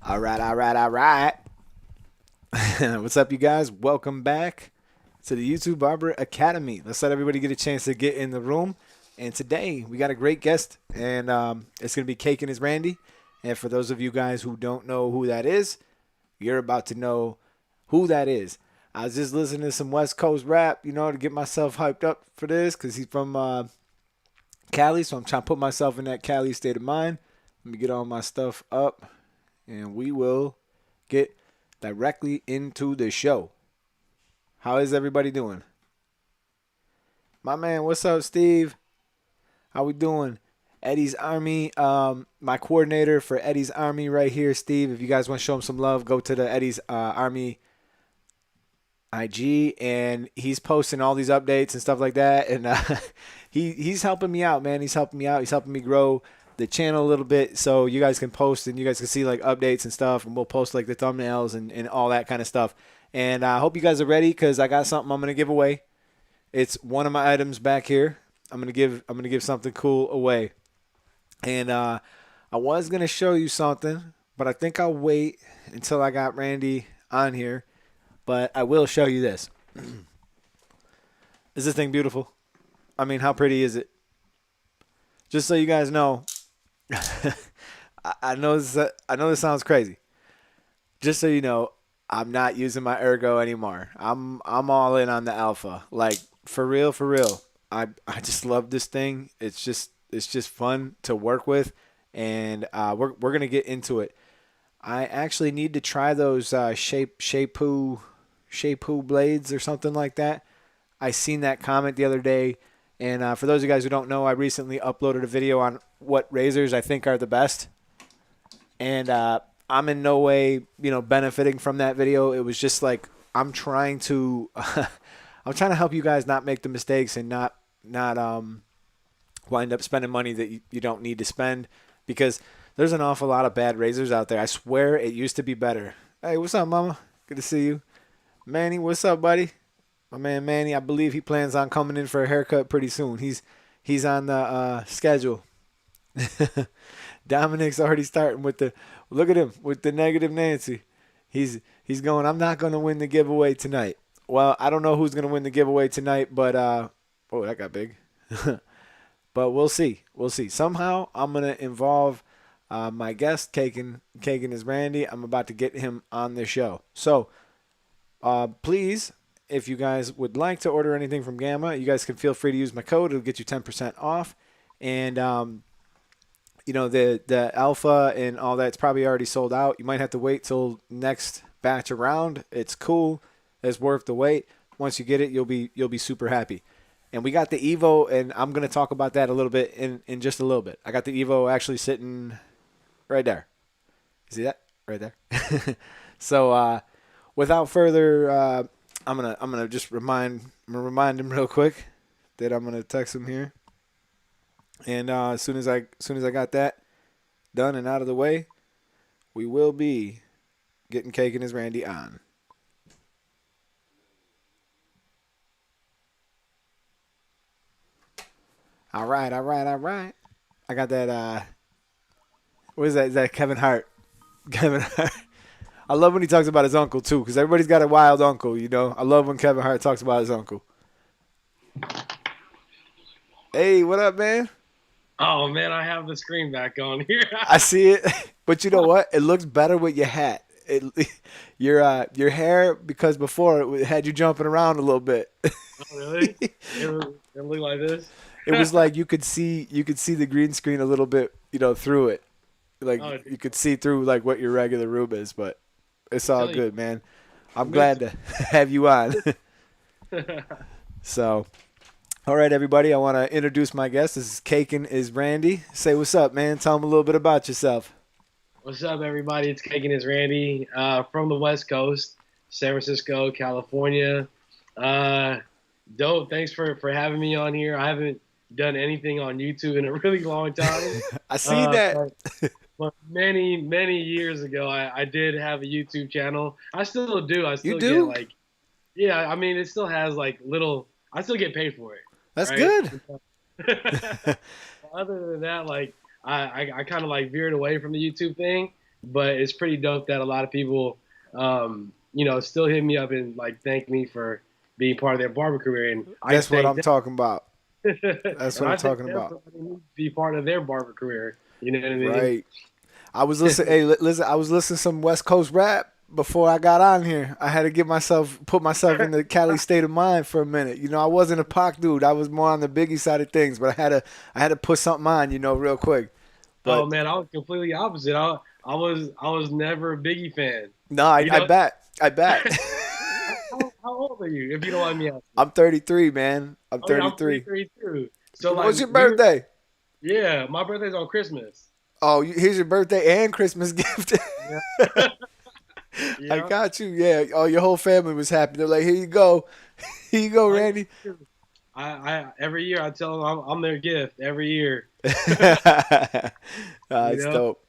All right, all right, all right. What's up, you guys? Welcome back to the YouTube Barber Academy. Let's let everybody get a chance to get in the room. And today we got a great guest, and it's going to be Cakenisrandy. And for those of you guys who don't know who that is, you're about to know who that is. I was just listening to some West Coast rap, to get myself hyped up for this because he's from Cali, so I'm trying to put myself in that Cali state of mind. Let me get all my stuff up, and we will get directly into the show. How is everybody doing? My man, what's up, Steve? How we doing? Eddie's Army, my coordinator for Eddie's Army right here, Steve. If you guys want to show him some love, go to the Eddie's Army IG, and he's posting all these updates and stuff like that. And he's helping me out, man. He's helping me out. He's helping me grow the channel a little bit, so you guys can post and you guys can see like updates and stuff, and we'll post like the thumbnails and all that kind of stuff. And I hope you guys are ready because I got something I'm gonna give away. It's one of my items back here. I'm gonna give something cool away. And I was gonna show you something, but I think I'll wait until I got Randy on here. But I will show you this. Is this thing beautiful? I mean, how pretty is it? Just so you guys know, I know this sounds crazy. Just so you know, I'm not using my Ergo anymore. I'm all in on the Alpha. Like for real, for real. I just love this thing. It's just fun to work with, and we're gonna get into it. I actually need to try those Shampoo blades or something like that. I seen that comment the other day, and for those of you guys who don't know, I recently uploaded a video on what razors I think are the best, and I'm in no way benefiting from that video. It was just like I'm trying to help you guys not make the mistakes and not wind up spending money that you don't need to spend, because there's an awful lot of bad razors out there. I swear it used to be better. Hey, what's up, mama? Good to see you. Manny, what's up, buddy? My man Manny, I believe he plans on coming in for a haircut pretty soon. He's on the schedule. Dominic's already starting with the look at him with the negative Nancy. He's going, I'm not going to win the giveaway tonight. Well, I don't know who's going to win the giveaway tonight, but oh, that got big. But we'll see. We'll see. Somehow I'm going to involve my guest, Cakenisrandy. I'm about to get him on the show. So please, if you guys would like to order anything from Gamma, you guys can feel free to use my code. It'll get you 10% off. And, the Alpha and all that's probably already sold out. You might have to wait till next batch around. It's cool. It's worth the wait. Once you get it, you'll be super happy. And we got the Evo, and I'm going to talk about that a little bit in just a little bit. I got the Evo actually sitting right there. You see that? Right there. So without further, I'm gonna just remind him real quick that I'm gonna text him here. And as soon as I got that done and out of the way, we will be getting Cakenisrandy on. All right. I got that. What is that? Is that Kevin Hart? Kevin Hart. I love when he talks about his uncle too, because everybody's got a wild uncle. I love when Kevin Hart talks about his uncle. Hey, what up, man? Oh man, I have the screen back on here. I see it, but you know what? It looks better with your hat. Your hair, because before it had you jumping around a little bit. Oh really? It looked like this. It was like you could see the green screen a little bit, through it. Like you could see through like what your regular room is, but it's all good, man. I'm glad to have you on. So, all right, everybody. I want to introduce my guest. This is Cakenisrandy. Say what's up, man. Tell them a little bit about yourself. What's up, everybody? It's Cakenisrandy from the West Coast, San Francisco, California. Dope. Thanks for having me on here. I haven't done anything on YouTube in a really long time. I see that. But many years ago, I did have a YouTube channel. I still do. I still get yeah. I mean, it still has like little. I still get paid for it. That's good. Other than that, like I kind of like veered away from the YouTube thing, but it's pretty dope that a lot of people, still hit me up and like thank me for being part of their barber career, and I That's what thank I'm them, talking about. That's and what I'm I thank talking them about. for letting me be part of their barber career. You know what I mean? Right. I was listening. Hey, listen. I was listening to some West Coast rap before I got on here. I had to put myself in the Cali state of mind for a minute. I wasn't a Pac dude. I was more on the Biggie side of things. But I had to put something on, real quick. Oh But man, I was completely opposite. I was never a Biggie fan. no, You I know, bet. I bet. how old are you, if you don't mind me asking? I'm 33, man. I'm Oh yeah, I'm 33. 33 too. So When like was your we were, birthday? yeah, my birthday's on Christmas. Oh, here's your birthday and Christmas gift. Yeah, I yeah. got you. Yeah. Oh, your whole family was happy. They're like, here you go. Here you go, Oh yeah. Randy. I every year I tell them I'm their gift every year. You It's know. dope.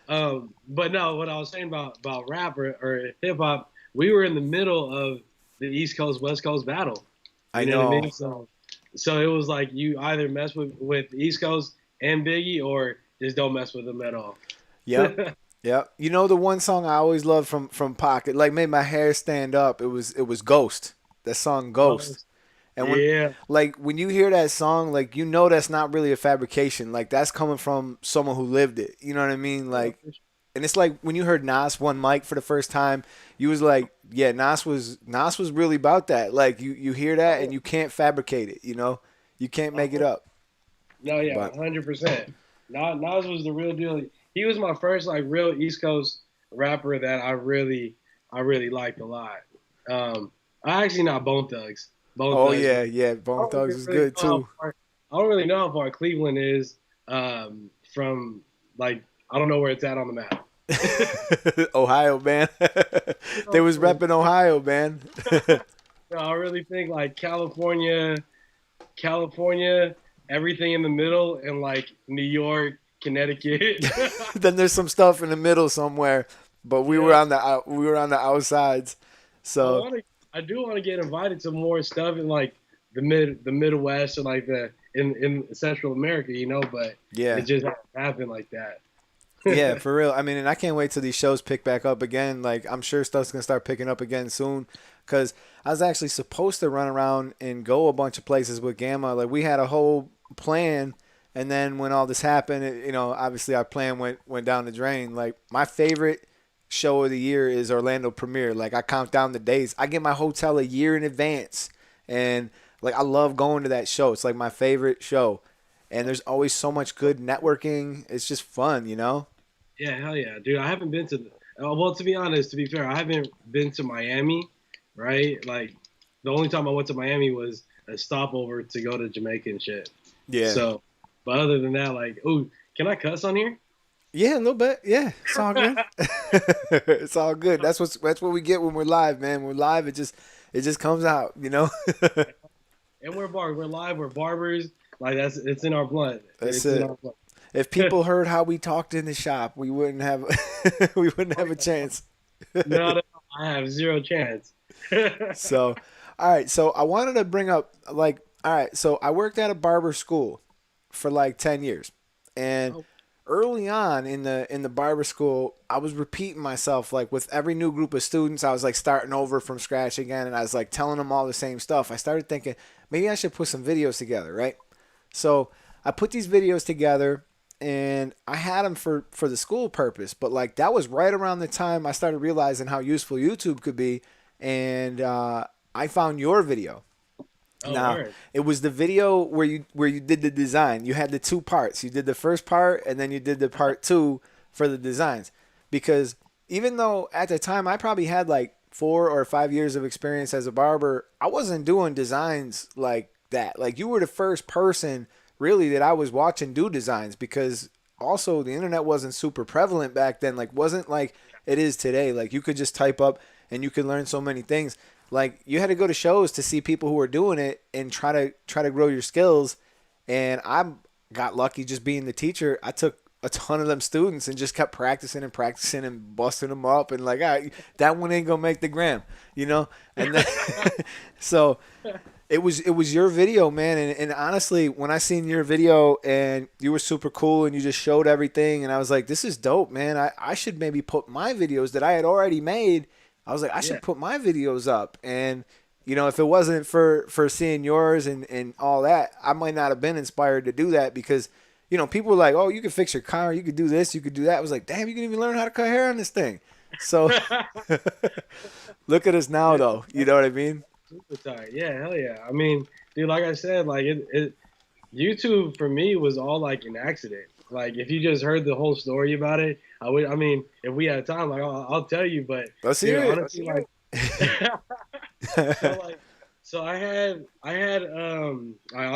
But no, what I was saying about rap or hip hop, we were in the middle of the East Coast West Coast battle. I You know what I know. mean? So it was like you either mess with East Coast and Biggie, or just don't mess with them at all. Yep. Yep. The one song I always loved from Pocket, like made my hair stand up. It was Ghost. That song Oh, Ghost. And yeah. when you hear that song, like that's not really a fabrication. Like that's coming from someone who lived it. You know what I mean? Like, and it's like when you heard Nas one mic for the first time, you was like, yeah, Nas was really about that. Like you hear that and you can't fabricate it. You can't make it up. No, yeah, But 100%. Nas was the real deal. He was my first like real East Coast rapper that I really liked a lot. I actually not Bone Thugs. Bone oh Thugs. yeah, yeah, I Bone don't Thugs is really good know how too. far, I don't really know how far Cleveland is from like I don't know where it's at on the map. Ohio, man. They was repping Ohio, man. No, I really think like California, everything in the middle, and like New York, Connecticut. Then there's some stuff in the middle somewhere, but we were Yeah, on the outsides. I So want to. I do want to get invited to more stuff in like the Midwest or like in Central America, but it yeah, just hasn't happened like that. yeah, for real. I mean, and I can't wait till these shows pick back up again. Like I'm sure stuff's gonna start picking up again soon. Cause I was actually supposed to run around and go a bunch of places with Gamma. Like we had a whole plan, and then when all this happened, obviously our plan went down the drain. Like my favorite show of the year is Orlando Premiere. Like I count down the days. I get my hotel a year in advance, and like I love going to that show. It's like my favorite show, and there's always so much good networking. It's just fun. Yeah, hell yeah, dude. I haven't been to. Well, to be honest, to be fair, I haven't been to Miami, right? Like the only time I went to Miami was a stopover to go to Jamaica and shit. Yeah. So, but other than that, like, oh, can I cuss on here? Yeah, a little bit. Yeah, it's all good. It's all good. That's what we get when we're live, man. When we're live, it just comes out. And we're live. We're barbers. Like it's in our blood. That's It's in it. our blood. If people heard how we talked in the shop, we wouldn't have we wouldn't have a chance. No, I have zero chance. So, all right. So I wanted to bring up like, all right. So I worked at a barber school for like 10 years, and Oh, early on in the barber school, I was repeating myself. Like with every new group of students, I was like starting over from scratch again, and I was like telling them all the same stuff. I started thinking maybe I should put some videos together, right? So I put these videos together, and I had them for the school purpose, but like that was right around the time I started realizing how useful YouTube could be, and I found your video. oh, Now, word. it was the video where you did the design. You had the two parts. You did the first part, and then you did the part two for the designs. Because even though at the time I probably had like 4 or 5 years of experience as a barber, I wasn't doing designs like that. Like you were the first person really that I was watching do designs, because also the internet wasn't super prevalent back then. Like wasn't like it is today. Like you could just type up and you could learn so many things. Like you had to go to shows to see people who were doing it and try to grow your skills. And I got lucky just being the teacher. I took a ton of them students and just kept practicing and practicing and busting them up, and like, all right, that one ain't gonna make the gram. And then so it was your video, man, and honestly, when I seen your video and you were super cool and you just showed everything, and I was like, this is dope, man. I should maybe put my videos that I had already made. I was like, I Yeah. should put my videos up, and if it wasn't for seeing yours and all that, I might not have been inspired to do that because people were like, oh, you could fix your car, you could do this, you could do that. I was like, damn, you can even learn how to cut hair on this thing. So look at us now, though. You know what I mean? Super tight. Yeah, hell yeah. I mean, dude, like I said, like YouTube for me was all like an accident. Like if you just heard the whole story about it, I mean, if we had time, like I'll tell you. But Let's dude, hear it. honestly, like, so like, so I'll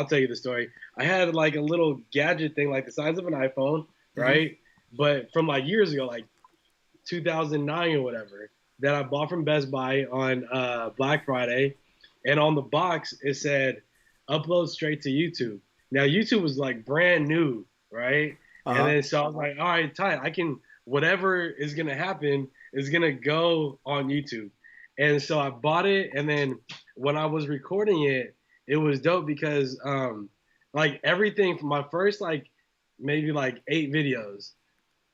tell you the story. I had like a little gadget thing, like the size of an iPhone, right? But from like years ago, like 2009 or whatever, that I bought from Best Buy on Black Friday, and on the box it said upload straight to YouTube. Now YouTube was like brand new, right? Uh-huh. And then so I was like, all right, tight. I can, whatever is gonna happen is gonna go on YouTube. And so I bought it, and then when I was recording it, it was dope because like everything from my first like maybe like 8 videos,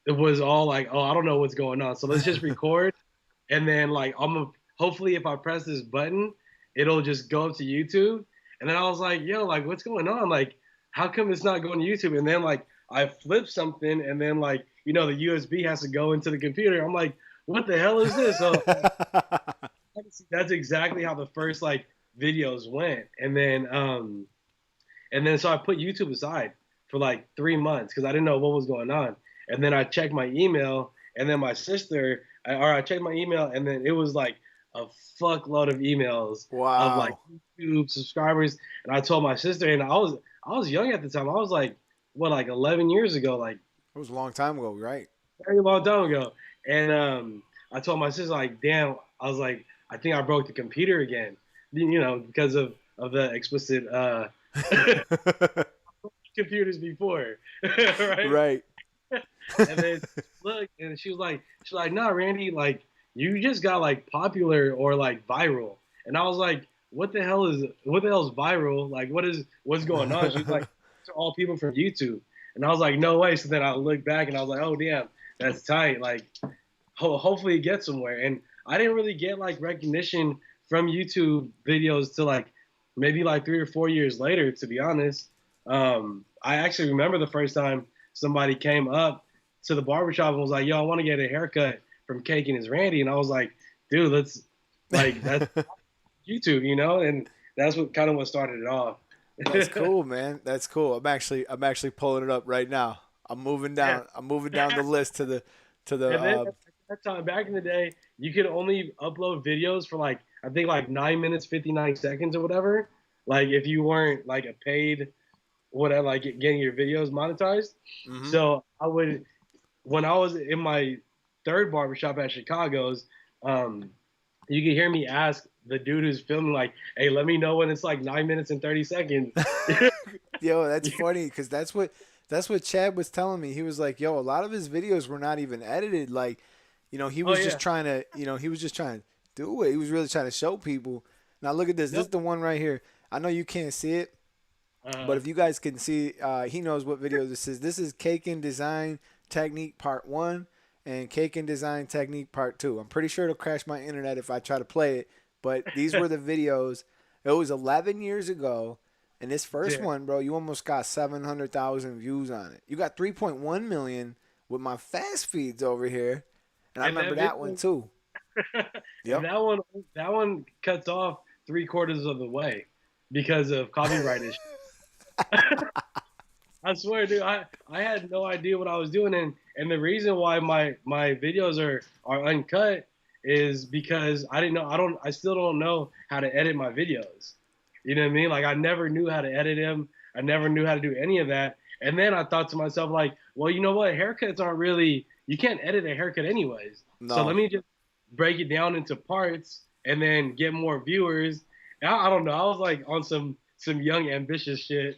it was all like, oh, I don't know what's going on, so let's just record, and then like hopefully if I press this button, it'll just go up to YouTube. And then I was like, yo, like what's going on? Like, how come it's not going to YouTube? And then like I flipped something, and then like the USB has to go into the computer. I'm like, what the hell is this? So that's exactly how the first like videos went. And then so I put YouTube aside for like 3 months because I didn't know what was going on. And then I checked my email, and then my sister, I checked my email, and then it was like a fuckload of emails of like YouTube subscribers. And I told my sister, and I was young at the time. I was like, what, like 11 years ago, like It was a long time ago, right? very long time ago. And I told my sister, like, damn, I was like, I think I broke the computer again, because of the explicit computers before, right? Right. And then look, and she was like, nah, Randy, like you just got like popular or like viral. And I was like, what the hell is viral? Like, what's going on? She's like, it's all people from YouTube. And I was like, no way. So then I looked back, and I was like, oh damn, that's tight. Like, hopefully it gets somewhere. And I didn't really get like recognition from YouTube videos till like maybe like 3 or 4 years later, to be honest. I actually remember the first time somebody came up to the barbershop and was like, yo, I want to get a haircut from Cakenisrandy. And I was like, dude, that's YouTube, and that's what started it off. That's cool, man. That's cool. I'm actually pulling it up right now. I'm moving down. Yeah. I'm moving down the list to the. And then at that time, back in the day, you could only upload videos for like, I think like 9 minutes, 59 seconds or whatever. Like if you weren't like a paid, whatever, like getting your videos monetized. Mhm. So when I was in my third barbershop at Chicago's, you could hear me ask the dude who's filming, like, hey, let me know when it's like 9 minutes and 30 seconds. Yo, that's funny because that's what Chad was telling me. He was like, yo, a lot of his videos were not even edited. Like, he was just trying to, he was just trying to do it. He was really trying to show people. Now look at this. This is the one right here. I know you can't see it, but if you guys can see, he knows what video this is. This is Cake and Design Technique Part 1 and Cake and Design Technique Part 2. I'm pretty sure it'll crash my internet if I try to play it, but these were the videos. It was 11 years ago, and this first one, bro, you almost got 700,000 views on it. You got 3.1 million with my fast feeds over here, and I remember that one too. Yep. And that one cuts off 3/4 of the way because of copyright issues. I swear, dude, I had no idea what I was doing, and the reason why my videos are uncut is because I still don't know how to edit my videos. You know what I mean? Like I never knew how to edit them. I never knew how to do any of that. And then I thought to myself, like, well, you know what? Haircuts aren't really, you can't edit a haircut anyways. No. So let me just break it down into parts and then get more viewers. And I don't know. I was like on some young ambitious shit.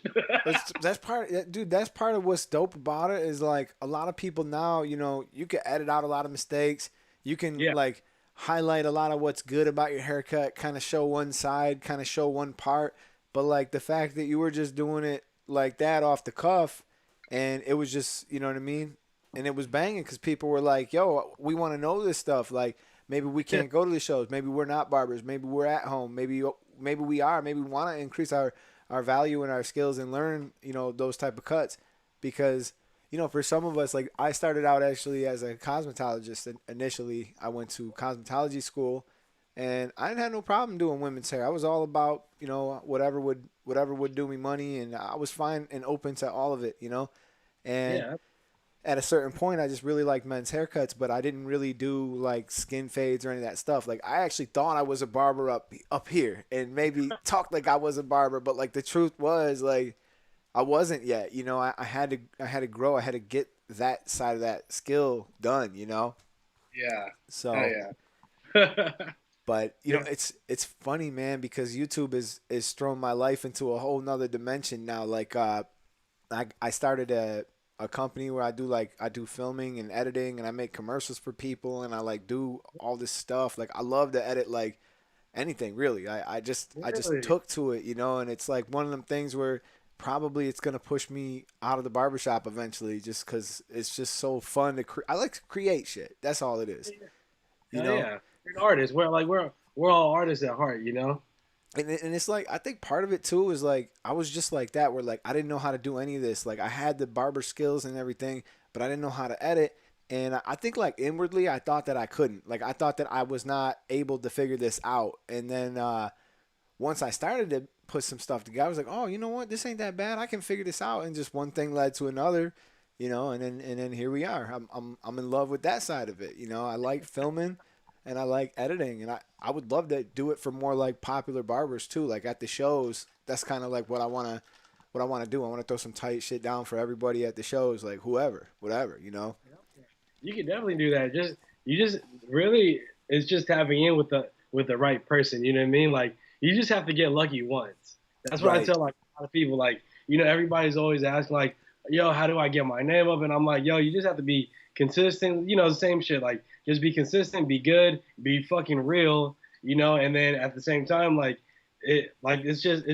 That's part of what's dope about it is like a lot of people now, you can edit out a lot of mistakes. You can like highlight a lot of what's good about your haircut, kind of show one side, kind of show one part. But like the fact that you were just doing it like that off the cuff, and it was just, you know what I mean? And it was banging because people were like, "Yo, we want to know this stuff." Like maybe we Yeah, can't go to the shows. Maybe we're not barbers. Maybe we're at home. Maybe we are. Maybe we want to increase our value and our skills and learn, those type of cuts because. For some of us, like I started out actually as a cosmetologist. Initially, I went to cosmetology school, and I didn't have no problem doing women's hair. I was all about whatever would do me money, and I was fine and open to all of it. And yeah, at a certain point, I just really liked men's haircuts, but I didn't really do like skin fades or any of that stuff. Like I actually thought I was a barber up here, and maybe talked like I was a barber, but like the truth was like I wasn't yet. I had to grow. I had to get that side of that skill done. yeah, So, oh yeah, but yeah, it's funny, man, because YouTube is thrown my life into a whole nother dimension now. Like I started a company where I do filming and editing, and I make commercials for people, and I like do all this stuff. Like I love to edit like anything really. I just really, took to it, and it's like one of them things where probably it's gonna push me out of the barbershop eventually, just because it's just so fun to I like to create shit. That's all it is, you oh know. yeah. You're an artist. We're all artists at heart, you know. And it's like I think part of it too is like I was just like that where like I didn't know how to do any of this. Like I had the barber skills and everything, but I didn't know how to edit. And I think like inwardly I thought that I couldn't. Like I thought that I was not able to figure this out. And then once I started to put some stuff together, I was like, oh, you know what? This ain't that bad. I can figure this out. And just one thing led to another. And then here we are. I'm in love with that side of it. I like filming and I like editing, and I would love to do it for more like popular barbers too. Like at the shows, that's kind of like what I want to do. I want to throw some tight shit down for everybody at the shows, like whoever, whatever. You can definitely do that. You just really it's just tapping in with the right person. You know what I mean? Like you just have to get lucky once. That's what I Right. tell like a lot of people. Like everybody's always asking like, yo, how do I get my name up? And I'm like, yo, you just have to be consistent. The same shit. Like just be consistent, be good, be fucking real. And then at the same time, it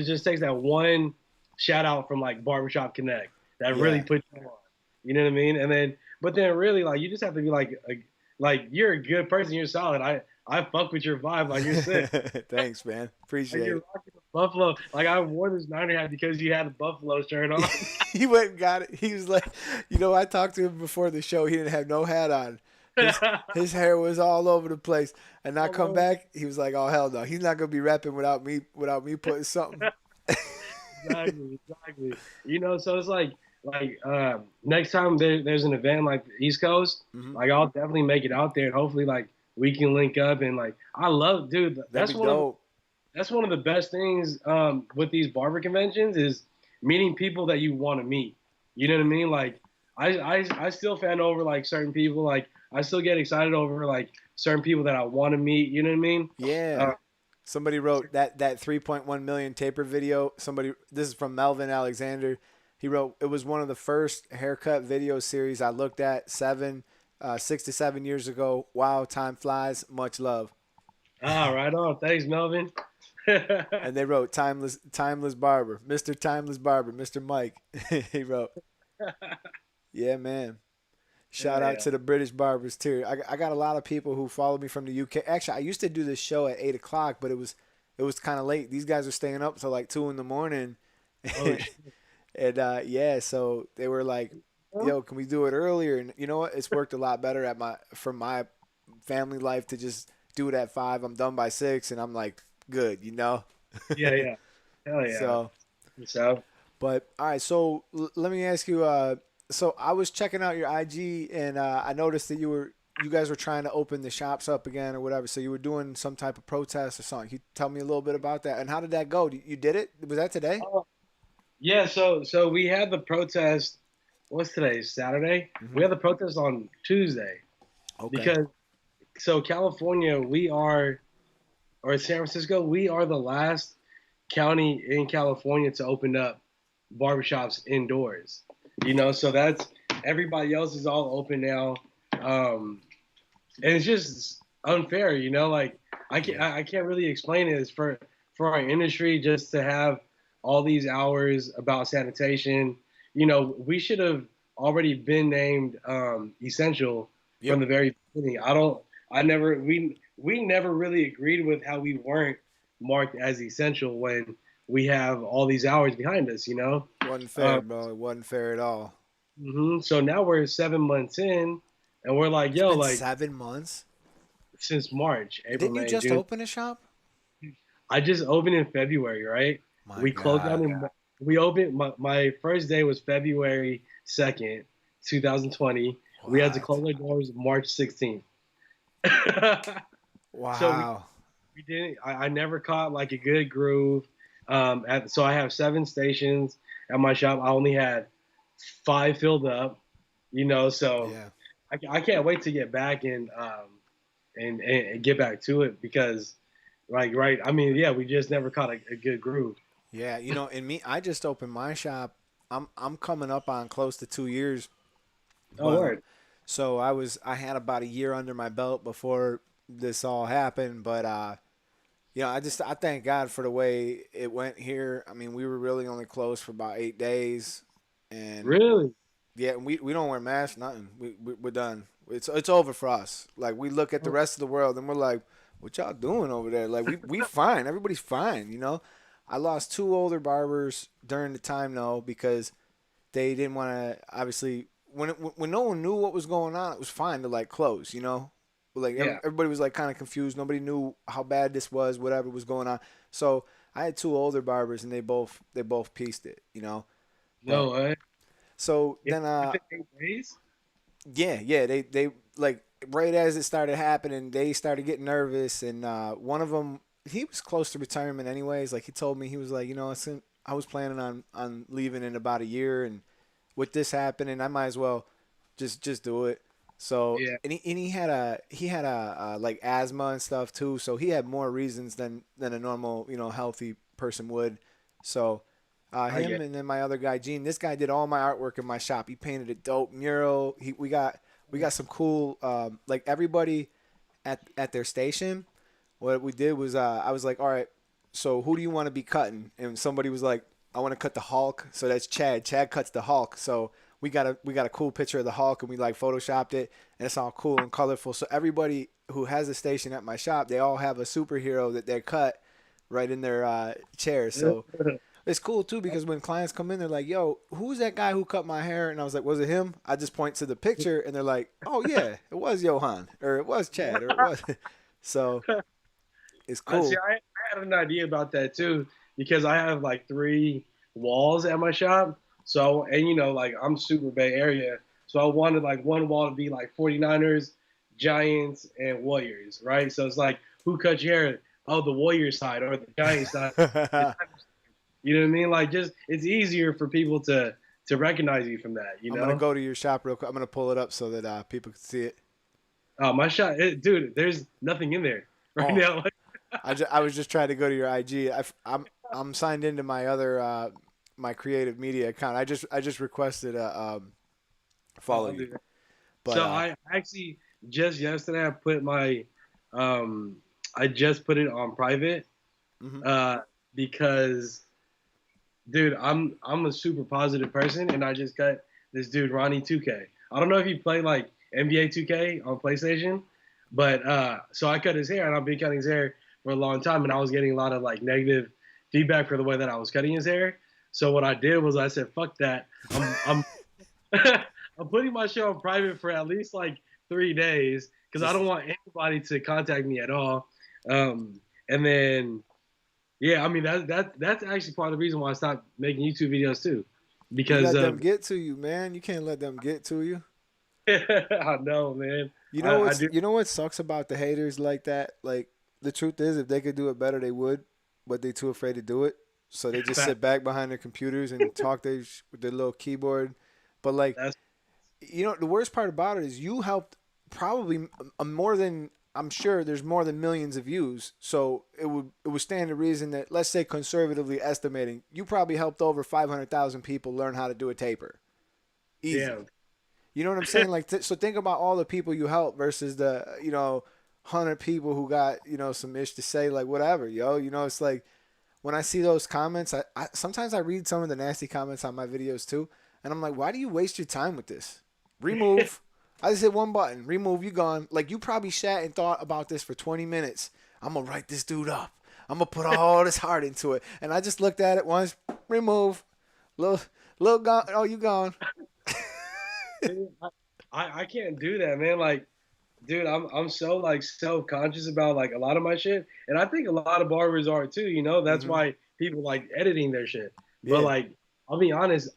just takes that one shout out from like Barbershop Connect that really Yeah. puts you on. You know what I mean? And then but then really like you just have to be like you're a good person. You're solid. I fuck with your vibe. Like you're sick. Thanks, man. Like Appreciate you're it. rocking the Buffalo. Like I wore this Niner hat because you had a Buffalo shirt on. He went and got it. He was like, I talked to him before the show. He didn't have no hat on. His hair was all over the place. And I come back, he was like, "Oh hell no, he's not gonna be rapping without me putting something." Exactly, exactly. So it's next time there's an event like the East Coast, Hmm. like I'll definitely make it out there and hopefully like we can link up and like I love, dude. That'd be dope. That's one of the best things with these barber conventions is meeting people that you want to meet. You know what I mean? Like I still fan over like certain people. Like I still get excited over like certain people that I want to meet. You know what I mean? Yeah. Uh, Somebody wrote that 3.1 million taper video. This is from Melvin Alexander. He wrote it was one of the first haircut video series I looked at 6 to 7 years ago. Wow, time flies. Much love. right on. Thanks, Melvin. And they wrote timeless barber, Mr. Timeless Barber, Mr. Mike. He wrote, yeah, man. Shout Hell out yeah. to the British barbers too. I got a lot of people who follow me from the UK. Actually, I used to do this show at 8 o'clock, but it was kind of late. These guys are staying up till like 2 in the morning, Oh shit. and yeah, so they were like, "Yo, can we do it earlier?" And you know what? It's worked a lot better for my family life to just do it at 5. I'm done by 6, and I'm like good. Yeah, yeah. Hell yeah. So, So but all right. So let me ask you. So I was checking out your IG, and I noticed that you guys were trying to open the shops up again or whatever. So you were doing some type of protest or something. Can you tell me a little bit about that? And how did that go? You did it? Was that today? yeah, so we had the protest. What's today? Saturday. We Hmm. had the protest on Tuesday Okay. because California, or San Francisco, we are the last county in California to open up barbershops indoors. So that's everybody else is all open now, and it's just unfair. Like I Yeah. can't really explain it. It's for our industry just to have all these hours about sanitation. We should have already been named essential from Yep. the very beginning. We never really agreed with how we weren't marked as essential when we have all these hours behind us. Wasn't fair, Um, bro. It wasn't fair at all. So now we're 7 months in, and we're like, It's yo, been like 7 months. since March, And April, didn't you May, just June. open a shop? I just opened in February, right? My We closed down God. in we opened my first day was February 2nd, 2020. We had to What? close our doors March 16th. So Wow. we didn't I never caught like a good groove. So I have 7 stations at my shop. I only had 5 filled up. So Yeah. I can't wait to get back and get back to it because like right, I mean, yeah, we just never caught a good groove. Yeah. And me, I just opened my shop. I'm coming up on close to 2 years. Oh, But word. so I had about a year under my belt before this all happened. But I thank God for the way it went here. I mean, we were really only closed for about 8 days, and Really? yeah, we don't wear masks, nothing. We're done. It's over for us. Like we look at the Oh, rest of the world and we're like, what y'all doing over there? Like we fine. Everybody's fine. I lost two older barbers during the time though because they didn't want to obviously when no one knew what was going on, it was fine to like close. But, like yeah. everybody was like kind of confused. Nobody knew how bad this was, whatever was going on. So I had two older barbers and they both pieced it. But No way. so If, then if it 8 days? yeah, they like right as it started happening, they started getting nervous, and one of them, he was close to retirement anyways. Like he told me, he was like, I was planning on leaving in about a year, and with this happening, I might as well just do it. So Yeah. and he had a like asthma and stuff too, so he had more reasons than a normal healthy person would. So I him get and then my other guy Gene. This guy did all my artwork in my shop. He painted a dope mural. We got some cool like everybody at their station. What we did was I was like, all right, so who do you want to be cutting? And somebody was like, I want to cut the Hulk. So that's Chad. Chad cuts the Hulk. So we got a cool picture of the Hulk and we like photoshopped it and it's all cool and colorful. So everybody who has a station at my shop, they all have a superhero that they cut right in their chair. So it. it's cool too because when clients come in, they're like, "Yo, who's that guy who cut my hair?" And I was like, "Was it him?" I just point to the picture, and they're like, "Oh yeah, it was Johan, or it was Chad, or it was." So it's I see. cool. I had an idea about that too because I have like 3 walls at my shop. So and like I'm super Bay Area, so I wanted like one wall to be like 49ers, Giants, and Warriors, right? So it's like who cut your hair? Oh, the Warriors side or the Giants side. You know what I mean? Like just it's easier for people to recognize you from that. You I'm gonna know? go to your shop real quick. I'm gonna pull it up so that people can see it. My shot, dude. There's nothing in there right Oh, now. I was just trying to go to your IG. I'm signed into my other my creative media account. I just requested a follow I'll you, do that. but So I actually just yesterday um I just put it on private mhm. uh because dude I'm a super positive person and I just cut this dude Ronnie 2K. I don't know if you play like NBA 2K on PlayStation, but so I cut his hair and I've been cutting his hair for a long time and I was getting a lot of like negative feedback for the way that I was cutting his hair. So what I did was I said fuck that. I'm I'm putting my show on private for at least like 3 days because I don't Just want anybody to contact me at all. And then, yeah, I mean that's actually part of the reason why I stopped making YouTube videos too, you because let them of get to you, man. You can't let them get to you. I know, man. You know I what's do. you know what sucks about the haters like that? Like the truth is, if they could do it better, they would, but they too afraid to do it. So they just sit back behind their computers and talk with their little keyboard. But like, That's the worst part about it is you helped probably more than I'm sure there's more than millions of views. So it would stand to reason that, let's say conservatively estimating, you probably helped over 500,000 people learn how to do a taper. Easy. yeah. You know what I'm saying? Like, so think about all the people you help versus the 100 people who got some ish to say, like, whatever, yo. It's like when I see those comments, I sometimes I read some of the nasty comments on my videos too, and I'm like, why do you waste your time with this? Remove. I just hit one button. Remove. You gone. Like you probably sat and thought about this for 20 minutes. I'm gonna write this dude up. I'm gonna put all this heart into it, and I just looked at it once. Remove. Little gone. Oh, you gone. Dude, I can't do that, man. Like, dude, I'm so like self conscious about like a lot of my shit, and I think a lot of barbers are too. You know, that's Hmm. why people like editing their shit. But Yeah. like, I'll be honest,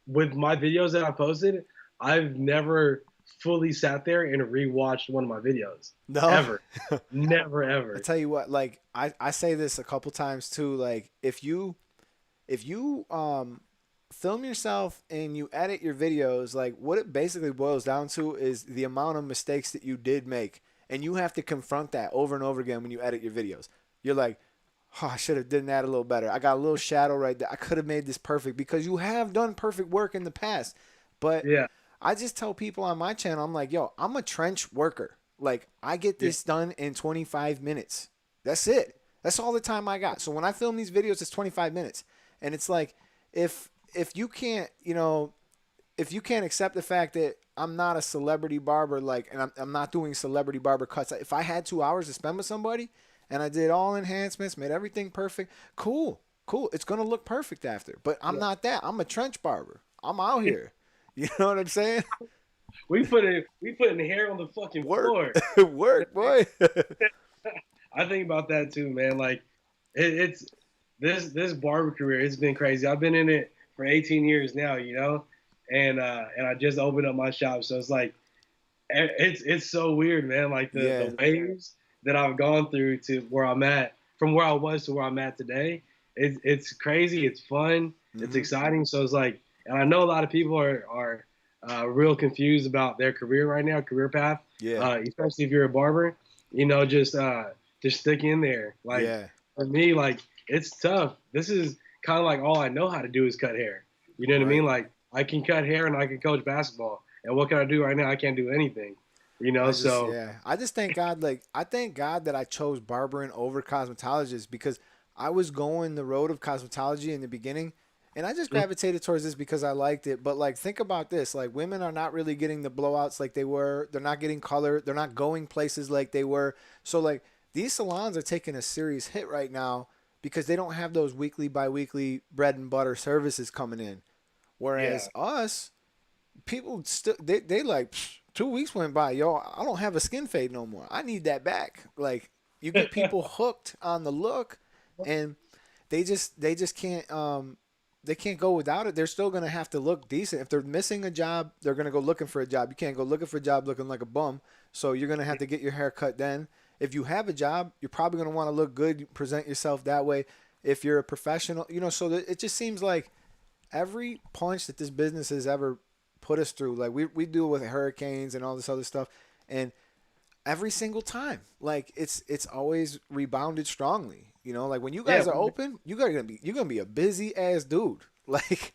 with my videos that I posted, I've never fully sat there and rewatched one of my videos No. ever, never I ever. tell you what. Like I say this a couple times too. Like if you film yourself and you edit your videos, like what it basically boils down to is the amount of mistakes that you did make, and you have to confront that over and over again when you edit your videos. You're like, oh, I should have done that a little better. I got a little shadow right there. I could have made this perfect because you have done perfect work in the past. But Yeah, I just tell people on my channel, I'm like, yo, I'm a trench worker. Like I get yeah, this done in 25 minutes. That's it. That's all the time I got. So when I film these videos, it's 25 minutes. And it's like, if you can't, if you can't accept the fact that I'm not a celebrity barber, like, and I'm not doing celebrity barber cuts. If I had 2 hours to spend with somebody and I did all enhancements, made everything perfect, cool, cool. It's gonna look perfect after. But I'm yeah. not that. I'm a trench barber. I'm out here. You know what I'm saying? We putting hair on the fucking Work, floor. work, boy. I think about that too, man. Like, it's this barber career. It's been crazy. I've been in it for 18 years now, you know, and I just opened up my shop, so it's like it's so weird, man. Like Yeah. the waves that I've gone through to where I'm at, from where I was to where I'm at today. It's crazy. It's fun. It's Hmm. exciting. So it's like, and I know a lot of people are real confused about their career right now, career path, Yeah. especially if you're a barber. You know, just stick in there. Like Yeah. for me, like it's tough. This is kind of like all I know how to do is cut hair. You know what I Right. mean? Like I can cut hair and I can coach basketball. And what can I do right now? I can't do anything. You know, so I just thank God. Like, I thank God that I chose barbering over cosmetologist because I was going the road of cosmetology in the beginning, and I just mm, gravitated towards this because I liked it. But like, think about this: like, women are not really getting the blowouts like they were. They're not getting color. They're not going places like they were. So like, these salons are taking a serious hit right now because they don't have those weekly, biweekly bread and butter services coming in. yeah, Whereas us, people still they like 2 weeks went by, yo. I don't have a skin fade no more. I need that back. Like you get people hooked on the look, and they just can't they can't go without it. They're still gonna have to look decent. If they're missing a job, they're gonna go looking for a job. You can't go looking for a job looking like a bum. So you're gonna have to get your hair cut then. If you have a job, you're probably gonna want to look good, present yourself that way. If you're a professional, so that it just seems like every punch that this business has ever put us through, like we deal with hurricanes and all this other stuff, and every single time, like it's always rebounded strongly. Like when you yeah. guys are open, you're gonna be a busy ass dude. Like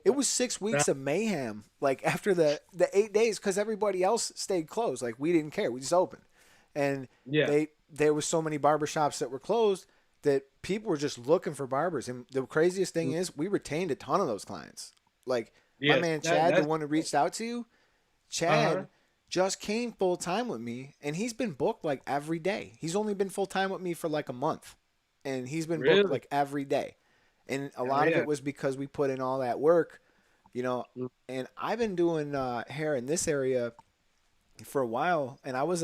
it was 6 weeks of mayhem. Like after the 8 days, because everybody else stayed closed. Like we didn't care. We just opened, and Yeah, there was so many barbershops that were closed that people were just looking for barbers. And the craziest thing is we retained a ton of those clients. Like my yeah. man That Chad, the that's one who reached out to you, uh huh. Chad just came full time with me, and he's been booked like every day. He's only been full time with me for like a month, and he's been booked Really? like every day. And a Hell lot of yeah. it was because we put in all that work, you know. Mm, And I've been doing hair in this area for a while, and I was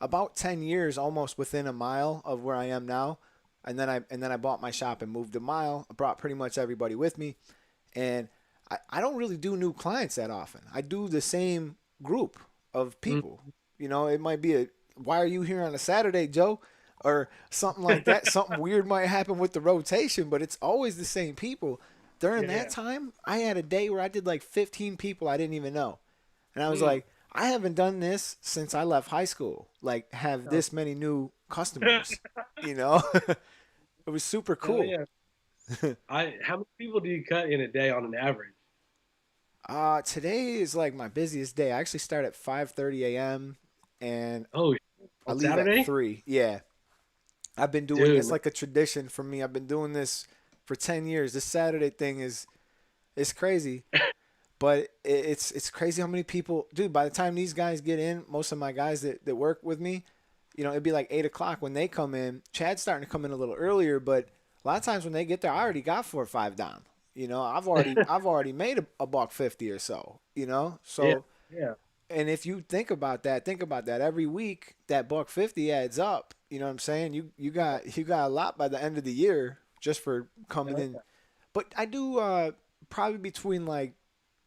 about 10 years almost within a mile of where I am now. And then I bought my shop and moved a mile. I brought pretty much everybody with me, and I don't really do new clients that often. I do the same group of mm. people. It might be why are you here on a Saturday, Joe? Or something like that. Something weird might happen with the rotation, but it's always the same people. During Yeah, that yeah. time, I had a day where I did like 15 people I didn't even know. And I was Mm. like, I haven't done this since I left high school. Like, have Oh, this many new customers. You know, it was super hell cool. yeah. How many people do you cut in a day on an average? Today is like my busiest day. I actually start at 5:30 a.m. and Oh, I on leave at Saturday? 3. Yeah. I've been doing it's dude. like a tradition for me. I've been doing this for 10 years. This Saturday thing is crazy. But it's crazy how many people, dude. By the time these guys get in, most of my guys that work with me, it'd be like 8 o'clock when they come in. Chad's starting to come in a little earlier, but a lot of times when they get there, I already got 4 or 5 down. I've already made a buck 50 or so. Yeah, So yeah. and if you think about that every week, that buck 50 adds up. You know what I'm saying? You got a lot by the end of the year just for coming in. But I do probably between like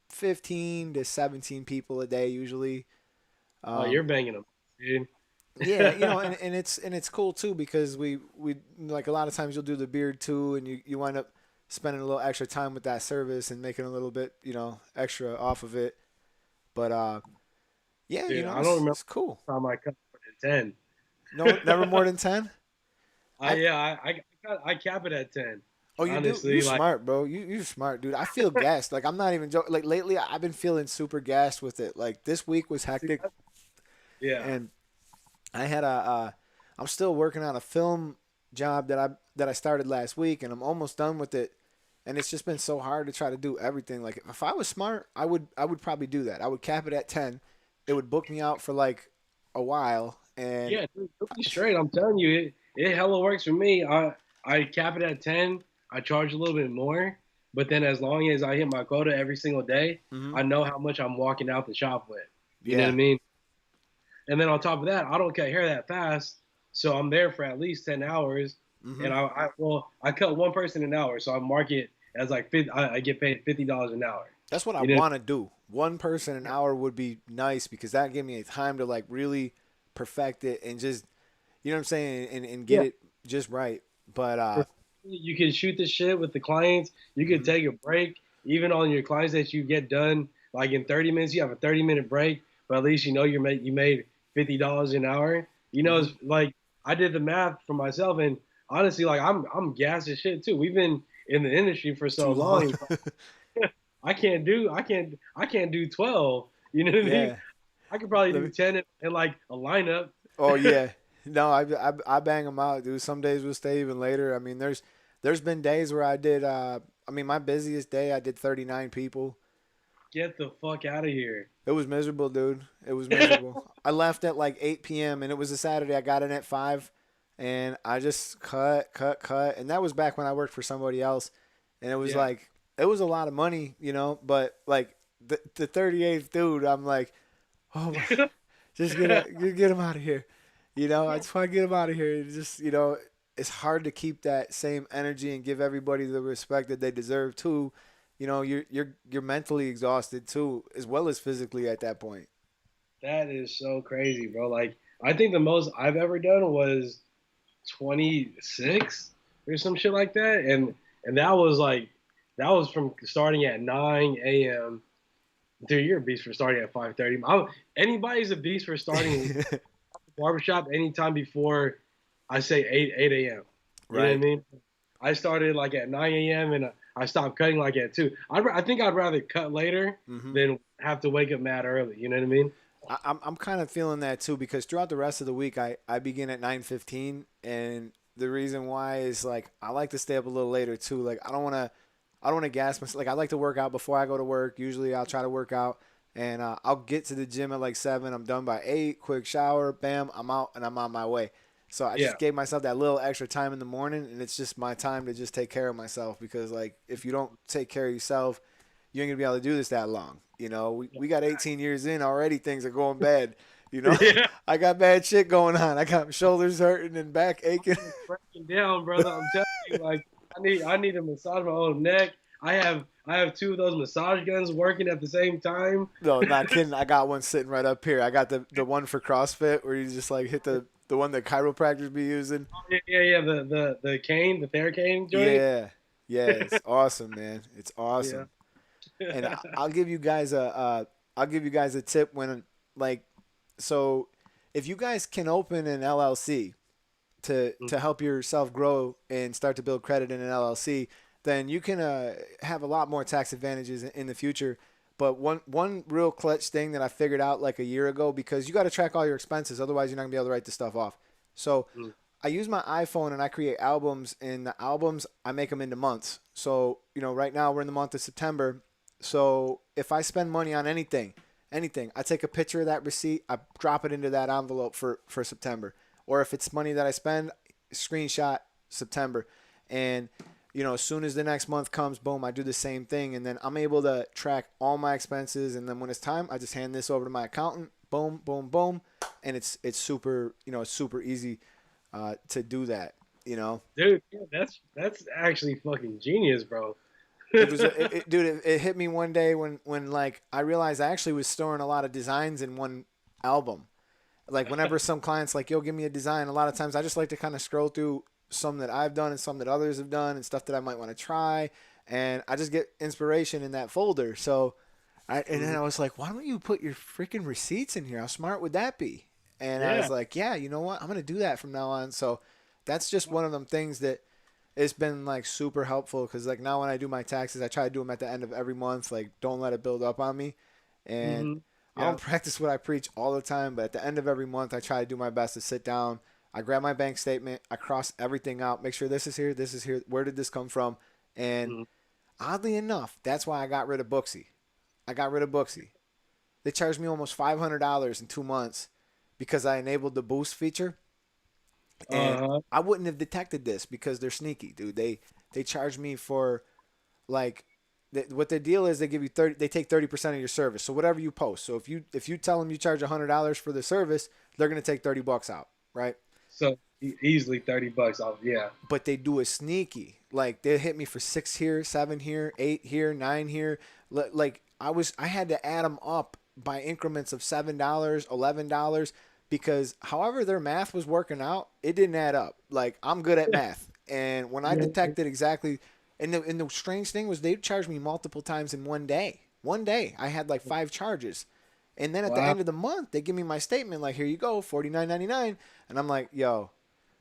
15 to 17 people a day usually. Oh, Um, you're banging them, dude. yeah, and it's cool too because we like a lot of times you'll do the beard too, and you wind up spending a little extra time with that service and making a little bit extra off of it. But yeah, Dude, I don't it's remember it's cool. the time I cut more than 10. No, never more than 10. I yeah, I cap it at 10. Oh, you do? You Honestly, like smart, bro. You smart, dude. I feel gassed. Like I'm not even joking. Like lately, I've been feeling super gassed with it. Like this week was see hectic, that? Yeah. and I had I'm still working on a film job that I started last week, and I'm almost done with it. And it's just been so hard to try to do everything. Like if I was smart, I would probably do that. I would cap it at 10. It would book me out for like a while, and Yeah, dude, you'll be straight. I'm telling you, it hella works for me. I cap it at 10. I charge a little bit more, but then as long as I hit my quota every single day, hmm I know how much I'm walking out the shop with. You know what I yeah. mean? And then on top of that, I don't cut hair that fast, so I'm there for at least 10 hours. hmm And I cut one person an hour, so I mark it as like 50, I get paid $50 an hour. That's what I You know? want to do. One person an hour would be nice because that give me time to like really perfect it and just you know what I'm saying and get Yeah. it just right. But You can shoot the shit with the clients. You can mhm. take a break, even on your clients that you get done. Like in 30 minutes, you have a 30-minute break, but at least you made $50 an hour. It's Mhm. like I did the math for myself, and honestly, like I'm gas as shit too. We've been in the industry for so Too long. long. I can't do 12. You know what I mean? Yeah. I could probably Let do me, 10 in like a lineup. oh yeah. No, I bang them out, dude. Some days we'll stay even later. I mean, there's been days where I did I mean, my busiest day I did 39 people. Get the fuck out of here. It was miserable, dude. It was miserable. I left at like 8 p.m. and it was a Saturday. I got in at 5 and I just cut. And that was back when I worked for somebody else. And it was Yeah. like, it was a lot of money, but like the 38th dude, I'm like, oh my, just get him out of here. I just want to get him out of here. It's just, it's hard to keep that same energy and give everybody the respect that they deserve too. You're mentally exhausted too, as well as physically at that point. That is so crazy, bro. Like, I think the most I've ever done was 26 or some shit like that, and that was from starting at 9 a.m. Dude, you're a beast for starting at 5:30. Anybody's a beast for starting barbershop anytime before I say 8 a.m. You know what I Right. mean? I started like at 9 a.m. and I stopped cutting like at 2. I think I'd rather cut later hmm than have to wake up mad early. You know what I mean? I'm kind of feeling that too because throughout the rest of the week I begin at 9:15 and the reason why is like I like to stay up a little later too. Like I don't want to gas myself. Like I like to work out before I go to work. Usually I'll try to work out and I'll get to the gym at like 7. I'm done by 8. Quick shower, bam, I'm out and I'm on my way. So I Yeah. just gave myself that little extra time in the morning and it's just my time to just take care of myself because like if you don't take care of yourself, you ain't gonna be able to do this that long. We got 18 years in already. Things are going bad. Yeah. I got bad shit going on. I got my shoulders hurting and back aching. Breaking down, brother. I'm telling you, like I need to massage my own neck. I have two of those massage guns working at the same time. No, not kidding. I got one sitting right up here. I got the one for CrossFit where you just like hit the one that chiropractors be using. Yeah, yeah, yeah. The cane, the Theracane joint. Yeah, yeah, it's awesome, man. It's Yeah. awesome. And I'll give you guys a tip when like so if you guys can open an LLC to help yourself grow and start to build credit in an LLC, then you can have a lot more tax advantages in the future. But one real clutch thing that I figured out like a year ago because you got to track all your expenses, otherwise you're not gonna be able to write this stuff off. So I use my iPhone and I create albums, and the albums I make them into months. So right now we're in the month of September. So if I spend money on anything, I take a picture of that receipt, I drop it into that envelope for September. Or if it's money that I spend, screenshot September, and as soon as the next month comes, boom, I do the same thing, and then I'm able to track all my expenses. And then when it's time, I just hand this over to my accountant. Boom, boom, boom, and it's super, it's super easy to do that. Dude, yeah, that's actually fucking genius, bro. It was, dude. It hit me one day when like I realized I actually was storing a lot of designs in one album. Like whenever some clients like, yo, give me a design. A lot of times I just like to kind of scroll through some that I've done and some that others have done and stuff that I might want to try, and I just get inspiration in that folder. So, and then I was like, why don't you put your freaking receipts in here? How smart would that be? And I was Yeah. like, yeah, you know what? I'm gonna do that from now on. So, that's just one of them things that it's been like super helpful because like now when I do my taxes, I try to do them at the end of every month. Like, don't let it build up on me. And hmm I don't Yeah. practice what I preach all the time, but at the end of every month, I try to do my best to sit down. I grab my bank statement, I cross everything out, make sure this is here, this is here. Where did this come from? And hmm oddly enough, that's why I got rid of Booksy. I got rid of Booksy. They charged me almost $500 in 2 months because I enabled the boost feature, and Uh-huh. I wouldn't have detected this because they're sneaky, dude. They charge me for like what the deal is. They give you 30. They take 30% of your service. So whatever you post. So if you tell them you charge $100 for the service, they're gonna take $30 out, right? So easily $30 off. Yeah. But they do it sneaky. Like they hit me for 6 here, 7 here, 8 here, 9 here. Like I had to add them up by increments of $7, $11 because however their math was working out, it didn't add up. Like I'm good at math, and when I Yeah. detected exactly, and the strange thing was they charged me multiple times in one day. One day I had like 5 charges. And then at the Wow. end of the month, they give me my statement like, here you go, $49.99. And I'm like, yo,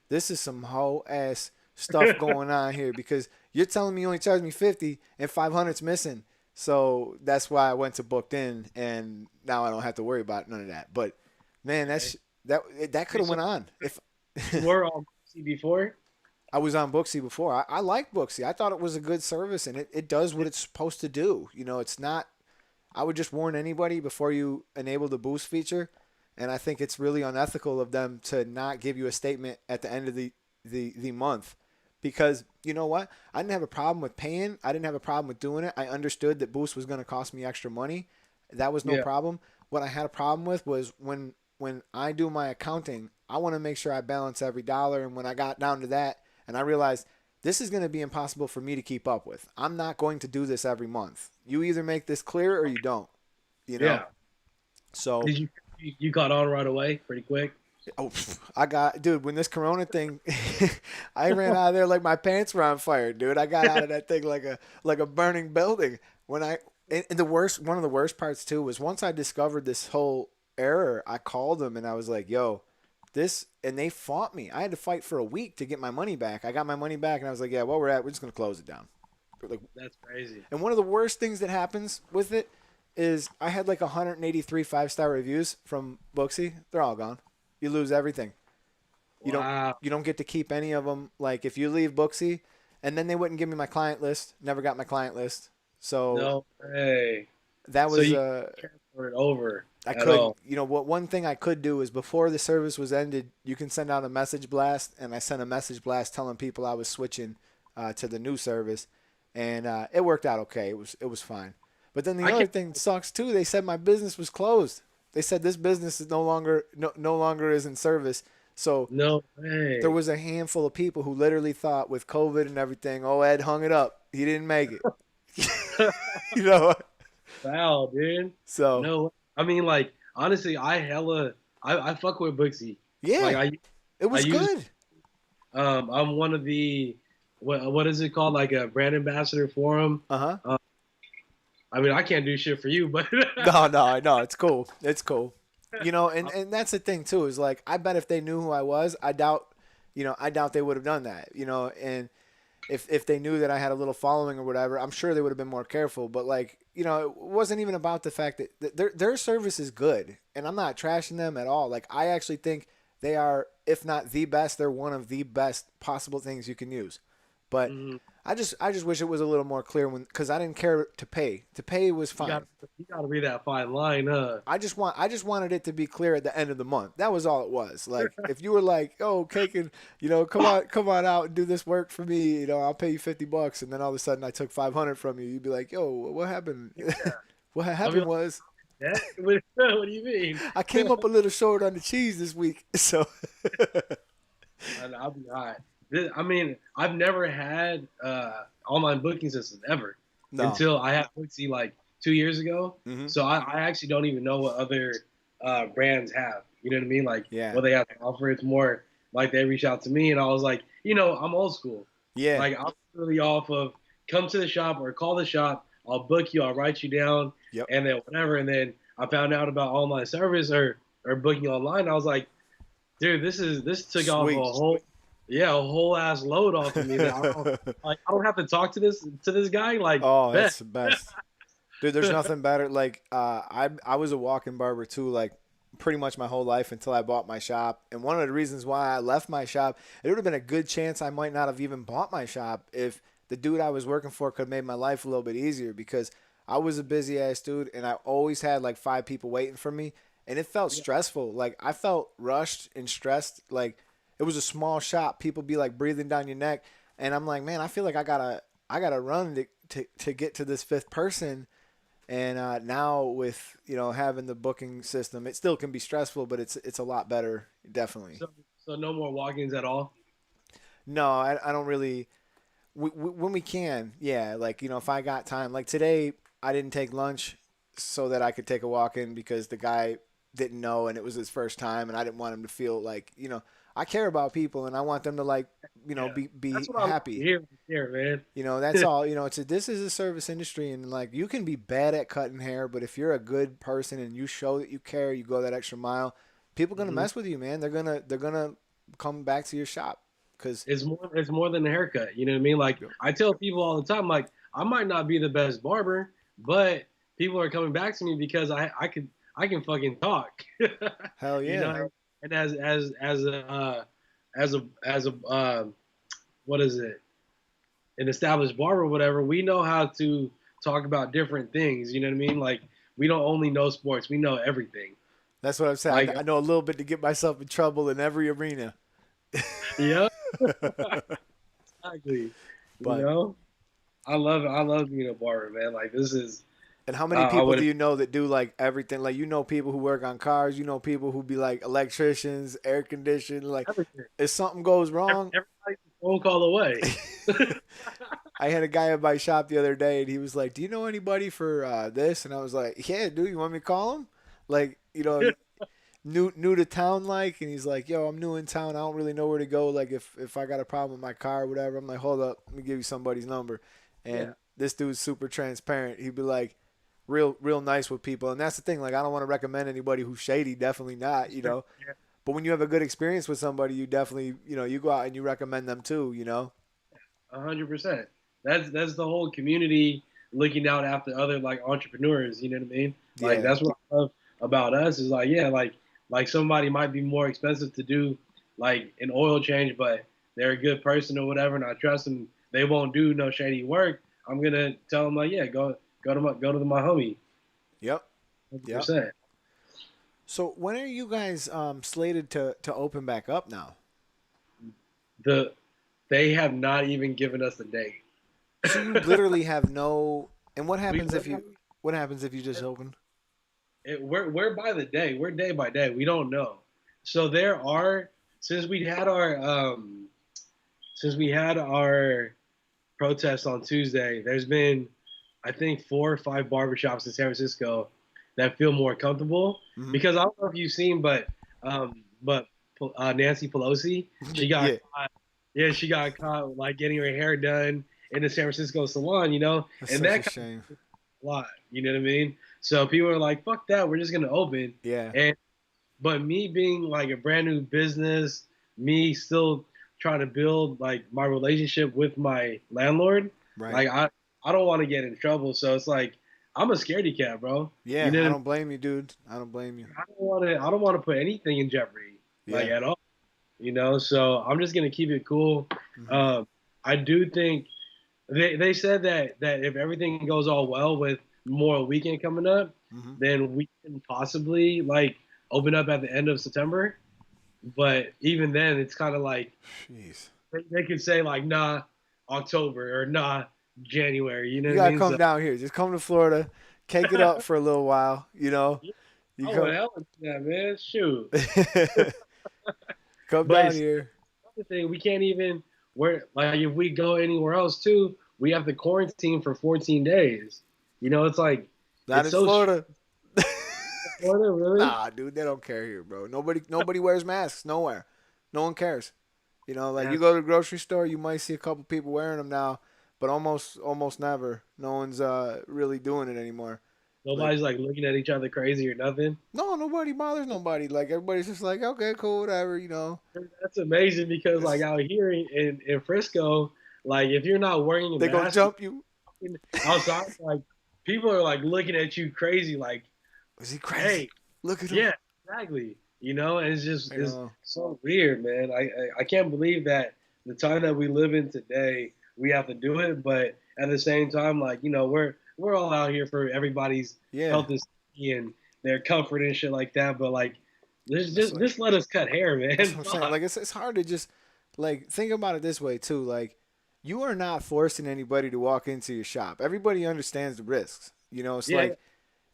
this is some whole ass stuff going on here because you're telling me you only charge me 50 and 500's missing. So that's why I went to Bookedin, and now I don't have to worry about none of that. But man, Okay. that could Wait, have so went on if you were on see before? I was on Booksy before. I liked Booksy. I thought it was a good service, and it does what it's supposed to do. It's not. I would just warn anybody before you enable the boost feature, and I think it's really unethical of them to not give you a statement at the end of the month, because you know what? I didn't have a problem with paying. I didn't have a problem with doing it. I understood that boost was going to cost me extra money. That was no Yeah. problem. What I had a problem with was when I do my accounting, I want to make sure I balance every dollar, and when I got down to that, and I realized this is going to be impossible for me to keep up with. I'm not going to do this every month. You either make this clear or you don't, you know? Yeah. So, Did you got on right away, pretty quick? oh, I got, dude, when this Corona thing, I ran out of there like my pants were on fire, dude. I got out of that thing like a burning building. When and the worst, one of the worst parts too was once I discovered this whole error, I called them and I was like, yo, and they fought me. I had to fight for a week to get my money back. I got my money back and I was like, yeah, where we're at, we're just going to close it down. Like, That's crazy. and one of the worst things that happens with it is I had like 183 5-star reviews from Booksy. They're all gone. You lose everything. You don't Wow. you don't get to keep any of them. Like if you leave Booksy, and then they wouldn't give me my client list. Never got my client list. So No way. that So was you can't transfer it over I at couldn't. all. What one thing I could do is before the service was ended, you can send out a message blast, and I sent a message blast telling people I was switching to the new service, and it worked out okay. It was fine. But then the I other can't. thing sucks too. They said my business was closed. They said this business is no longer is in service. So No there way. was a handful of people who literally thought with COVID and everything, oh Ed hung it up. He didn't make it. you know. Wow, dude. So No, I mean, like, honestly, I fuck with Booksy. Like, yeah, it I was use, good. I'm one of the, what is it called? Like a brand ambassador for him. Uh huh. I mean, I can't do shit for you, but No, it's cool. It's cool. And that's the thing too, is like I bet if they knew who I was, I doubt they would have done that. And if they knew that I had a little following or whatever, I'm sure they would have been more careful. But like, it wasn't even about the fact that their service is good, and I'm not trashing them at all. Like I actually think they are, if not the best, they're one of the best possible things you can use. But Mm-hmm. I just wish it was a little more clear when, because I didn't care to pay. To pay was You fine. got you got to read that fine line, huh? I just wanted it to be clear at the end of the month. That was all it was. Like if you were like, "Oh, Cake and come on out and do this work for me. I'll pay you $50," and then all of a sudden I took 500 from you, you'd be like, "Yo, what happened?" What I'll be happened like, was that? What do you mean? I came up a little short on the cheese this week. So And I'll be hot. I mean, I've never had online booking system ever no. until I had Booksy like 2 years ago. Hmm. So I actually don't even know what other brands have. You know what I mean? Like Yeah. what they have to offer. It's more like they reach out to me, and I was like, I'm old school. Yeah. Like I'm really off of come to the shop or call the shop. I'll book you. I'll write you down, Yep. and then whatever. And then I found out about online service or booking online. I was like, dude, this took off Sweet. a whole ass load off of me. That I don't have to talk to this guy. Like, Oh, bet. that's the best. Dude, there's nothing better. Like, I was a walk-in barber too, like pretty much my whole life until I bought my shop. And one of the reasons why I left my shop, it would have been a good chance I might not have even bought my shop if the dude I was working for could have made my life a little bit easier, because I was a busy ass dude and I always had like 5 people waiting for me, and it felt stressful. Like I felt rushed and stressed. Like it was a small shop, people be like breathing down your neck, and I'm like, man, I feel like I gotta run to get to this fifth person. And now with having the booking system, it still can be stressful, but it's a lot better, definitely. So no more walk-ins at all. No, I don't really. When we can, yeah. Like if I got time, like today, I didn't take lunch so that I could take a walk in because the guy didn't know and it was his first time, and I didn't want him to feel like I care about people and I want them to like Yeah, be that's what I love to happy. hear, man. That's all. This is a service industry, and like you can be bad at cutting hair, but if you're a good person and you show that you care, you go that extra mile, people are gonna Hmm. mess with you, man. They're gonna come back to your shop because It's more than a haircut. You know what I mean? Like I tell people all the time, like I might not be the best barber, but people are coming back to me because I can fucking talk. hell you yeah, know, and as a what is it? An established barber or whatever, we know how to talk about different things. You know what I mean? Like we don't only know sports, we know everything. that's what I'm saying. Like I know a little bit to get myself in trouble in every arena. yeah, exactly. You But know, I love it. I love being a barber, man. Like this is and how many I people do would you know that do like everything? Like people who work on cars. People who be like electricians, air conditioning. Like everything. if something goes wrong, Everybody's a phone call away. I had a guy at my shop the other day, and he was like, "Do you know anybody for this?" And I was like, "Yeah, dude. You want me to call him? Like, new to town, like." And he's like, "Yo, I'm new in town. I don't really know where to go. Like, if I got a problem with my car or whatever." I'm like, "Hold up, let me give you somebody's number." Yeah, And this dude's super transparent. He'd be like, real nice with people, and that's the thing. Like, I don't want to recommend anybody who's shady. Definitely not. yeah, But when you have a good experience with somebody, you definitely, you go out and you recommend them too. 100%. That's the whole community looking out after other like entrepreneurs. You know what I mean? Like Yeah. that's what I love about us is like yeah, like somebody might be more expensive to do like an oil change, but they're a good person or whatever, and I trust them. They won't do no shady work. I'm gonna tell them like yeah, go to my homie. Yep. Yep. 100%. So when are you guys slated to open back up now? The They have not even given us a date. So you literally have no. And we what happens if you just open? we're by the day. We're day by day. We don't know. So there are since we had our since we had our protest on Tuesday. There's been I think 4 or 5 barbershops in San Francisco that feel more comfortable Hmm. because I don't know if you've seen, but Nancy Pelosi, she got Yeah, caught, yeah, she got caught like getting her hair done in the San Francisco salon, that's and such a that kind shame. of a lot, you know what I mean? So people are like, "Fuck that, we're just gonna open." Yeah. And but me being like a brand new business, me still trying to build like my relationship with my landlord, Right. like I don't want to get in trouble. So it's like I'm a scaredy cat, bro. You Yeah, know I what don't blame you, dude. I don't blame you. I mean? I don't want to put anything in jeopardy. like Yeah. at all. So I'm just gonna keep it cool. Hmm. Um, I do think they said that if everything goes all well with Memorial Weekend coming up, Hmm. then we can possibly like open up at the end of September. But even then, it's kind of like Jeez. they could say like nah October or nah January. You know You what I gotta mean? come So down here. Just come to Florida, cake it up for a little while. yeah, You I come, would hell yeah, man. Shoot. come But down it's here. the thing we can't even where like if we go anywhere else too, we have to quarantine for 14 days. It's like Not it's in so Florida. Florida, really? Nah, dude, they don't care here, bro. Nobody wears masks nowhere. No one cares. Like you That's go to the grocery store, you might see a couple people wearing them now, but almost never. No one's really doing it anymore. Like nobody's like looking at each other crazy or nothing. no, nobody bothers nobody. Like everybody's just like, okay, cool, whatever. That's amazing because like It's, out here in Frisco, like if you're not wearing a they gonna mask jump you. outside, like people are like looking at you crazy, like, Is he crazy? hey, Look at him. yeah, exactly. And it's just I it's know. so weird, man. I can't believe that the time that we live in today, we have to do it, but at the same time, like we're all out here for everybody's Yeah, health and safety and their comfort and shit like that. But like, this that's just like just let us cut hair, that's man. what I'm saying. Fuck. Like it's hard to just like think about it this way too. Like you are not forcing anybody to walk into your shop. Everybody understands the risks. It's Yeah, like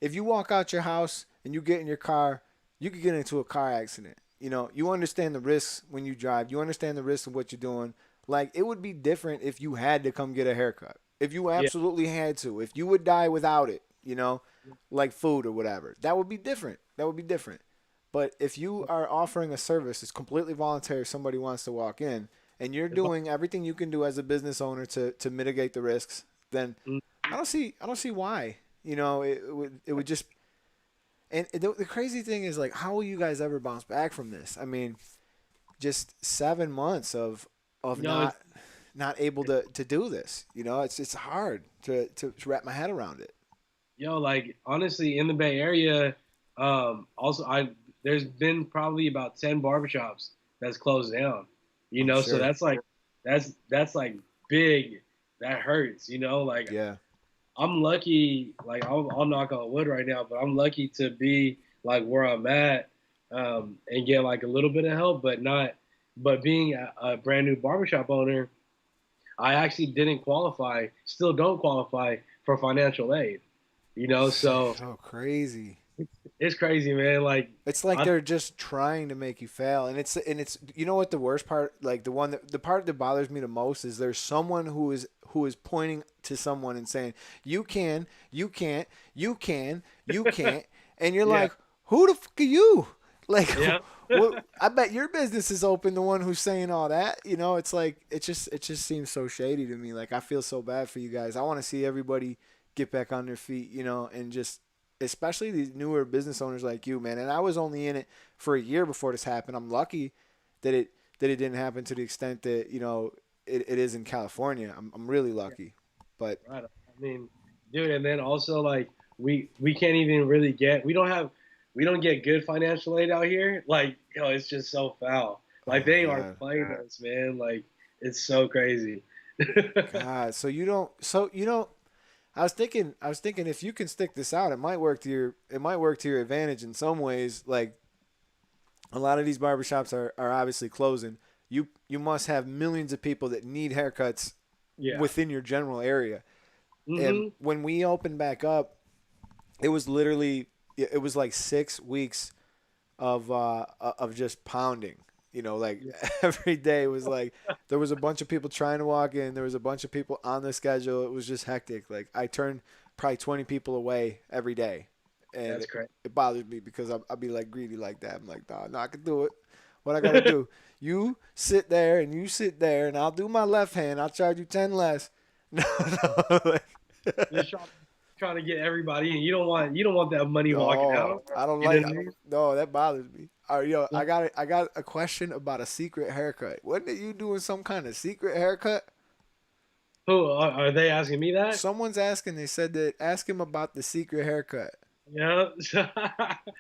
if you walk out your house and you get in your car, you could get into a car accident. You understand the risks when you drive. You understand the risks of what you're doing. Like it would be different if you had to come get a haircut. If you yeah, absolutely had to. If you would die without it, like food or whatever. That would be different. That would be different. But if you are offering a service, it's completely voluntary if somebody wants to walk in and you're doing everything you can do as a business owner to mitigate the risks, then I don't see why. It would just and the crazy thing is like how will you guys ever bounce back from this? I mean, just 7 months of no, not able to do this. It's hard to wrap my head around it. like honestly, in the Bay Area, also I there's been probably about 10 barbershops that's closed down. I'm So sure. that's like big. That hurts. Like Yeah. I'm lucky. Like I'll knock on wood right now, but I'm lucky to be like where I'm at, and get like a little bit of help, but not. But being a brand new barbershop owner, I actually didn't qualify. Still don't qualify for financial aid. So So crazy. it's crazy, man. Like It's like I they're just trying to make you fail, and it's you know what the worst part, like the part that bothers me the most is there's someone who is pointing to someone and saying you can, you can't, you can, you can't, and you're yeah, like, who the fuck are you? Like, yeah. what? I bet your business is open. The one who's saying all that, it's like it just seems so shady to me. Like I feel so bad for you guys. I want to see everybody get back on their feet, and just especially these newer business owners like you, man. And I was only in it for a year before this happened. I'm lucky that it didn't happen to the extent that it is in California. I'm really lucky, but Right. I mean, dude, and then also like we can't even really we don't get good financial aid out here. Like, it's just so foul. Like oh they are god, playing us, man. Like it's so crazy. God. So you don't. I was thinking if you can stick this out, it might work to your advantage in some ways. Like a lot of these barbershops are obviously closing. You must have millions of people that need haircuts Yeah. within your general area. And Hmm. when we opened back up, it was like 6 weeks of just pounding. Like Yeah. every day was like there was a bunch of people trying to walk in. There was a bunch of people on the schedule. It was just hectic. Like I turned probably 20 people away every day, and That's it, crazy. it bothers me because I'll be like greedy like that. I'm like, nah, no, I can do it. What I gotta do? You sit there and you sit there, and I'll do my left hand. I'll charge you 10 less. No, no, Just trying to get everybody in. You don't want that money walking no, out. I don't You know like. what I mean? No, that bothers me. All right, yo, I Like, got a question about a secret haircut. Wasn't it you doing some kind of secret haircut? who are they asking me that? Someone's asking. They said that ask him about the secret haircut. Yeah. So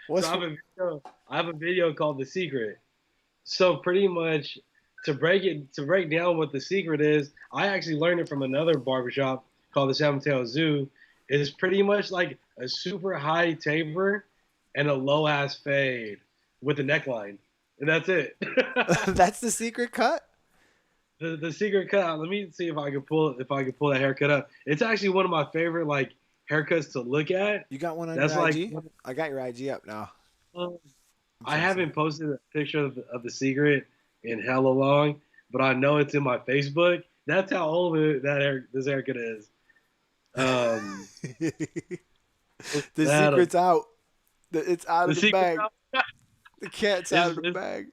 What's I have a video called The Secret. So pretty much to break down what the secret is, I actually learned it from another barbershop called the Seven Tail Zoo. It is pretty much like a super high taper and a low ass fade with a neckline. And that's it. That's the secret cut. The secret cut. Let me see if I can pull that haircut up. It's actually one of my favorite like haircuts to look at. You got one on That's your like IG? I got your IG up now. um, I'm I trying to see. haven't posted a picture of the secret in hella long, but I know it's in my Facebook. That's how old this haircut is. Um, The that secret's out. It's out the of the secret bag. The cat's out is of the bag.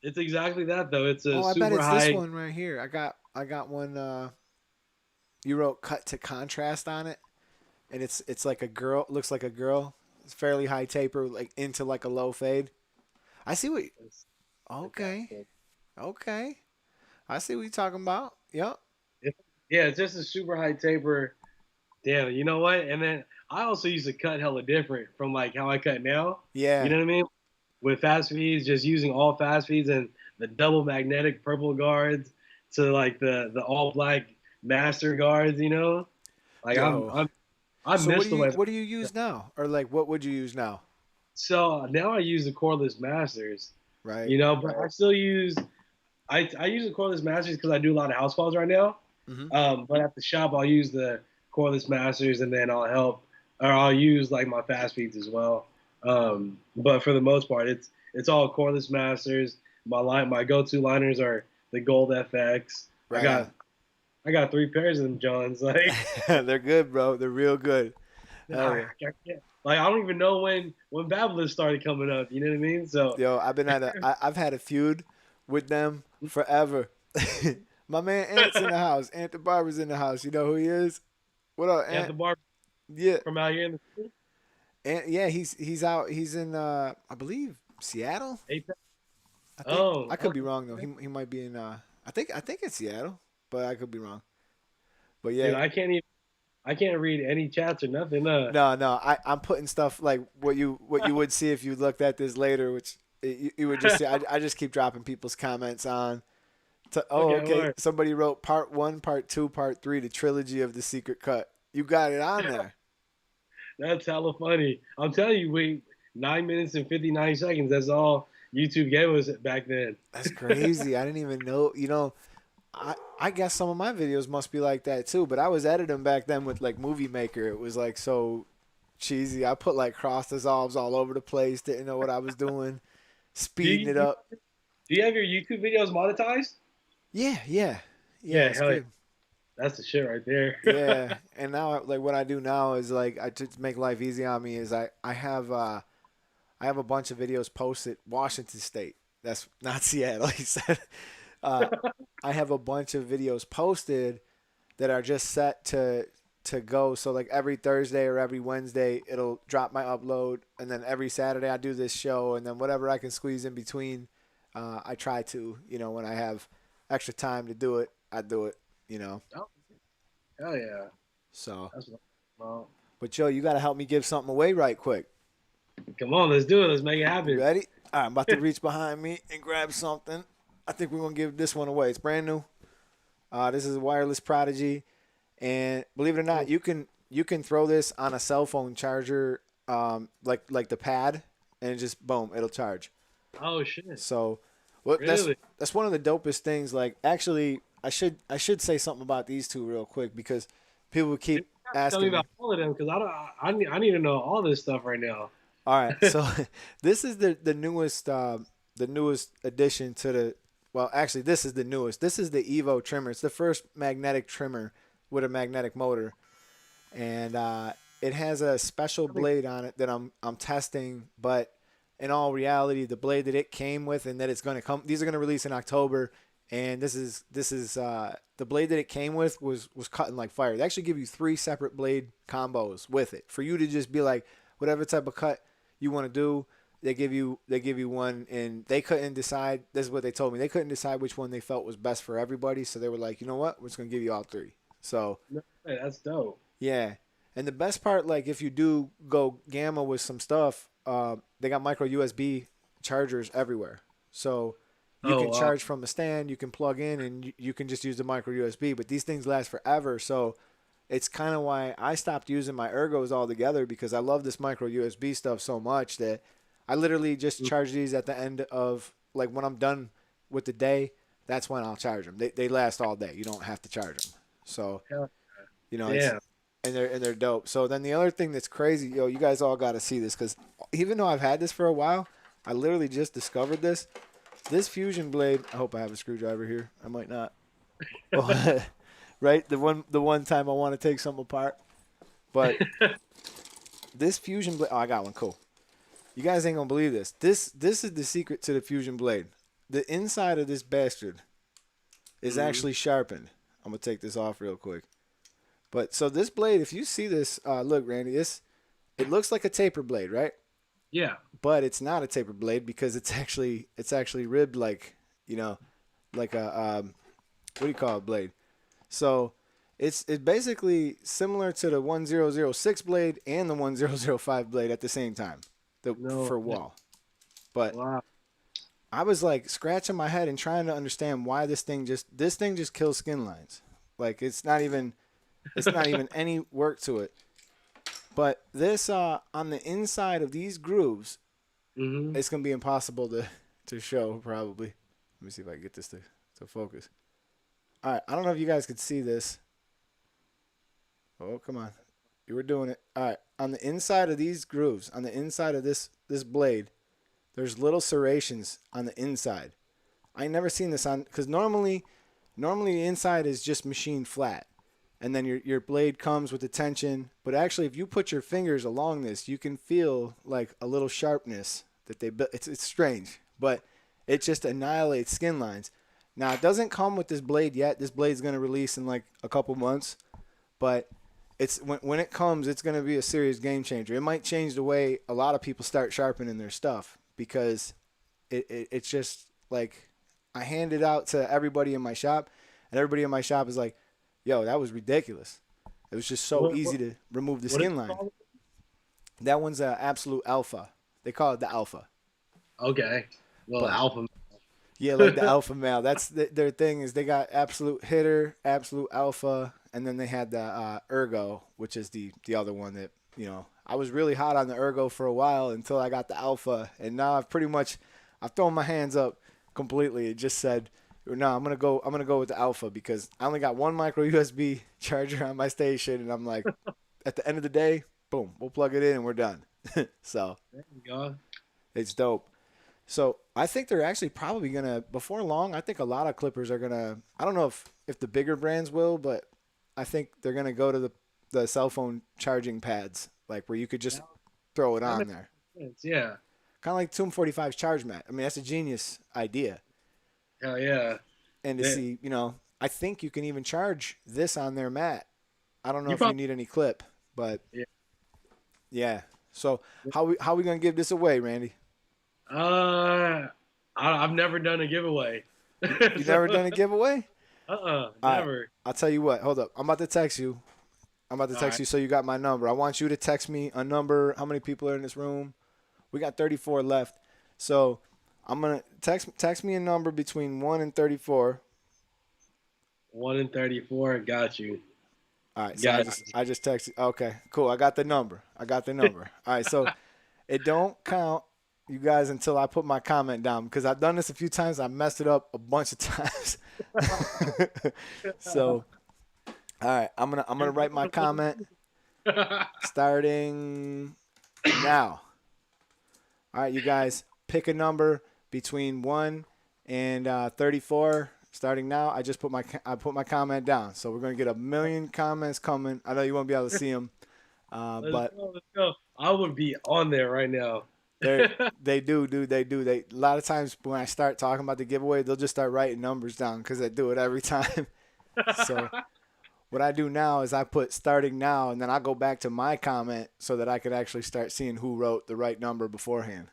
it's exactly that though. It's a Oh, I bet super it's this high. one right here. I got one. You wrote cut to contrast on it, and it's like a girl. Looks like a girl. It's fairly high taper, like into like a low fade. I see what. Okay, okay. I see what you're talking about. Yep. Yeah, it's just a super high taper. Damn, you know what? And then I also used to cut hella different from like how I cut now. You Yeah. know what I mean? With fast feeds, just using all fast feeds and the double magnetic purple guards to like the all black master guards. Like Yo. I So miss the way. what do you use now, or like what would you use now? So now I use the cordless masters. Right. But I still use I use the cordless masters because I do a lot of house calls right now. Hmm. But at the shop, I'll use the cordless masters, and then I'll use like my fast feeds as well. But for the most part, it's all cordless masters. My go-to liners are the Gold FX. I Right on. got I got three pairs of them Johns. Like They're good, bro. They're real good. Hell I yeah. can't, like I don't even know when Babylon started coming up. You know what I mean? So Yo, I've had a feud with them forever. My man Ant's in the house. Ant the Barber's in the house. You know who he is? What up, at Ant? the bar Yeah. from out here in the city, Ant, yeah, he's out. He's in I believe Seattle. Apex. I think Oh, I could be wrong though. He might be in I think it's Seattle, but I could be wrong. But dude, yeah, I can't read any chats or nothing. no, I'm putting stuff like what you would see if you looked at this later, which you would just see. I just keep dropping people's comments on. Oh, Okay, okay. word. Somebody wrote part one, part two, part three, the trilogy of the secret cut. You got it on there. That's hella funny. I'm telling you, wait, 9 minutes and 59 seconds. That's all YouTube gave us back then. That's crazy. I didn't even know. I guess some of my videos must be like that too. But I was editing back then with like Movie Maker. It was like so cheesy. I put like cross dissolves all over the place. Didn't know what I was doing. Do Speeding you, it do up. you have your YouTube videos monetized? Yeah. Yeah, It's hell yeah. good. That's the shit right there. Yeah, and now like what I do now is like I just make life easy on me. Is I have a bunch of videos posted. Washington State. That's not Seattle. He said. Uh, I have a bunch of videos posted that are just set to go. So like every Thursday or every Wednesday, it'll drop my upload, and then every Saturday I do this show, and then whatever I can squeeze in between, I try to. When I have extra time to do it, I do it. You know. Oh, hell yeah. So, That's what, well, but Joe, you got to help me give something away right quick. come on, let's do it. Let's make it You happen. ready? All right, I'm about to reach behind me and grab something. I think we're gonna give this one away. It's brand new. This is a wireless Prodigy, and believe it or not, you can throw this on a cell phone charger, like the pad, and it just boom, it'll charge. Oh shit. So, what Really? that's one of the dopest things. Like, actually, I should say something about these two real quick because people keep Tell me asking me. about all of them because I need to know all this stuff right now. All right, so this is the newest addition to the. Well, actually, this is the newest. This is the Evo trimmer. It's the first magnetic trimmer with a magnetic motor, and it has a special blade on it that I'm testing. But in all reality, the blade that it came with and that it's going to come, these are going to release in October. And this is the blade that it came with was cutting like fire. They actually give you three separate blade combos with it for you to just be like whatever type of cut you want to do. They give you one, and they couldn't decide. This is what they told me. They couldn't decide which one they felt was best for everybody. So they were like, you know what, we're just gonna give you all three. So No, hey, that's dope. yeah, and the best part, like if you do go gamma with some stuff, they got micro USB chargers everywhere. So you Oh can wow. charge from a stand, you can plug in, and you can just use the micro USB. But these things last forever. So it's kind of why I stopped using my ergos altogether, because I love this micro USB stuff so much that I literally just charge these at the end of, like, when I'm done with the day. That's when I'll charge them. They last all day. You don't have to charge them. So Hell, it's, damn. and they're dope. So then the other thing that's crazy, you guys all got to see this, because even though I've had this for a while, I literally just discovered this. This fusion blade. I hope I have a screwdriver here. I might not. Right, the one time I want to take something apart, but this fusion blade. Oh, I got one. Cool. You guys ain't gonna believe this. This is the secret to the fusion blade. The inside of this bastard is actually sharpened. I'm gonna take this off real quick. But so this blade, if you see this, look, Randy, it looks like a taper blade, right? Yeah. But it's not a taper blade, because it's actually ribbed like, like a what do you call it, blade? So it's basically similar to the 1006 blade and the 1005 blade at the same time, No. for wall. But Wow. I was like scratching my head and trying to understand why this thing just kills skin lines. Like, it's not even any work to it. But this on the inside of these grooves, Mhm. it's gonna be impossible to show probably. Let me see if I can get this to focus. All right, I don't know if you guys could see this. Oh, come on, you were doing it. All right, on the inside of these grooves, on the inside of this blade, there's little serrations on the inside. I ain't never seen this on, because normally the inside is just machined flat, and then your blade comes with the tension. But actually, if you put your fingers along this, you can feel like a little sharpness that they built. It's strange, but it just annihilates skin lines. Now, it doesn't come with this blade yet. This blade's going to release in like a couple months, but it's when it comes, it's going to be a serious game changer. It might change the way a lot of people start sharpening their stuff, because it's just like, I hand it out to everybody in my shop, and everybody in my shop is like, yo, that was ridiculous. It was just so What, easy what, to remove the what is skin it line. called? That one's an absolute alpha. They call it the alpha. Okay. Well, But alpha. yeah, like the alpha male. That's their thing, is they got absolute hitter, absolute alpha, and then they had the ergo, which is the other one that, I was really hot on the ergo for a while until I got the alpha, and now I've thrown my hands up completely. It just said, no, I'm gonna go with the alpha, because I only got one micro USB charger on my station, and I'm like, at the end of the day, boom, we'll plug it in and we're done. So There you go. it's dope. So I think they're actually probably gonna, before long, I think a lot of clippers are gonna, I don't know if the bigger brands will, but I think they're gonna go to the cell phone charging pads, like where you could just That, throw it that on makes there. sense. Yeah. Kind of like Tomb 45's charge mat. I mean, that's a genius idea. Hell yeah. And to That, see, I think you can even charge this on their mat. I don't know you if you probably. need any clip, but Yeah. yeah. So how we gonna give this away, Randy? I've never done a giveaway. You So, never done a giveaway? All right. never. I'll tell you what. Hold up. I'm about to text you. All right. So you got my number. I want you to text me a number. How many people are in this room? We got 34 left. So I'm gonna text me a number between 1 and 34. 1 in 34. Got you. All right. So Got I just texted. Okay. Cool. I got the number. All right. So it don't count, you guys, until I put my comment down, because I've done this a few times. I messed it up a bunch of times. So all right. I'm gonna write my comment you. starting now. All right, you guys, pick a number between 1 and 34. Starting now, I put my comment down. So we're gonna get a million comments coming. I know you won't be able to see them, but Let's go. I would be on there right now. they do, dude. They do. A lot of times when I start talking about the giveaway, they'll just start writing numbers down, because they do it every time. So what I do now is I put starting now, and then I go back to my comment so that I could actually start seeing who wrote the right number beforehand.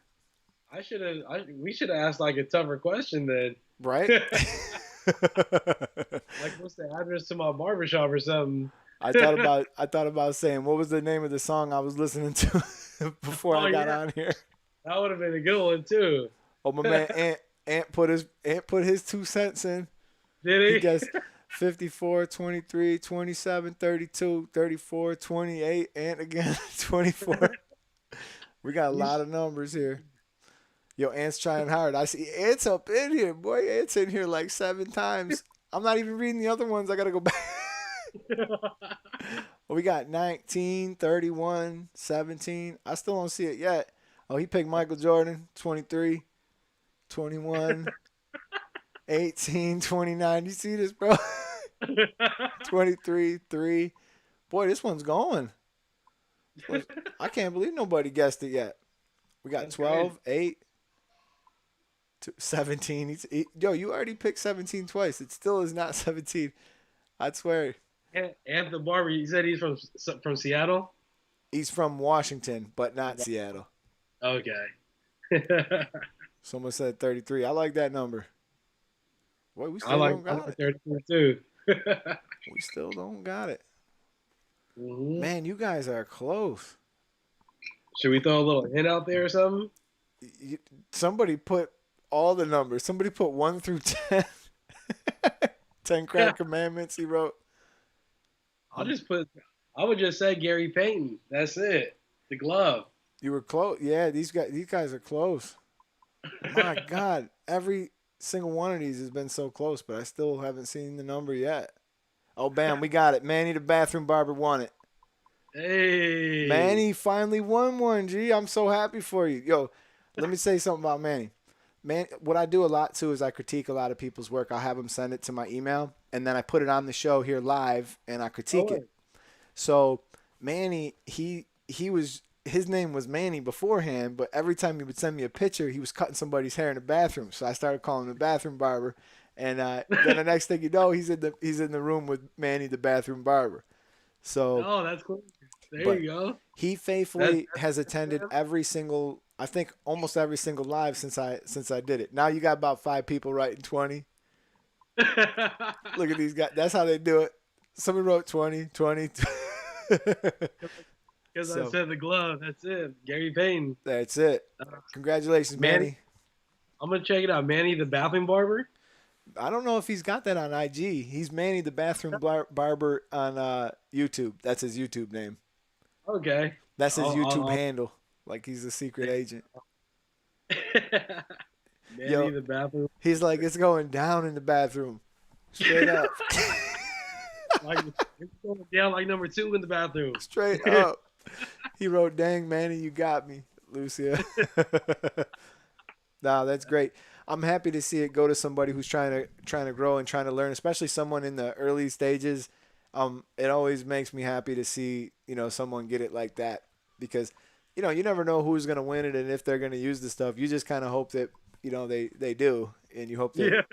We should have asked like a tougher question then. Right? Like, what's the address to my barbershop or something? I thought about saying, what was the name of the song I was listening to before Oh I got yeah, on here. that would have been a good one too. Oh, my man Ant put his 2 cents in. He Did he? guessed 54, 23, 27, 32, 34, 28, and again 24. We got a lot of numbers here. Yo, Ant's trying hard. I see Ant's up in here, boy. Ant's in here like 7 times. I'm not even reading the other ones. I gotta go back. Well, we got 19, 31, 17. I still don't see it yet. Oh, he picked Michael Jordan, 23, 21, 18, 29. You see this, bro? 23, 3. Boy, this one's going. I can't believe nobody guessed it yet. We got That's 12, 8, 17. Yo, you already picked 17 twice. It still is not 17. I swear. And the barber, you said he's from Seattle? He's from Washington, but not Seattle. Okay. Someone said 33. I like that number. Boy, we I still like don't got it. 34 too. We still don't got it. Mhm. Man, you guys are close. Should we throw a little hint out there or something? Somebody put all the numbers. Somebody put 1 through 10. 10 crack commandments he wrote. I would just say Gary Payton. That's it. The glove. You were close. Yeah, these guys are close. My God, every single one of these has been so close, but I still haven't seen the number yet. Oh, bam, we got it. Manny the bathroom barber won it. Hey. Manny finally won one, G. I'm so happy for you. Yo, let me say something about Manny. Man, what I do a lot, too, is I critique a lot of people's work. I'll have them send it to my email, and then I put it on the show here live, and I critique it. So, Manny, his name was Manny beforehand, but every time he would send me a picture, he was cutting somebody's hair in the bathroom. So I started calling him the bathroom barber. And then the next thing you know, he's in the room with Manny the bathroom barber. So Oh, that's cool. There you go. He faithfully has attended I think almost every single live since I did it. Now you got about 5 people writing 20. Look at these guys. That's how they do it. Somebody wrote 20, 20. Because I said the glove. That's it. Gary Payton. That's it. Congratulations, Manny. I'm going to check it out. Manny the bathroom barber? I don't know if he's got that on IG. He's Manny the bathroom barber on YouTube. That's his YouTube name. Okay. That's his YouTube handle. Like he's a secret agent. Manny the bathroom. He's like, it's going down in the bathroom. Straight up. It's going down like number 2 in the bathroom. Straight up. He wrote, dang, Manny, you got me, Lucia. Nah, that's great. I'm happy to see it go to somebody who's trying to grow and trying to learn, especially someone in the early stages. It always makes me happy to see, someone get it like that because, you never know who's going to win it and if they're going to use the stuff. You just kind of hope that, they do, and you hope that,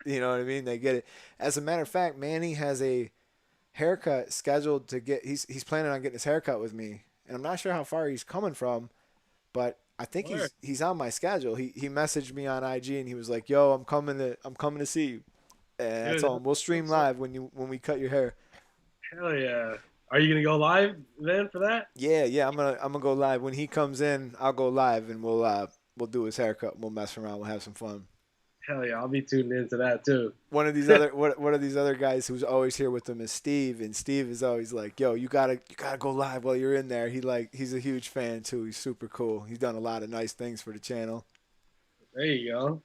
you know what I mean? They get it. As a matter of fact, Manny has a haircut scheduled to get, he's planning on getting his haircut with me, and I'm not sure how far he's coming from, but I think he's on my schedule. He messaged me on IG and he was like, "Yo, I'm coming to see you." And I told him we'll stream live when we cut your hair. Hell yeah! Are you gonna go live then for that? Yeah. I'm gonna go live when he comes in. I'll go live and we'll do his haircut. We'll mess around. We'll have some fun. Hell yeah! I'll be tuned into that too. One of these other guys who's always here with him is Steve, and Steve is always like, "Yo, you gotta go live while you're in there." He's a huge fan too. He's super cool. He's done a lot of nice things for the channel. There you go.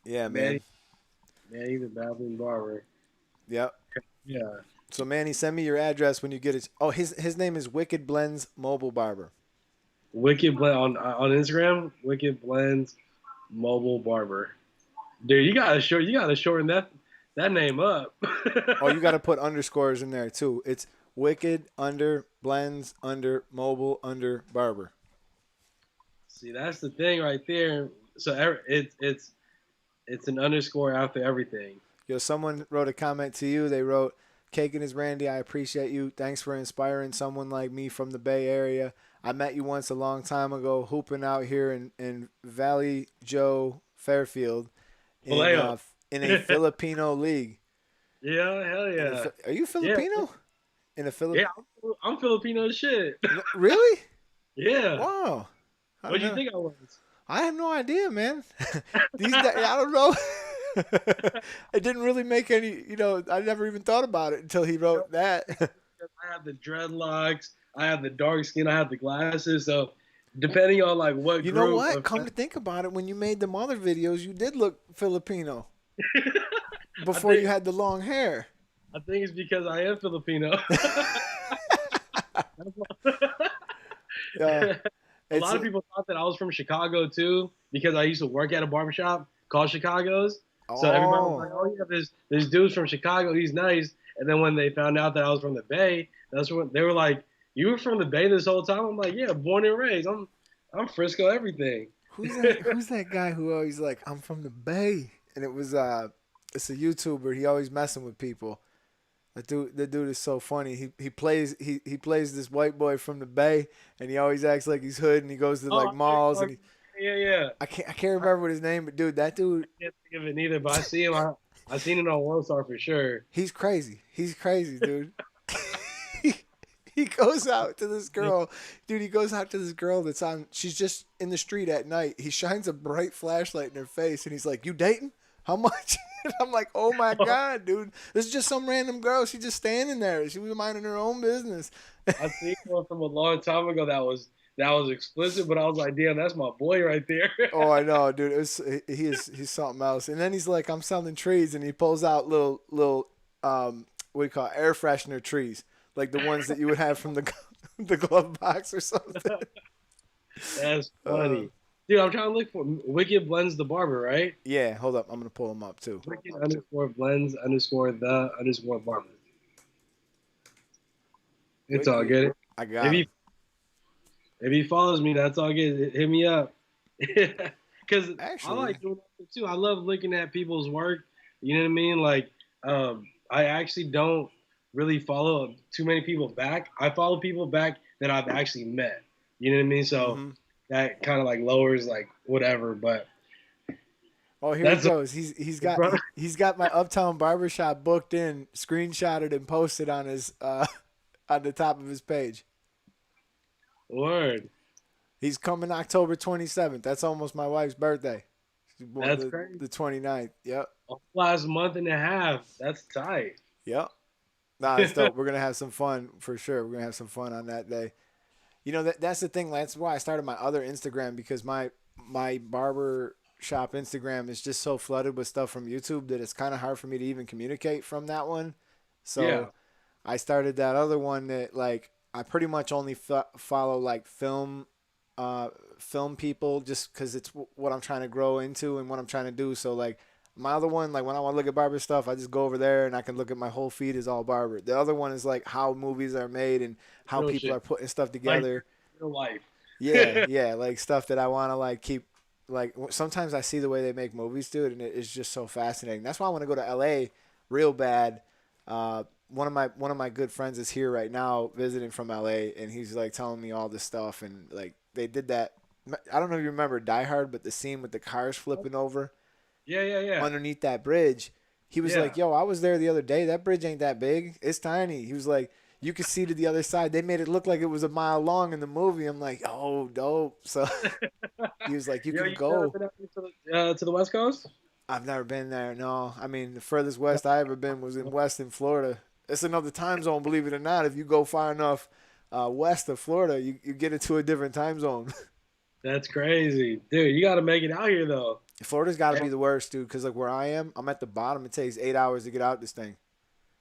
Yeah, man. Manny the bathroom barber. Yep. Yeah. So Manny, send me your address when you get it. Oh, his name is Wicked Blends Mobile Barber. Wicked Blend on Instagram. Wicked Blends Mobile Barber. Dude, you gotta shorten that name up. Oh, you gotta put underscores in there too. It's Wicked Blends Mobile Barber. See, that's the thing right there. So it's an underscore after everything. Yo, someone wrote a comment to you. They wrote, "Cakenisrandy, I appreciate you. Thanks for inspiring someone like me from the Bay Area. I met you once a long time ago hooping out here in Valley Joe Fairfield in a Filipino league." Yeah, hell yeah. Are you Filipino? Yeah. In a Filipino? Yeah, I'm Filipino as shit. Really? Yeah. Wow. What do you think I was? I have no idea, man. I don't know. It didn't really make any. I never even thought about it until he You know, wrote that. I have the dreadlocks, I have the dark skin, I have the glasses. So depending on like what You know group what? of Come to think about it, when you made them other videos, you did look Filipino I before you think had the long hair. I think it's because I am Filipino. Yeah, A it's lot of people thought that I was from Chicago too because I used to work at a barbershop called Chicago's. So everybody was like, oh, "Oh yeah, this dude's from Chicago. He's nice." And then when they found out that I was from the Bay, that's when they were like, "You were from the Bay this whole time?" I'm like, "Yeah, born and raised. I'm Frisco everything." who's that? Who's that guy who always like, I'm from the Bay, and it's a YouTuber. He always messing with people. The dude is so funny. He plays this white boy from the Bay, and he always acts like he's hood, and he goes to Oh, like malls, and yeah, yeah. I can't remember what his name, but dude, that dude, Can't think of it neither, but I see him. I seen it on World Star for sure. he's crazy. He's crazy, dude. he, he goes out to this girl, dude. He goes out to this girl that's on. She's just in the street at night. He shines a bright flashlight in her face, and he's like, "You dating? How much?" And I'm like, "Oh my god, dude! This is just some random girl. She's just standing there. She was minding her own business." I seen one from a long time ago that was explicit, but I was like, damn, that's my boy right there. Oh, I know, dude. He's something else. And then he's like, I'm selling trees, and he pulls out little what do you call it, air freshener trees, like the ones that you would have from the the glove box or something. That's Uh, funny. Dude, I'm trying to look for Wicked Blends the Barber, right? yeah, hold up, I'm gonna pull him up too. Wicked underscore blends underscore the underscore barber. It's all Wicked, good. I If got him. he if he follows me, that's all good. Hit me up. Because I Actually, like doing that too. I love looking at people's work. You know what I mean? Like, I actually don't really follow too many people back. I follow people back that I've actually met. You know what I mean? So mm-hmm. that kind of like lowers like whatever. But Oh, here he that's goes. He's got my Uptown Barbershop booked in, screenshotted and posted on his on the top of his page. word. He's coming October 27th. That's almost my wife's birthday. She's born That's the, crazy. the 29th. Yep. Last month and a half. That's tight. Yep. Nah, it's dope. We're gonna have some fun for sure. We're gonna have some fun on that day. That's the thing. That's why I started my other Instagram, because my barber shop Instagram is just so flooded with stuff from YouTube that it's kind of hard for me to even communicate from that one. Yeah. So I started that other one that, like, I pretty much only follow like film people, just because it's what I'm trying to grow into and what I'm trying to do. So like my other one, like when I want to look at barber stuff, I just go over there and I can look at my whole feed is all barber. The other one is like how movies are made and how Real people shit. are putting stuff Like together. real life. Yeah, yeah, like stuff that I want to like keep. Like sometimes I see the way they make movies, dude, and it's just so fascinating. That's why I want to go to LA real bad. One of my good friends is here right now visiting from LA, and he's like telling me all this stuff, and like they did that. I don't know if you remember Die Hard, but the scene with the cars flipping over Yeah, yeah, yeah. underneath that bridge. He was Yeah. like, "Yo, I was there the other day. That bridge ain't that big. It's tiny." He was like, "You could see to the other side. They made it look like it was a mile long in the movie." I'm like, "Oh, dope." So he was like, "You Yo, can you never go." been out here to the West Coast? I've never been there. No, I mean the furthest west I ever been was in Western Florida. It's another time zone, believe it or not. If you go far enough west of Florida, you get into a different time zone. That's crazy, dude. You got to make it out here though. Florida's got to be the worst, dude. Because like where I am, I'm at the bottom. It takes 8 hours to get out this thing.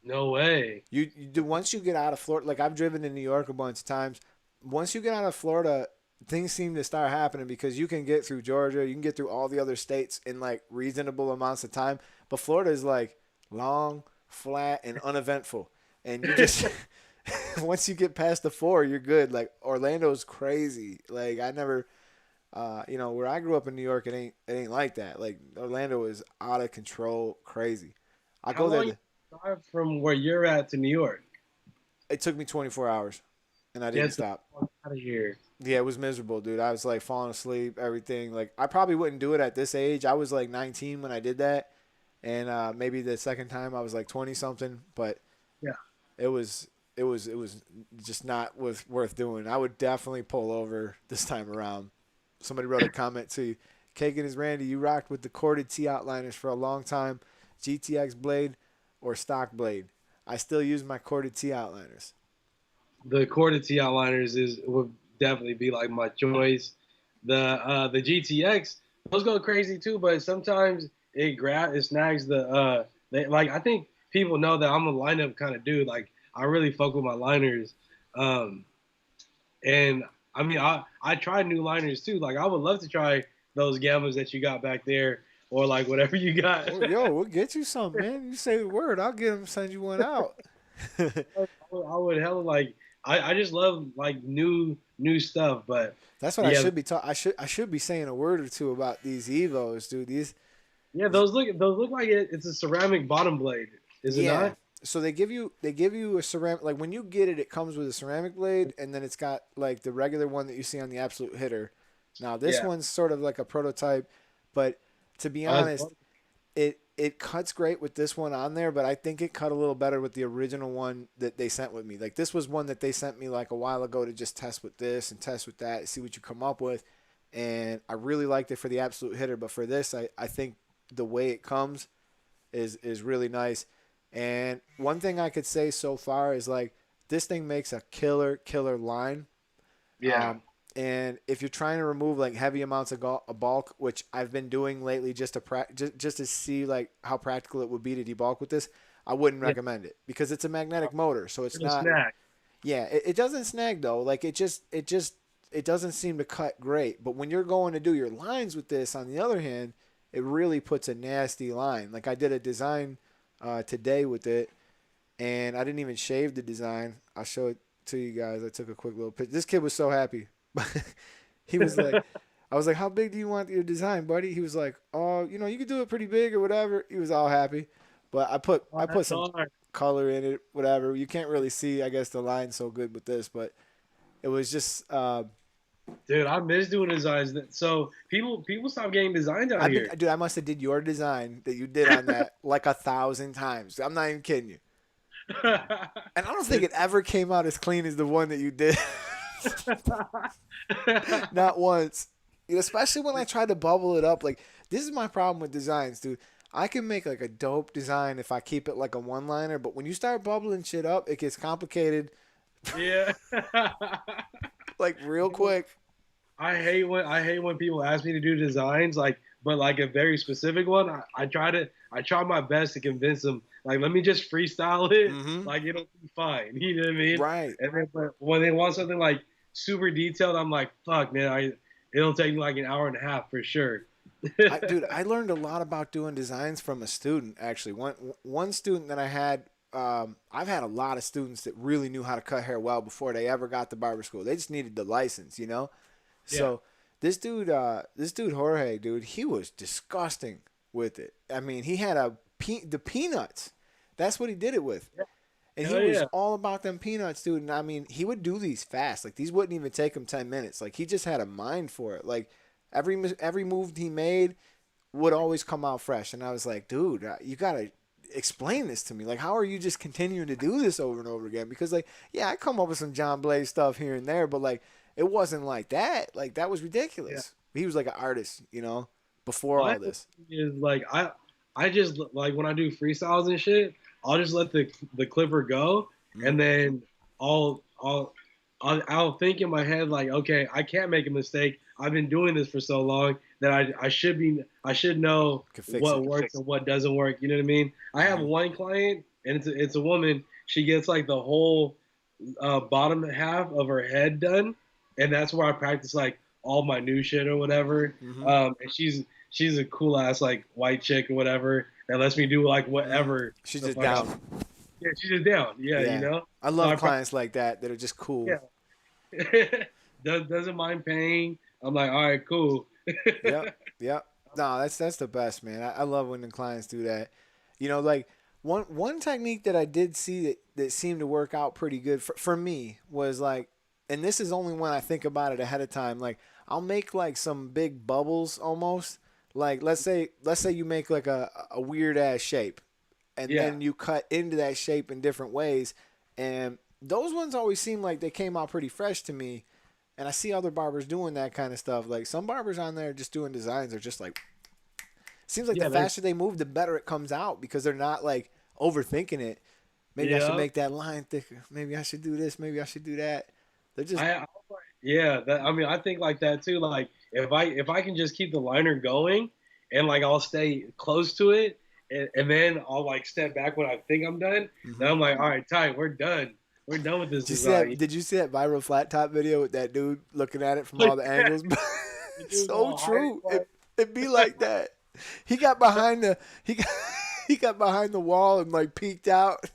No way. You do once you get out of Florida. Like I've driven in New York a bunch of times. Once you get out of Florida, things seem to start happening because you can get through Georgia, you can get through all the other states in like reasonable amounts of time. But Florida is like long, flat, and uneventful. And you just once you get past the four, you're good. Like Orlando's crazy. Like I never, where I grew up in New York, it ain't like that. Like Orlando is out of control, crazy. I How go there. long you drive from where you're at to New York? It took me 24 hours, and I didn't Get the stop. fuck out of here. Yeah, it was miserable, dude. I was like falling asleep, everything. Like I probably wouldn't do it at this age. I was like 19 when I did that, and maybe the second time I was like 20 something. But Yeah. it was just not worth doing. I would definitely pull over this time around. Somebody wrote a comment to you. Cakenisrandy, you rocked with the corded T outliners for a long time. GTX blade or stock blade? I still use my corded T outliners. The corded T outliners is would definitely be like my choice. The GTX, those go crazy too, but sometimes it snags like I think people know that I'm a lineup kind of dude. Like I really fuck with my liners. Um, and I mean I try new liners too. Like I would love to try those gammas that you got back there or like whatever you got. Oh, yo, we'll get you some, man. You say the word, I'll get them. Send you one out. I would hella like I just love like new stuff, but That's what I yeah, should be talking. I should be saying a word or two about these Evos, dude. yeah, those look like it's a ceramic bottom blade, is it Yeah. not? So they give you a ceramic, like when you get it, it comes with a ceramic blade, and then it's got like the regular one that you see on the Absolute Hitter. Now this Yeah. one's sort of like a prototype, but to be Uh, honest, it cuts great with this one on there, but I think it cut a little better with the original one that they sent with me. Like this was one that they sent me like a while ago to just test with this and test with that, see what you come up with. And I really liked it for the Absolute Hitter, but for this, I think the way it comes is really nice. And one thing I could say so far is like this thing makes a killer line. yeah. Um, and if you're trying to remove like heavy amounts of bulk, which I've been doing lately, just to see like how practical it would be to debulk with this, I wouldn't Yeah. recommend it because it's a magnetic motor, so it's Little not. snack. Yeah, it doesn't snag though. Like it doesn't seem to cut great. But when you're going to do your lines with this, on the other hand, it really puts a nasty line. Like I did a design today with it, and I didn't even shave the design. I'll show it to you guys. I took a quick little picture. This kid was so happy. He was like, I was like, how big do you want your design, buddy? He was like, oh, you could do it pretty big or whatever. He was all happy. But I put Oh, I put that's some hard. color in it, whatever. You can't really see, I guess, the line so good with this, but it was just Dude, I miss doing designs. So people stop getting designs out here. dude, I must have did your design that you did on that like 1,000 times. I'm not even kidding you. And I don't think it ever came out as clean as the one that you did. Not once. Especially when I tried to bubble it up. Like, this is my problem with designs, dude. I can make like a dope design if I keep it like a one liner, but when you start bubbling shit up, it gets complicated Yeah. like real quick. I hate when people ask me to do designs like but like a very specific one. I try my best to convince them like let me just freestyle it Mm-hmm. like it'll be fine. You know what I mean? Right. And then but when they want something like super detailed, I'm like fuck man, it'll take me like an hour and a half for sure. Dude, I learned a lot about doing designs from a student. Actually, one student that I had, I've had a lot of students that really knew how to cut hair well before they ever got to barber school. They just needed the license, you know. Yeah. So this dude Jorge, dude, he was disgusting with it. I mean, he had the peanuts. That's what he did it with. And he Hell was yeah. all about them peanuts, dude. And I mean, he would do these fast. Like these wouldn't even take him 10 minutes. Like he just had a mind for it. Like every move he made would always come out fresh. And I was like, dude, you gotta explain this to me. Like, how are you just continuing to do this over and over again? Because like, yeah, I come up with some John Blaze stuff here and there, but like, it wasn't like that. Like that was Yeah. ridiculous. He was like an artist, before My all this. thing is like I just like when I do freestyles and shit, I'll just let the clipper go, Mm. and then I'll think in my head like, okay, I can't make a mistake. I've been doing this for so long that I should know Could fix what it. works and what doesn't work. You know what I mean? I have Mhm. one client, and it's a woman. She gets like the whole bottom half of her head done, and that's where I practice like all my new shit or whatever. Mhm. And she's a cool ass like white chick or whatever that lets me do like Mhm. whatever. She's the just fuck I- down. Yeah, she's just down. Yeah, you Yeah. know. I So I love clients like that that are just cool. yeah. Doesn't mind paying. I'm like, all right, cool. Yep. Yep. No, that's the best, man. I love when the clients do that. Like one technique that I did see that seemed to work out pretty good for me was like, and this is only when I think about it ahead of time. Like I'll make like some big bubbles almost. Like let's say you make like a weird ass shape, and Yeah, then you cut into that shape in different ways, and those ones always seem like they came out pretty fresh to me. And I see other barbers doing that kind of stuff. Like some barbers on there just doing designs are just like, seems like the Yeah, faster they move, the better it comes out because they're not like overthinking it. Maybe I should yeah. make that line thicker. Maybe I should do this. Maybe I should do that. They're just Yeah, I mean, I think like that too. Like if I can just keep the liner going, and like I'll stay close to it, and then I'll like step back when I think I'm done. Then I'm like, all right, tight, we're done. We're done with this Did you see that? design. Did you see that viral flat top video with that dude looking at it from all the angles? The It's dude's so all high, true. It be like that. He got behind the he got behind the wall and like peeked out.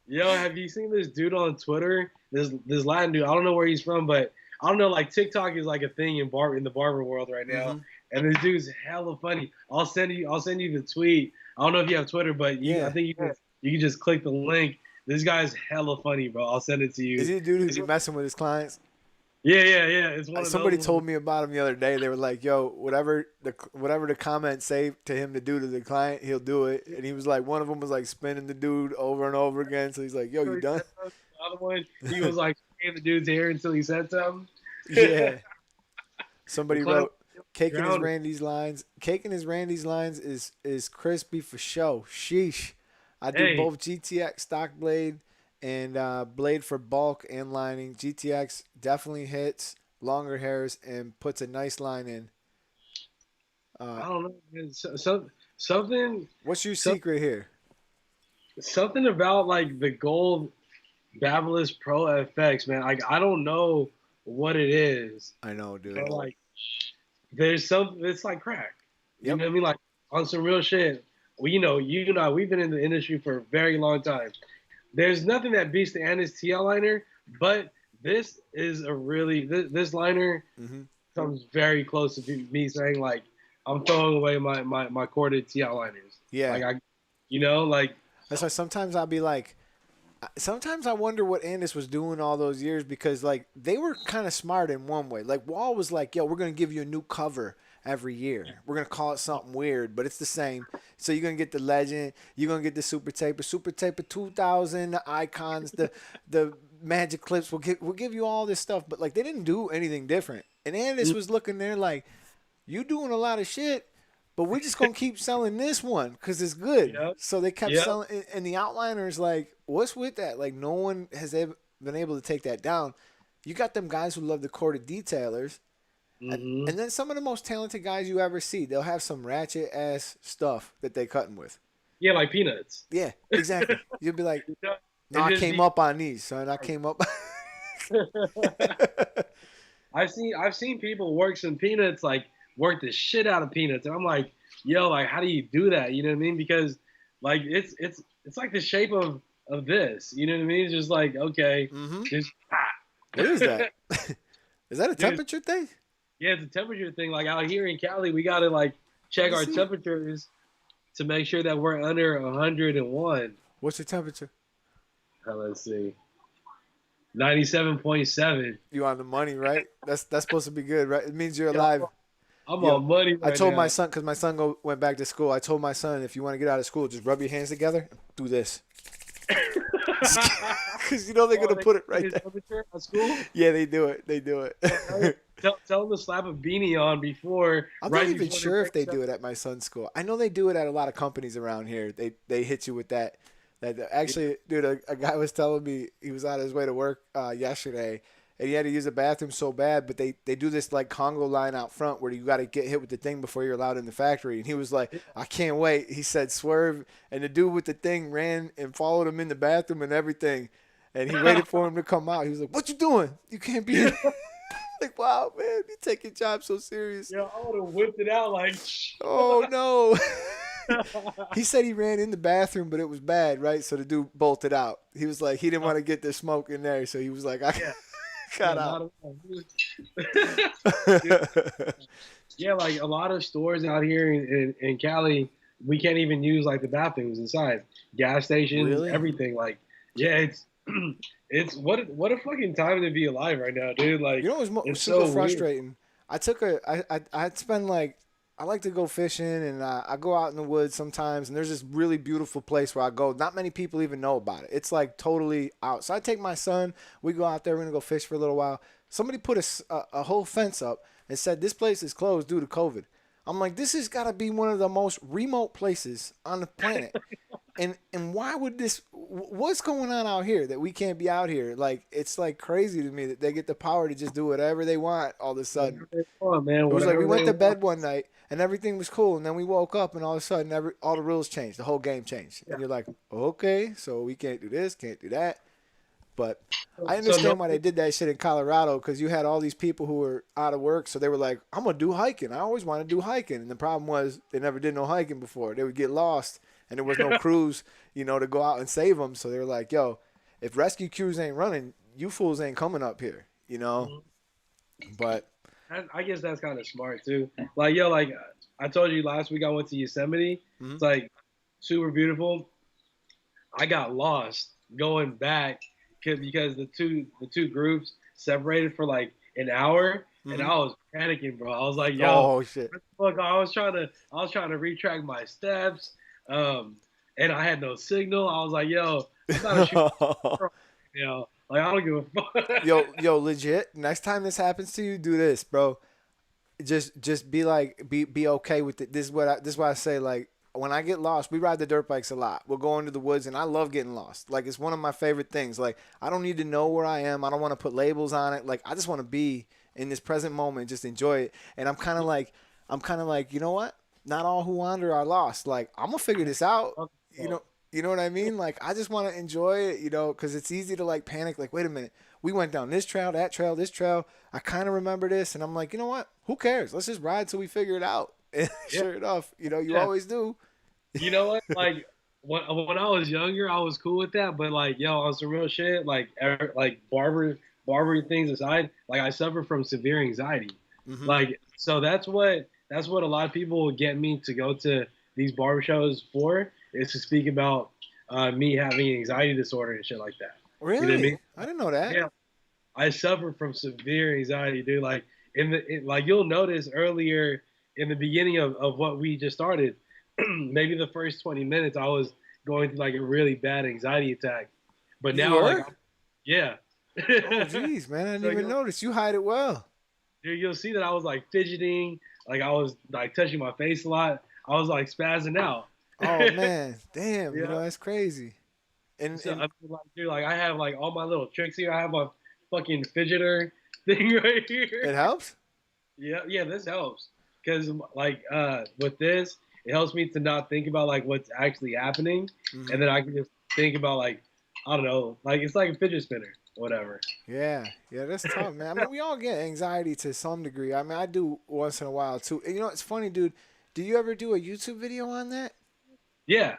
Yo, have you seen this dude on Twitter? This Latin dude. I don't know where he's from, but I don't know. Like TikTok is like a thing in the barber world right now, and this dude's hella funny. I'll send you the tweet. I don't know if you have Twitter, but I think you can just click the link. This guy's hella funny, bro. I'll send it to you. Is he a dude who's messing with his clients? Yeah. It's one of Somebody those told me about him the other day. They were like, "Yo, whatever the comments say to him to do to the client, he'll do it." And he was like, one of them was like spinning the dude over and over again. So he's like, "Yo, you done?" The other one, he was like spraying the dude's hair until he said something. Yeah. Somebody wrote, Cakenisrandy's lines. Cakenisrandy's lines is crispy for show. Sheesh. I do both GTX stock blade and blade for bulk and lining. GTX definitely hits longer hairs and puts a nice line in. I don't know. Man. Something. What's your secret here? Something about like the gold Babyliss Pro FX, man. Like I don't know what it is. I know, dude. But like there's something. It's like crack. You Yep. know what I mean? Like on some real shit. Well, you and I, we've been in the industry for a very long time. There's nothing that beats the Annis TL liner, but this is this liner comes very close to me saying like I'm throwing away my corded TL liners. Yeah. Like that's why sometimes I'll be like, sometimes I wonder what Annis was doing all those years because like they were kind of smart in one way. Like Wall was like, "Yo, we're gonna give you a new cover every year. We're gonna call it something weird, but it's the same. So you're gonna get the Legend, you're gonna get the Super Taper 2000, the Icons, the Magic Clips. We'll give you all this stuff, but like they didn't do anything different. And Annis was looking there like, you doing a lot of shit, but we're just gonna keep selling this one because it's good. Yep. So they kept selling, and the outliner's like, what's with that? Like no one has ever been able to take that down. You got them guys who love the corded detailers. And then some of the most talented guys you ever see, they'll have some ratchet ass stuff that they cutting with. Yeah, like peanuts. Yeah, exactly. You'll be like, no, I came up on these, son. I came up. I've seen people work some peanuts, like work the shit out of peanuts, and I'm like, yo, like how do you do that? You know what I mean? Because like it's like the shape of this. You know what I mean? It's just like okay, just What is that? Is that a temperature thing? Yeah, it's a temperature thing. Like out here in Cali, we gotta like check our temperatures to make sure that we're under 101. What's your temperature? Let's see. 97.7. You on the money, right? That's supposed to be good, right? It means you're alive. I'm on money right I told now. my son, because my son went back to school, I told my son, if you want to get out of school, just rub your hands together, do this. Because you know they're going to put it right there. At school? Yeah, they do it. They do it. Tell them to slap a beanie on before. I'm not even sure if they do it at my son's school. I know they do it at a lot of companies around here. They hit you with that. Actually, dude, a guy was telling me he was on his way to work yesterday, and he had to use the bathroom so bad, but they do this like Congo line out front where you got to get hit with the thing before you're allowed in the factory. And he was like, I can't wait. He said, swerve. And the dude with the thing ran and followed him in the bathroom and everything. And he waited for him to come out. He was like, what you doing? You can't be in. Like, wow, man, you take your job so serious. Yeah, I would have whipped it out like. Oh, no. He said he ran in the bathroom, but it was bad, right? So the dude bolted out. He was like, he didn't want to get the smoke in there. So he was like, I got out. Yeah, like a lot of stores out here in Cali, we can't even use like the bathrooms inside. Gas stations, really? Everything. Like, yeah, it's what a fucking time to be alive right now, dude. Like, you know what was super frustrating? Weird. I'd spend like, I like to go fishing, and I go out in the woods sometimes, and there's this really beautiful place where I go. Not many people even know about it. It's like totally out. So I take my son. We go out there. We're going to go fish for a little while. Somebody put a whole fence up and said this place is closed due to COVID. I'm like, this has got to be one of the most remote places on the planet. And why would this? What's going on out here that we can't be out here? Like, it's like crazy to me that they get the power to just do whatever they want all of a sudden. Whatever they want, man. It was like we Whatever went they to want. bed one night and everything was cool, and then we woke up and all of a sudden all the rules changed, the whole game changed, Yeah. and you're like, okay, so we can't do this, can't do that. But I So no, understand why they did that shit in Colorado because you had all these people who were out of work, so they were like, I'm gonna do hiking. I always want to do hiking, and the problem was they never did no hiking before. They would get lost, and there was no crews, to go out and save them. So they were like, yo, if rescue crews ain't running, you fools ain't coming up here. Mhm. But I guess that's kind of smart too. Like yo, like I told you last week, I went to Yosemite. mhm. It's like super beautiful. I got lost going back because the two groups separated for like an hour, and Mhm. I was panicking, bro. I was like, yo, Oh shit. look, I was trying to retrack my steps, um, and I had no signal. I was like, yo, I'm about to shoot, like I don't give a fuck. Yo, legit. Next time this happens to you, do this, bro. Just be like, be okay with it. This is what I say. Like when I get lost, we ride the dirt bikes a lot. We'll go into the woods, and I love getting lost. Like it's one of my favorite things. Like I don't need to know where I am. I don't want to put labels on it. Like I just want to be in this present moment, just enjoy it. And I'm kind of like, you know what? Not all who wander are lost. Like I'm gonna figure this out. You know, you know what I mean? Like I just want to enjoy it. Because it's easy to like panic. Like wait a minute, we went down this trail, that trail, this trail. I kind of remember this, and I'm like, you know what? Who cares? Let's just ride till we figure it out. And Yeah, sure enough, you yeah. always do. You know what? Like when I was younger, I was cool with that. But like, yo, on some real shit, like barbering things aside, like I suffer from severe anxiety. Hmm. Like, so that's what a lot of people will get me to go to these barber shows for is to speak about me having anxiety disorder and shit like that. You know what I mean? Really? I didn't know that. Yeah, I suffer from severe anxiety, dude. Like like you'll notice earlier in the beginning of what we just started, maybe the first 20 minutes I was going through like a really bad anxiety attack. But You now like were? yeah. Oh, geez, man, I didn't So even notice. You hide it well. you'll see that I was like fidgeting, like I was like touching my face a lot. I was like spazzing out. Oh man, damn. Yeah. That's crazy. And So and I mean, like, dude, like I have like all my little tricks here. I have my fucking fidgeter thing right it here. helps. Yeah, yeah, this helps because like with this, it helps me to not think about like what's actually happening, Hmm. and then I can just think about like I don't know, like it's like a fidget spinner, whatever. Yeah, yeah, that's tough, man. I mean, we all get anxiety to some degree. I mean, I do once in a while too. And it's funny, dude. Do you ever do a YouTube video on that? Yeah.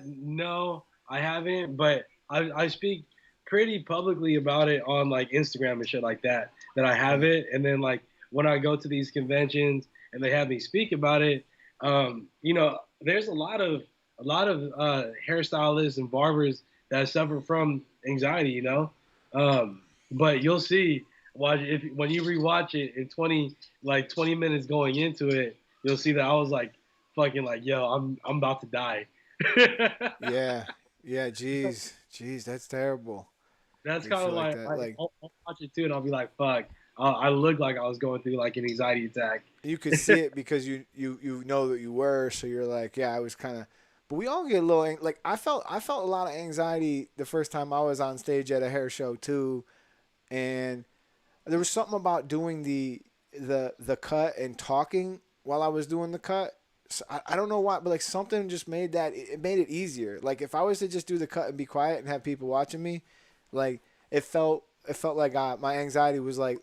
No, I haven't, but I speak pretty publicly about it on like Instagram and shit like that. That I have Mm. it, and then like when I go to these conventions and they have me speak about it, there's a lot of hairstylists and barbers that suffer from anxiety, but you'll see when you rewatch it in 20 minutes going into it, you'll see that I was like fucking like yo, I'm about to die. Yeah, yeah. Jeez, that's terrible. That's When you kind of feel like like, that, like like I'll watch it too, and I'll be like, "Fuck!" I look like I was going through like an anxiety attack. you could see it because you know that you were. So you're like, yeah, I was kind of. But we all get a little like I felt a lot of anxiety the first time I was on stage at a hair show too, and there was something about doing the cut and talking while I was doing the cut. So I don't know why, but like something just made it made it easier. Like if I was to just do the cut and be quiet and have people watching me, like it felt like my anxiety was like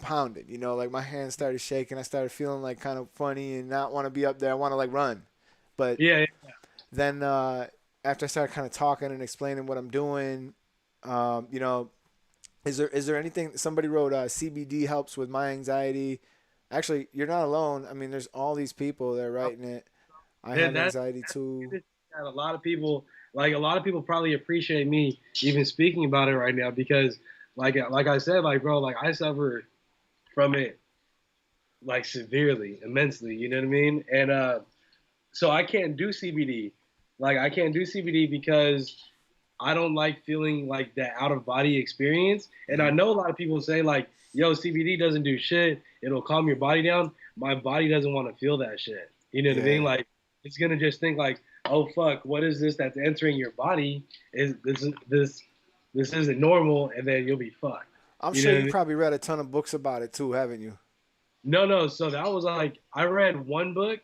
pounded. Like my hands started shaking. I started feeling like kind of funny and not want to be up there. I want to like run, but Yeah, yeah. then after I started kind of talking and explaining what I'm doing, you know, is there anything somebody wrote? CBD helps with my anxiety. Actually, you're not alone. I mean, there's all these people that are writing it. I That, have that, anxiety too. that a lot of people probably appreciate me even speaking about it right now because, like I said, like bro, like I suffer from it like severely, immensely. You know what I mean? And so I can't do CBD. Like I can't do CBD because I don't like feeling like that out of body experience. And I Mhm. know a lot of people say like, yo, CBD doesn't do shit. It'll calm your body down. My body doesn't want to feel that shit. You know what I mean? Yeah. Like it's gonna just think like, oh fuck, what is this that's entering your body? Is this isn't normal, and then you'll be fucked. I'm You know sure what I you mean? probably read a ton of books about it too, haven't you? No, no. So that was like I read one book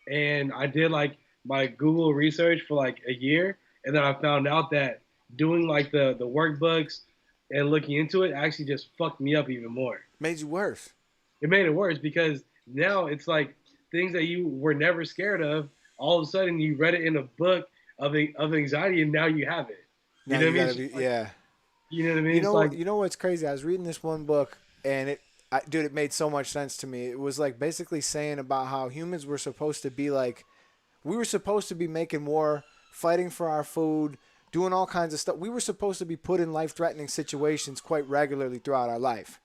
and I did like my Google research for like a year, and then I found out that doing like the workbooks and looking into it actually just fucked me up even more. Made you worse. It made it worse because now it's like things that you were never scared of. All of a sudden, you read it in a book of anxiety, and now you have it. You Now know what you I mean? gotta It's be, just like, yeah. you know what I mean? It's like, You know what's crazy? I was reading this one book, and dude, it made so much sense to me. It was like basically saying about how humans were supposed to be like, we were supposed to be making war, fighting for our food, doing all kinds of stuff. We were supposed to be put in life-threatening situations quite regularly throughout our life.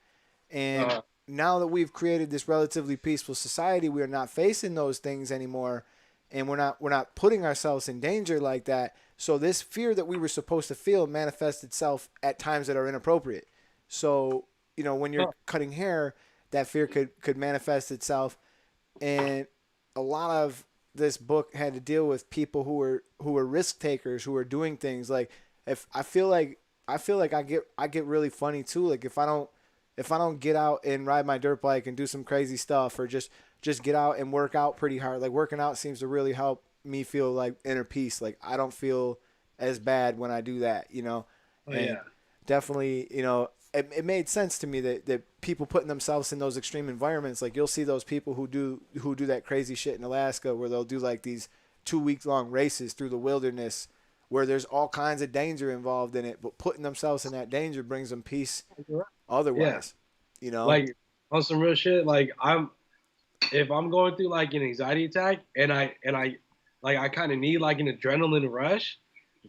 And uh, now that we've created this relatively peaceful society, we are not facing those things anymore, and we're not putting ourselves in danger like that. So this fear that we were supposed to feel manifests itself at times that are inappropriate. So, when you're huh, cutting hair, that fear could manifest itself. And a lot of this book had to deal with people who were risk takers, who were doing things like, if I feel like I get really funny too. Like if I don't get out and ride my dirt bike and do some crazy stuff, or just get out and work out pretty hard. Like working out seems to really help me feel like inner peace. Like I don't feel as bad when I do that. oh And yeah, definitely, it made sense to me that people putting themselves in those extreme environments, like you'll see those people who do that crazy shit in Alaska, where they'll do like these 2 week long races through the wilderness, where there's all kinds of danger involved in it, but putting themselves in that danger brings them peace yeah. otherwise, you know? Like on some real shit. Like if I'm going through like an anxiety attack and I like I kind of need like an adrenaline rush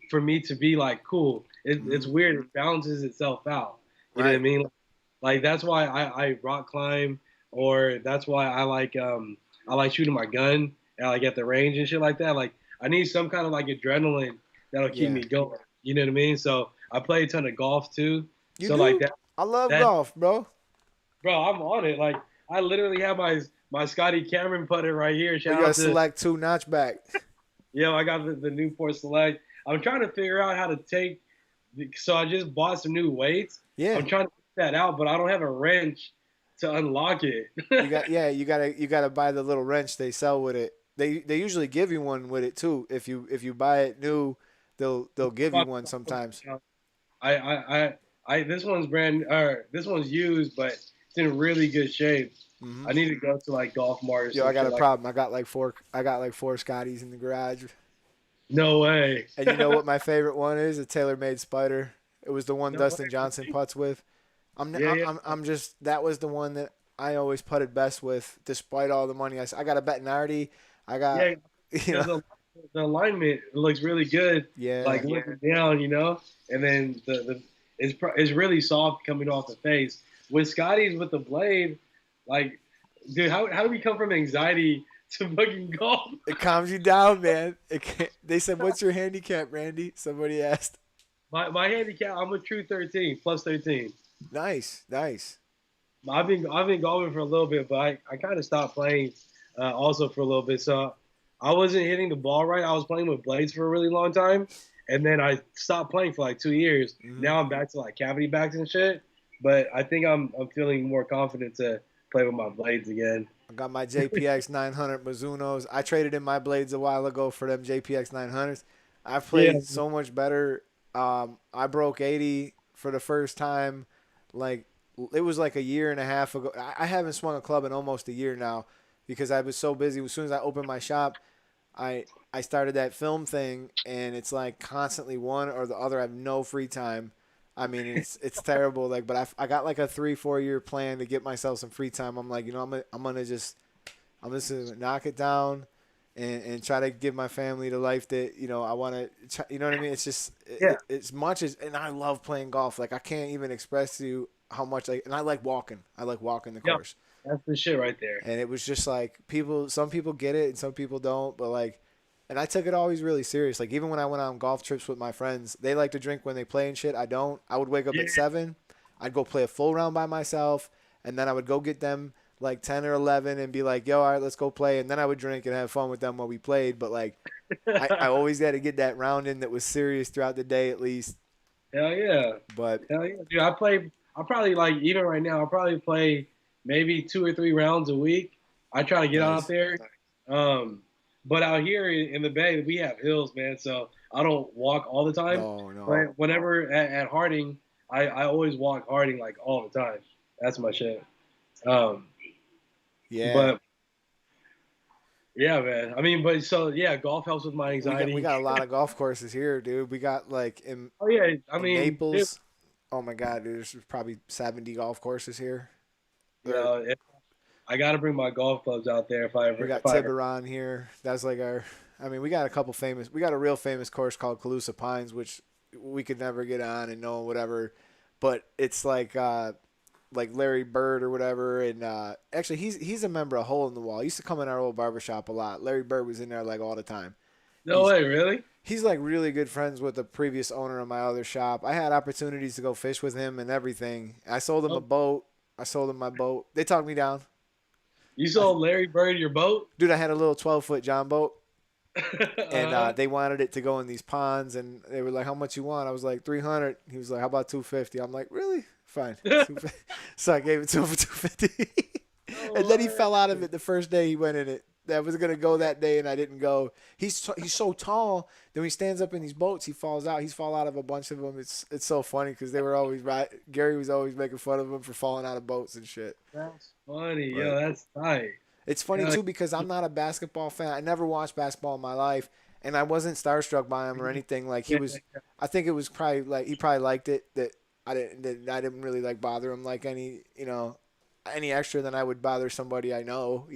for me to be like cool. It's Hmm. weird. It balances itself out. You know what I Right. mean? Like that's why I rock climb, or that's why I like shooting my gun and like at the range and shit like that. Like I need some kind of like adrenaline that'll keep Yeah. me going. You know what I mean? So I play a ton of golf too. You So like do? that I love that golf, bro. bro, I'm on it. Like I literally have my Scotty Cameron putter right here. We Shout got to out to select two notchback. I got the Newport Select. I'm trying to figure out how to take. So I just bought some new weights. Yeah. I'm trying to figure that out, but I don't have a wrench to unlock it. You gotta buy the little wrench they sell with it. They usually give you one with it too. If you buy it new, they'll give you one sometimes. I, I, this one's this one's used, but it's in really good shape. Hmm. I need to go to like Golf Mart or Yo, I some got shit a like. problem. I got like four Scotties in the garage. No way. And you know what my favorite one is? A TaylorMade Spider. It was the one No Dustin Johnson way. putts with. Yeah, yeah, I'm just that was the one that I always putted best with, despite all the money I got a Bettinardi. I got, yeah. you know, Because the alignment looks really good, like yeah. looking down, and then it's really soft coming off the face. With Scotty's with the blade, like, dude, how do we come from anxiety to fucking golf? It calms you down, man. They said, "What's your handicap, Randy?" Somebody asked. My handicap, I'm a true 13 plus 13. Nice, nice. I've been golfing for a little bit, but I kind of stopped playing also for a little bit. So I wasn't hitting the ball right. I was playing with blades for a really long time, and then I stopped playing for like 2 years. Hmm. Now I'm back to like cavity backs and shit. But I think I'm feeling more confident to play with my blades again. I got my JPX 900 Mizunos. I traded in my blades a while ago for them JPX 900s. I've Yeah, played so much better. I broke 80 for the first time. Like it was like a year and a half ago. I haven't swung a club in almost a year now because I was so busy. As soon as I opened my shop, I started that film thing, and it's like constantly one or the other. I have no free time. I mean, it's terrible. Like, but I got like a 3-4 year plan to get myself some free time. I'm like, I'm just gonna knock it down, and try to give my family the life that I want to. You know what I mean? It's just yeah, as much as, and I love playing golf. Like I can't even express to you how much and I like walking. I like walking the yeah. course. That's the shit right there. And it was just like some people get it and some people don't. But like And I took it always really serious. Like even when I went on golf trips with my friends, they like to drink when they play and shit. I don't. I would wake up Yeah. at 7. I'd go play a full round by myself, and then I would go get them like 10 or 11 and be like, "Yo, all right, let's go play." And then I would drink and have fun with them while we played. But like, I always got to get that round in that was serious throughout the day at least. Hell yeah. But Hell yeah, dude. I probably like even right now. I probably play maybe 2 or 3 rounds a week. I try to get out nice. there. Um, but out here in the Bay, we have hills, man. So I don't walk all the time. No, no. But whenever at Harding, I always walk Harding like all the time. That's my shit. Um, Yeah. but yeah, man. I mean, but so yeah, golf helps with my anxiety. We got a lot of golf courses here, dude. We got like Oh yeah, I in mean, Naples. Oh my God, dude, there's probably 70 golf courses here. you know, I got to bring my golf clubs out there if I ever. We got If I ever. Tiburon here. That's like our. I mean, we got a couple famous. We got a real famous course called Calusa Pines, which we could never get on and know whatever. But it's like Larry Bird or whatever, and actually he's a member of Hole in the Wall. He used to come in our old barbershop a lot. Larry Bird was in there like all the time. No He's way, really? he's like really good friends with the previous owner of my other shop. I had opportunities to go fish with him and everything. I sold him a Oh, boat. I sold him my boat. They talked me down. you I, sold Larry Bird your boat? dude, I had a little 12-foot John boat, and Uh-huh. they wanted it to go in these ponds, and they were like, "How much you want?" I was like, 300. He was like, "How about 250?" I'm like, "Really? Fine." 250. So I gave it to him for 250, and then he Oh, fell out of it the first day he went in it. That was gonna go that day, and I didn't go. He's so tall that when he stands up in these boats, he falls out. He's fall out of a bunch of them. It's so funny because they were always right. Gary was always making fun of him for falling out of boats and shit. that's funny. But Yo, that's tight. it's funny Hell too because I'm not a basketball fan. I never watched basketball in my life, and I wasn't starstruck by him or anything. Like he yeah. was, I think it was probably like he probably liked it that I didn't really like bother him like any extra than I would bother somebody I know.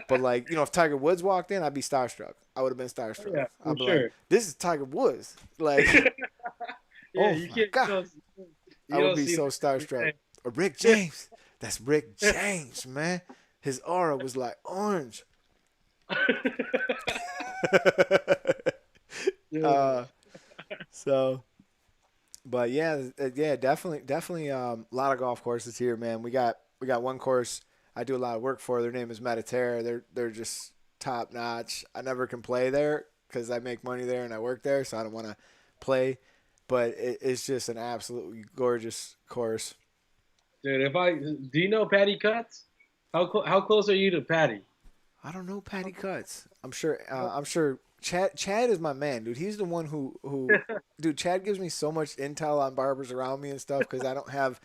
But like if Tiger Woods walked in, I'd be starstruck. I would have been Oh, starstruck. yeah, for I'd be like, sure. this is Tiger Woods. Like, Yeah, oh you my can't. god, I You would don't be see so that every starstruck. day. Or Rick James. That's Rick James, man. His aura was like orange. Yeah. uh, so, but yeah, definitely, a lot of golf courses here, man. We got one course I do a lot of work for. Their name is Mediterra. They're just top notch. I never can play there because I make money there and I work there, so I don't want to play. But it's just an absolutely gorgeous course. Dude, do you know Patty Cuts? How close are you to Patty? I don't know Patty Cuts. I'm sure. I'm sure. Chad is my man, dude. He's the one who, dude. Chad gives me so much intel on barbers around me and stuff because I don't have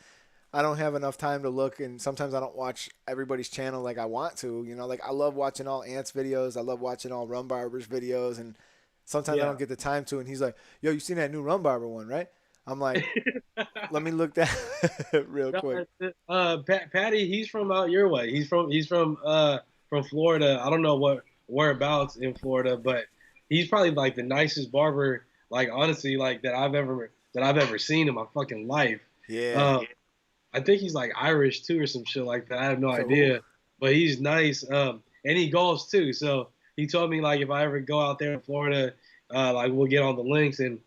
enough time to look, and sometimes I don't watch everybody's channel like I want to. Like I love watching all Ants videos. I love watching all Rum Barbers videos, and sometimes I Yeah. don't get the time to. And he's like, "Yo, you seen that new Rum Barber one, right?" I'm like, "Let me look that real No, quick." Patty, he's from out your way. He's from Florida. I don't know whereabouts in Florida, but he's probably like the nicest barber, like honestly, like that I've ever seen in my fucking life. Yeah. Um, I think he's like Irish too or some shit like that. I have no Cool. idea, but he's nice. And he golfs too. So he told me like if I ever go out there in Florida, like we'll get on the links and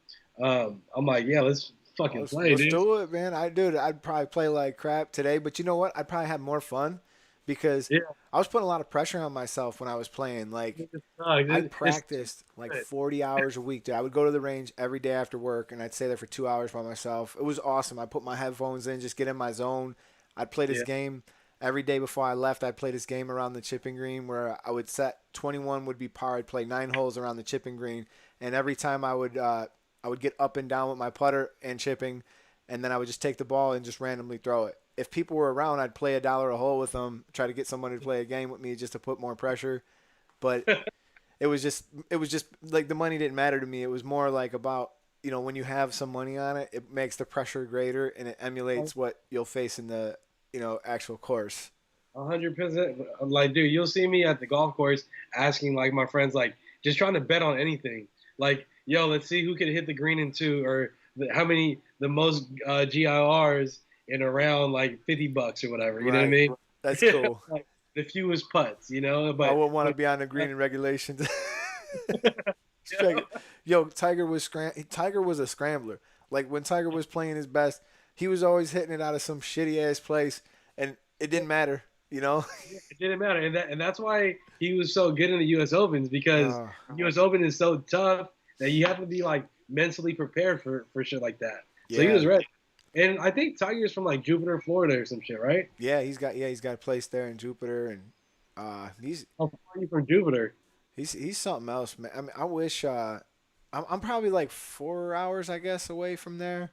I'm like, yeah, let's fucking play, Let's dude. do it, man. I'd probably play like crap today, but you know what? I'd probably have more fun because Yeah, I was putting a lot of pressure on myself when I was playing. Like I it's practiced like good. 40 hours a week, dude. I would go to the range every day after work and I'd stay there for 2 hours by myself. It was awesome. I put my headphones in, just get in my zone. I'd play this Yeah. game every day before I left. I'd play this game around the chipping green where I would set 21 would be par. I'd play 9 holes around the chipping green, and every time I would get up and down with my putter and chipping, and then I would just take the ball and just randomly throw it. If people were around, I'd play $1 a hole with them, try to get someone to play a game with me just to put more pressure. But it was just like the money didn't matter to me. It was more like about when you have some money on it, it makes the pressure greater and it emulates what you'll face in the actual course. 100%. Like, dude, you'll see me at the golf course asking like my friends, like, just trying to bet on anything. Like, yo, let's see who can hit the green in two, or how many the most GIRs in around like $50 or whatever. You know what I Right. mean? That's cool. Like the fewest putts, I But wouldn't want to be on the green in regulations. Yeah. Yo, Tiger was a scrambler. Like when Tiger was playing his best, he was always hitting it out of some shitty ass place, and it didn't matter. You know? Yeah, it didn't matter, and that's why he was so good in the U.S. Opens because Uh, the U.S. Open is so tough that you have to be like mentally prepared for shit like that. So he was yeah, ready, and I think Tiger's from like Jupiter, Florida, or some shit, right? he's got a place there in Jupiter, and uh, he's How far are you from Jupiter? he's something else, man. I mean, I wish I'm probably like 4 hours, I guess, away from there.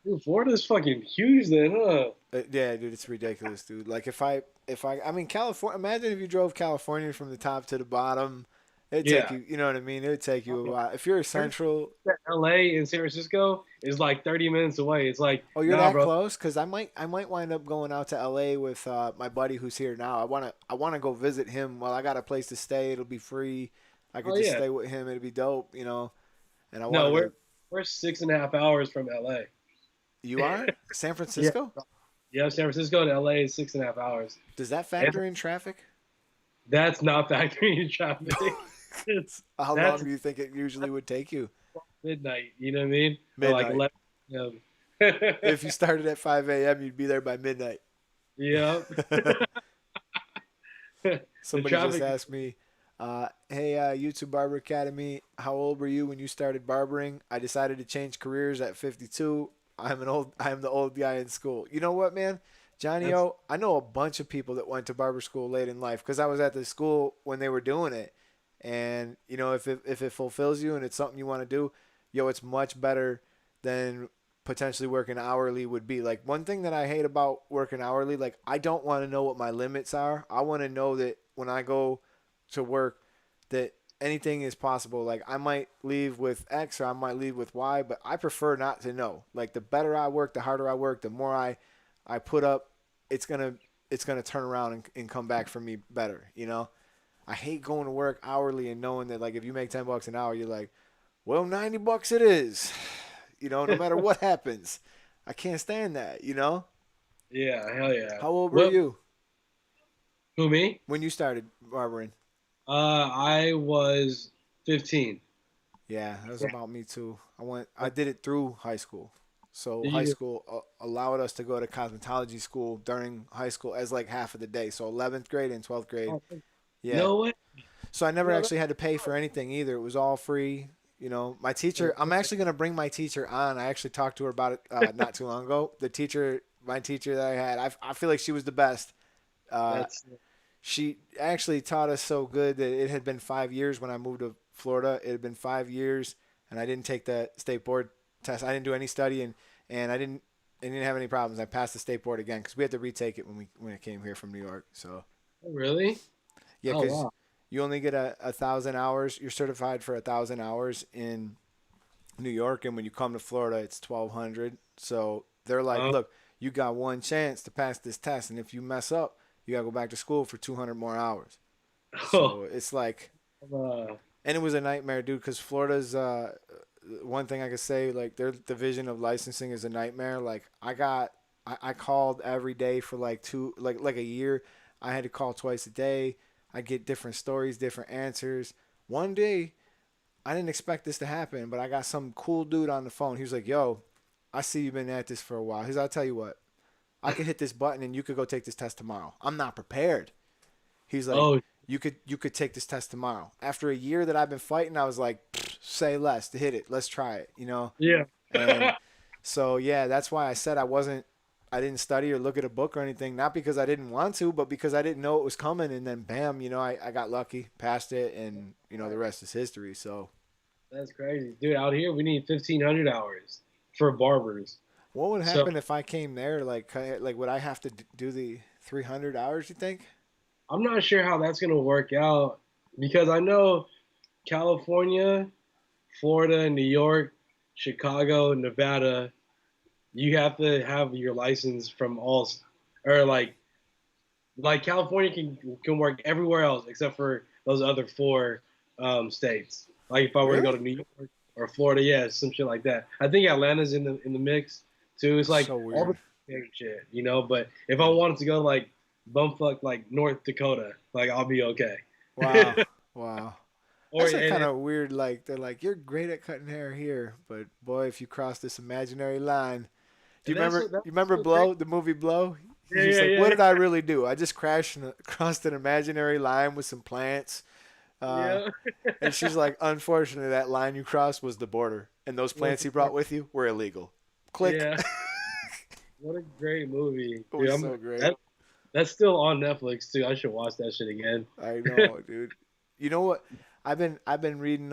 Dude, Florida's fucking huge, then, huh? Yeah, dude, it's ridiculous, dude. Like I mean, California. Imagine if you drove California from the top to the bottom. It'd take Yeah. you, you know what I mean? It would take you a while. If you're central, LA and San Francisco is like 30 minutes away. It's like, oh, you're nah, that bro. close? Because I might wind up going out to LA with my buddy who's here now. I wanna go visit him. Well, I got a place to stay. It'll be free. I could Oh just yeah. stay with him. It'd be dope, you know. And I want No, to go. we're 6.5 hours from LA. You are San Yeah. Francisco? Yeah, San Francisco to LA is 6.5 hours. Does that And factor in traffic? that's not factoring in traffic. It's How long that's do you think it usually would take you? midnight. You know what I mean? Or like Midnight. 11 If you p.m. started at 5 a.m., you'd be there by midnight. Yeah. The Somebody just traffic. asked me, "Hey, YouTube Barber Academy, how old were you when you started barbering?" I decided to change careers at 52. I am the old guy in school. You know what, man? Johnny That's O, I know a bunch of people that went to barber school late in life because I was at the school when they were doing it. And you know, if it fulfills you and it's something you want to do, yo, it's much better than potentially working hourly would be. Like one thing that I hate about working hourly, like I don't want to know what my limits are. I want to know that when I go to work that anything is possible. Like I might leave with X or I might leave with Y, but I prefer not to know. Like the better I work, the harder I work, the more I put up, it's gonna it's gonna turn around and come back for me better, you know? I hate going to work hourly and knowing that like if you make $10 an hour, you're like, well, $90 it is. You know, no matter what happens. I can't stand that, you know? yeah, hell yeah. How old were What? you Who me? when you started barbering? I was 15. Yeah, that was about me too. I did it through high school. So Did high you? school allowed us to go to cosmetology school during high school as like half of the day. So 11th grade and 12th grade. Oh, Yeah. no way. So I never No, that, actually had to pay for anything either. It was all free. You know, my teacher, I'm actually going to bring my teacher on. I actually talked to her about it not too long ago. My teacher that I had, I feel like she was the best. Uh, that's she actually taught us so good that it had been 5 years when I moved to Florida. It had been 5 years, and I didn't take the state board test. I didn't do any studying, and I didn't have any problems. I passed the state board again because we had to retake it when I came here from New York. So really. yeah, Oh because wow. you only get a thousand hours. You're certified for 1,000 hours in New York, and when you come to Florida, it's 1,200. So they're like, Oh, look, you got one chance to pass this test, and if you mess up, you gotta go back to school for 200 more hours. oh, So it's like, uh, and it was a nightmare, dude, because Florida's one thing I could say, like their division of licensing is a nightmare. Like I called every day for like like a year. I had to call twice a day. I get different stories, different answers. One day, I didn't expect this to happen, but I got some cool dude on the phone. He was like, "Yo, I see you've been at this for a while." He's, "I'll tell you what, I could hit this button and you could go take this test tomorrow." I'm not prepared. He's like, oh you could take this test tomorrow. After a year that I've been fighting, I was like, say less to hit it. Let's try it, you know? yeah. And so yeah, that's why I said I didn't study or look at a book or anything, not because I didn't want to, but because I didn't know it was coming and then bam, you know, I got lucky, passed it and you know, the rest is history. So That's crazy, dude. Out here, we need 1,500 hours for barbers. what would So happen if I came there like would I have to do the 300 hours, you think? I'm not sure how that's gonna work out because I know California, Florida, New York, Chicago, Nevada, you have to have your license from all, or like California can work everywhere else except for those other four states. Like if I were to go Really? to New York or Florida, yeah, some shit like that. I think Atlanta's in the mix too. It's That's like so all the weird. same shit, you know. But if I Yeah. wanted to go like bumfuck like North Dakota, like I'll be okay. Wow. Wow. Or That's a and, kind and of weird. Like they're like, you're great at cutting hair here, but boy, if you cross this imaginary line, do you and that's remember? what that's You remember so crazy. Blow, the movie Blow? He's Yeah, just yeah, like, yeah, what yeah. did I really do? I just crossed an imaginary line with some plants. Uh, Yeah. and she's like, unfortunately, that line you crossed was the border, and those What's plants the you brought point? with you were illegal. Click. Yeah. What a great movie, It dude. was so great. That's still on Netflix too. I should watch that shit again. I know, dude. You know what? I've been reading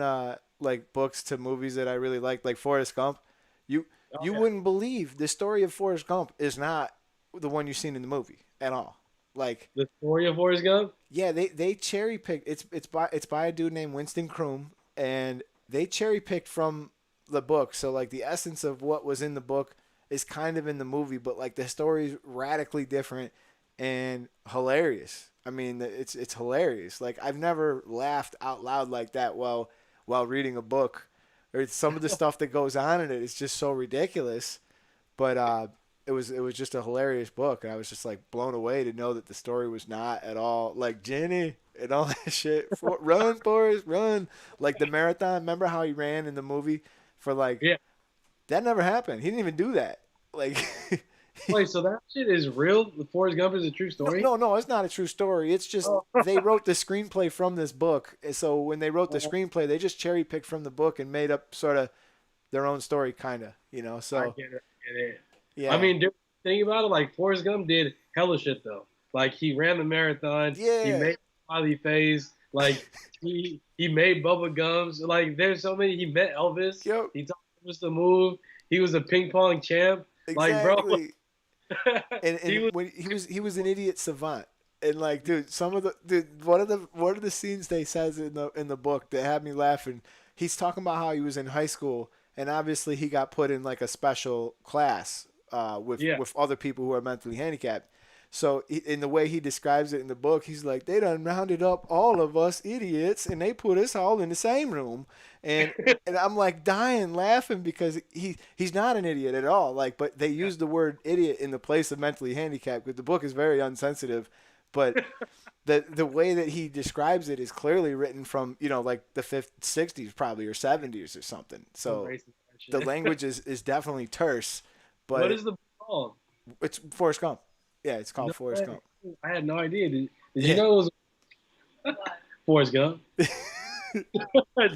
like books to movies that I really like Forrest Gump. You Oh you yeah, wouldn't believe the story of Forrest Gump is not the one you've seen in the movie at all. Like, the story of Forrest Gump. yeah, they cherry picked. It's by a dude named Winston Kroom, and they cherry picked from the book. So like the essence of what was in the book is kind of in the movie, but like the story's radically different and hilarious. I mean, it's hilarious. Like I've never laughed out loud like that while reading a book, or some of the stuff that goes on in it is just so ridiculous. But it was just a hilarious book, and I was just like blown away to know that the story was not at all like Jenny and all that shit. Run, Forrest, run! Like the marathon. Remember how he ran in the movie for like Yeah. that never happened. He didn't even do that. Like Wait, so that shit is real? The Forrest Gump is a true no, story? no, no, it's not a true story. It's just Oh, they wrote the screenplay from this book. And so when they wrote the oh, screenplay, they just cherry picked from the book and made up sort of their own story, kind of, I So get it. I get it. I yeah, mean, dude, think about it. Like Forrest Gump did hella shit though. Like he ran the marathon. He yeah, made smiley face. Like he made bubble gums. Like there's so many. He met Elvis. yep, He taught Elvis to move. He was a ping pong champ. Like bro, exactly. And he was. when he was an idiot savant. And like, dude, some of the dude, one of the scenes they says in the book that had me laughing. He's talking about how he was in high school, and obviously he got put in like a special class with Yeah. with other people who are mentally handicapped. So in the way he describes it in the book, he's like, they done rounded up all of us idiots, and they put us all in the same room, and and I'm like dying laughing because he's not an idiot at all. Like, but they use the word idiot in the place of mentally handicapped because the book is very unsensitive, but the way that he describes it is clearly written from like the 50s, 60s probably or 70s or something. Some So racist the shit. language is definitely terse, What but is the book called? it's Forrest Gump. Yeah, it's called No Forrest way. Gump. I had no idea. Did you Yeah. know it was Forrest Gump?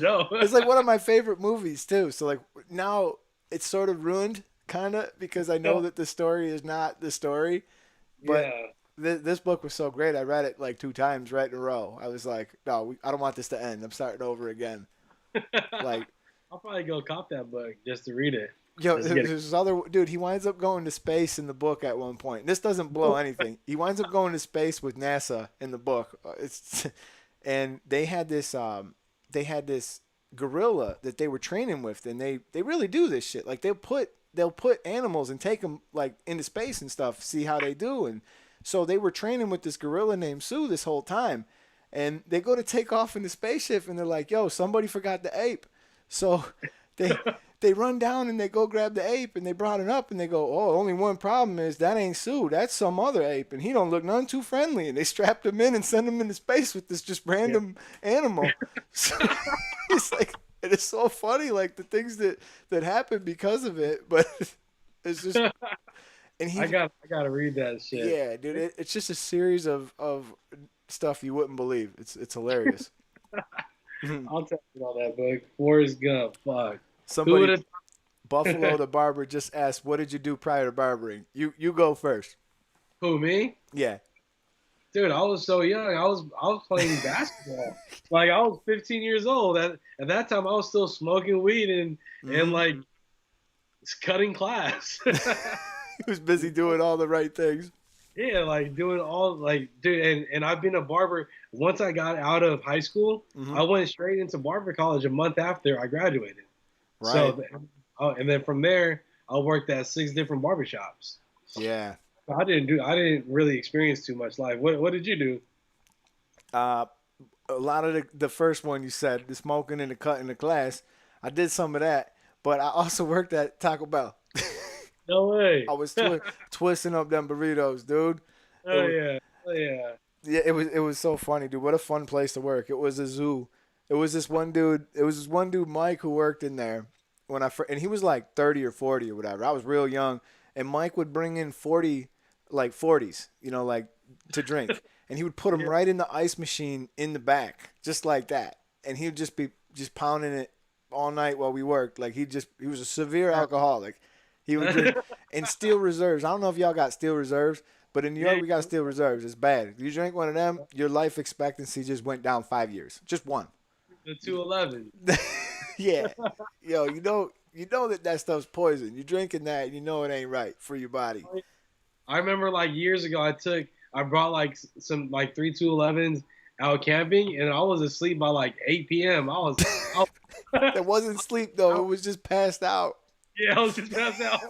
No. It's like one of my favorite movies too. So like now it's sort of ruined kind of because I know that the story is not the story, but Yeah. this book was so great. I read it like 2 times right in a row. I was like, no, I don't want this to end. I'm starting over again. Like, I'll probably go cop that book just to read it. yo, Just to there's get this other dude. He winds up going to space in the book at one point. This doesn't blow anything. He winds up going to space with NASA in the book. It's and they had this gorilla that they were training with, and they really do this shit. Like they'll put animals and take them like into space and stuff, see how they do. And so they were training with this gorilla named Sue this whole time, and they go to take off in the spaceship, and they're like, "Yo, somebody forgot the ape." So they they run down and they go grab the ape, and they brought it up, and they go, "Oh, only one problem is that ain't Sue. That's some other ape, and he don't look none too friendly." And they strapped him in and sent him into space with this just random animal. So it's like it is so funny, like the things that happen because of it. But it's just and he I gotta read that shit. yeah, dude, it's just a series of stuff you wouldn't believe. It's hilarious. I'll tell you about that book. Forrest Gump. Fuck. Who would Somebody have? Buffalo the barber just asked, "What did you do prior to barbering?" You go first. Who, me? Yeah. Dude, I was so young. I was playing basketball. Like I was 15 years old. At that time, I was still smoking weed and Mhm. like cutting class. He was busy doing all the right things. Yeah, like doing all like dude, and I've been a barber. Once I got out of high school, Hmm. I went straight into barber college a month after I graduated. Right. And then from there, I worked at 6 different barbershops. Yeah. I didn't really experience too much life. What did you do? Uh, a lot of the first one you said, the smoking and the cutting the glass, I did some of that, but I also worked at Taco Bell. No way. I was twisting up them burritos, dude. It Oh was, yeah. Oh yeah. yeah, it was so funny, dude. What a fun place to work. It was a zoo, It was this one dude. It was this one dude, Mike, who worked in there when and he was like 30 or 40 or whatever. I was real young, and Mike would bring in 40, like 40s, like to drink, and he would put them Yeah. right in the ice machine in the back, just like that, and he would just be just pounding it all night while we worked. Like he was a severe alcoholic. He would drink and steel reserves. I don't know if y'all got steel reserves, but in New York Yeah. we got steel reserves. It's bad. If you drink one of them, your life expectancy just went down 5 years. Just one. The 211. Yeah. Yo, you know that stuff's poison. You're drinking that, and you know it ain't right for your body. I remember like years ago, I brought like some like 3 211s out camping, and I was asleep by like 8 p.m. I That wasn't sleep though. It was just passed out. yeah, I was just passed out.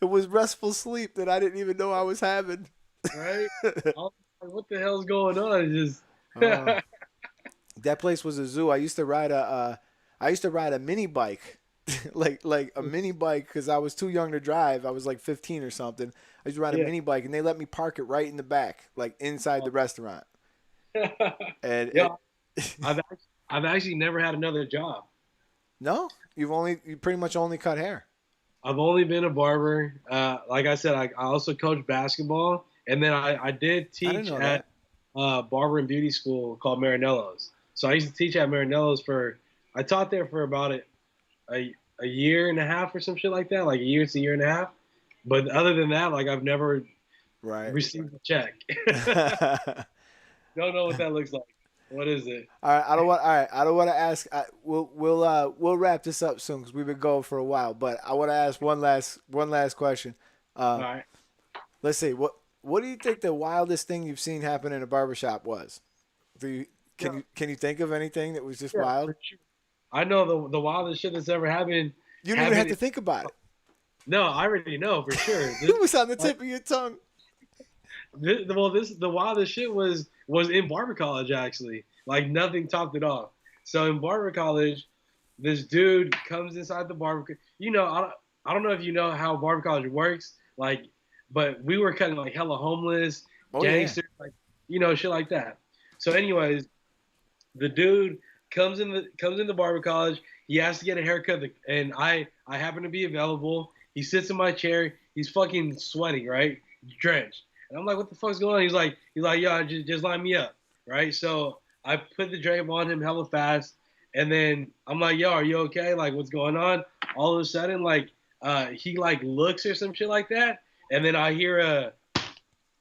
It was restful sleep that I didn't even know I was having. Right? I was like, what the hell's going on? It's Uh, just that place was a zoo. I used to ride a mini bike, like a mini bike because I was too young to drive. I was like 15 or something. I used to ride a yeah. mini bike, and they let me park it right in the back, like inside the restaurant. And Yeah, I've actually never had another job. no, you pretty much only cut hair. I've only been a barber. Like I said, I also coach basketball, and then I did I didn't teach know at that. barber and beauty school called Marinello's. So I used to teach at Marinello's I taught there for about a year and a half or some shit like that, like a year to a year and a half. But other than that, like I've never Right. received a check. Don't know what that looks like. What is it? All right, I don't want to ask. We'll wrap this up soon because we've been going for a while. But I want to ask one last question. All right. Let's see. What do you think the wildest thing you've seen happen in a barbershop was? Can you think of anything that was just Yeah, wild? for sure. I know the wildest shit that's ever happened. You didn't even have happened to think about it. No, I already know for sure. It was on the tip of your tongue. The wildest shit was in barber college actually. Like nothing topped it off. So in barber college, this dude comes inside the barber. I don't know if you know how barber college works. Like, but we were cutting like hella homeless, Oh yeah. gangsters, like shit like that. So, anyways, the dude comes in the barber college. He has to get a haircut, and I happen to be available. He sits in my chair. He's fucking sweating, right, drenched. And I'm like, what the fuck's going on? He's like, yo, just line me up, right? So I put the drape on him hella fast, and then I'm like, yo, are you okay? Like, what's going on? All of a sudden, like, he like looks or some shit like that, and then I hear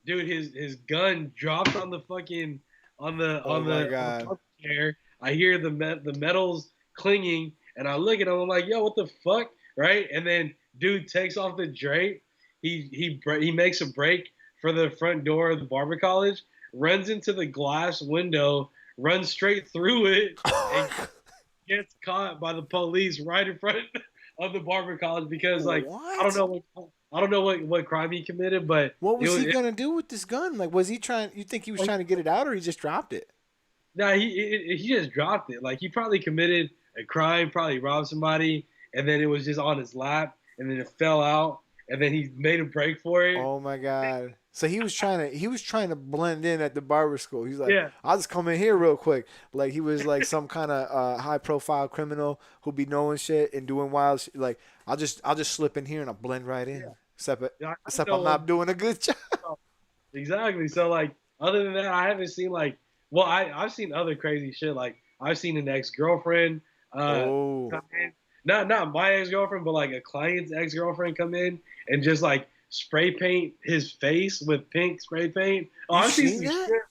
dude, his gun drops on the fucking Oh my on god. the chair. I hear the metals clinging, and I look at him. I'm like, yo, what the fuck, right? And then dude takes off the drape. He makes a break for the front door of the barber college, runs into the glass window, runs straight through it, and gets caught by the police right in front of the barber college because like What? I don't know what crime he committed, but What was he it, gonna do with this gun? Like, was he trying? You think he was trying to get it out, or he just dropped it? no, he just dropped it. Like he probably committed a crime, probably robbed somebody, and then it was just on his lap, and then it fell out, and then he made a break for it. Oh my god! So he was trying to blend in at the barber school. He's like, Yeah, I'll just come in here real quick. Like he was like some kind of high profile criminal who be knowing shit and doing wild shit. Like I'll just slip in here and I'll blend right in. yeah. Except Yeah, I except know I'm not doing a good job. exactly. So like, other than that, I haven't seen like, well, I've seen other crazy shit. Like I've seen an ex girlfriend Oh, come in, not my ex girlfriend, but like a client's ex girlfriend come in and just like spray paint his face with pink spray paint. Oh, you I've seen seen some that? shit.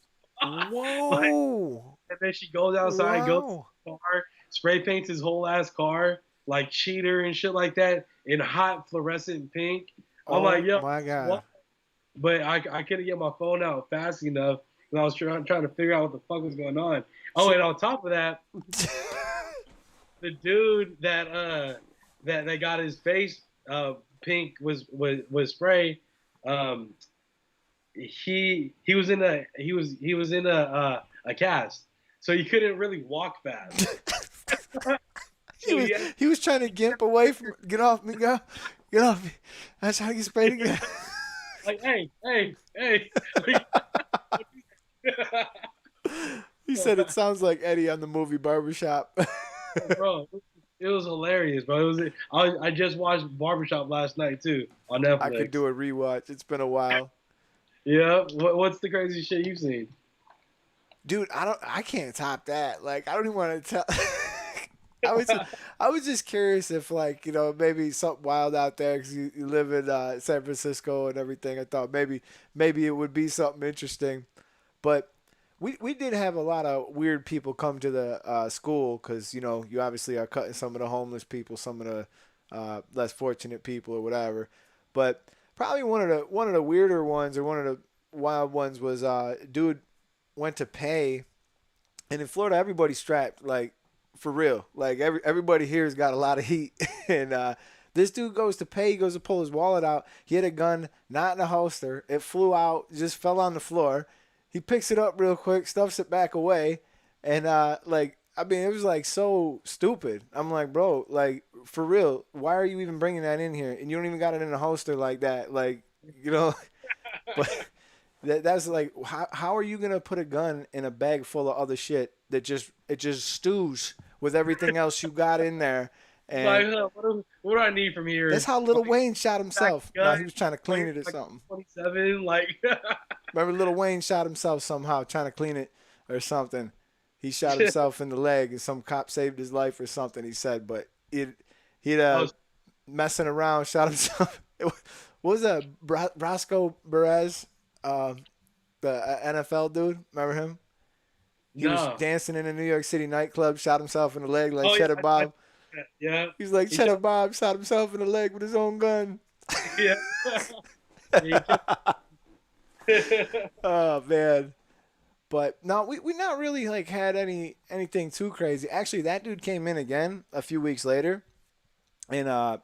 Like, Whoa! and then she goes outside, goes to Wow! the car, spray paints his whole ass car, like cheater and shit like that, in hot fluorescent pink. I'm Oh like, yo, my god! what? But I couldn't get my phone out fast enough because I was trying to figure out what the fuck was going on. Oh, and on top of that, the dude that got his face pink was spray. Um, he was in a cast, so he couldn't really walk fast. He So was he had, he was trying to get away from get off me, go get off me. That's how you sprayed again. like, hey. He said it sounds like Eddie on the movie Barbershop. Bro, it was hilarious, bro. I just watched Barbershop last night too on I could Netflix. do a rewatch. It's been a while. Yeah, what's the crazy shit you've seen? Dude, I can't top that. Like I don't even want to tell I was I was just curious if like, maybe something wild out there cuz you live in San Francisco and everything. I thought maybe it would be something interesting. But we did have a lot of weird people come to the school because you obviously are cutting some of the homeless people, some of the less fortunate people or whatever. But probably one of the weirder ones or one of the wild ones was dude went to pay, and in Florida everybody's strapped like for real. Like everybody here's got a lot of heat, and this dude goes to pay. He goes to pull his wallet out. He had a gun, not in a holster. It flew out, just fell on the floor. He picks it up real quick, stuffs it back away, and like I mean, it was like so stupid. I'm like, bro, like for real, why are you even bringing that in here? And you don't even got it in a holster like that, like you know. But that's like, how are you gonna put a gun in a bag full of other shit that just stews with everything else you got in there? Like, And what do I need from that's here? how Lil Like, Wayne shot back himself. No, gun, he was trying to clean like, it or like something. 27, like. Remember Lil Wayne shot himself somehow trying to clean it or something. He shot himself in the leg and some cop saved his life or something, he said. But he'd Oh, messing around, shot himself. What was that? Roscoe Perez, the NFL dude? Remember him? He was no. dancing in a New York City nightclub, shot himself in the leg like Oh yeah, Cheddar Bob. yeah. He's like, He Cheddar killed. Bob shot himself in the leg with his own gun. Yeah. Yeah, he killed. Oh, man. But no, we not really like had anything too crazy. Actually, that dude came in again a few weeks later, and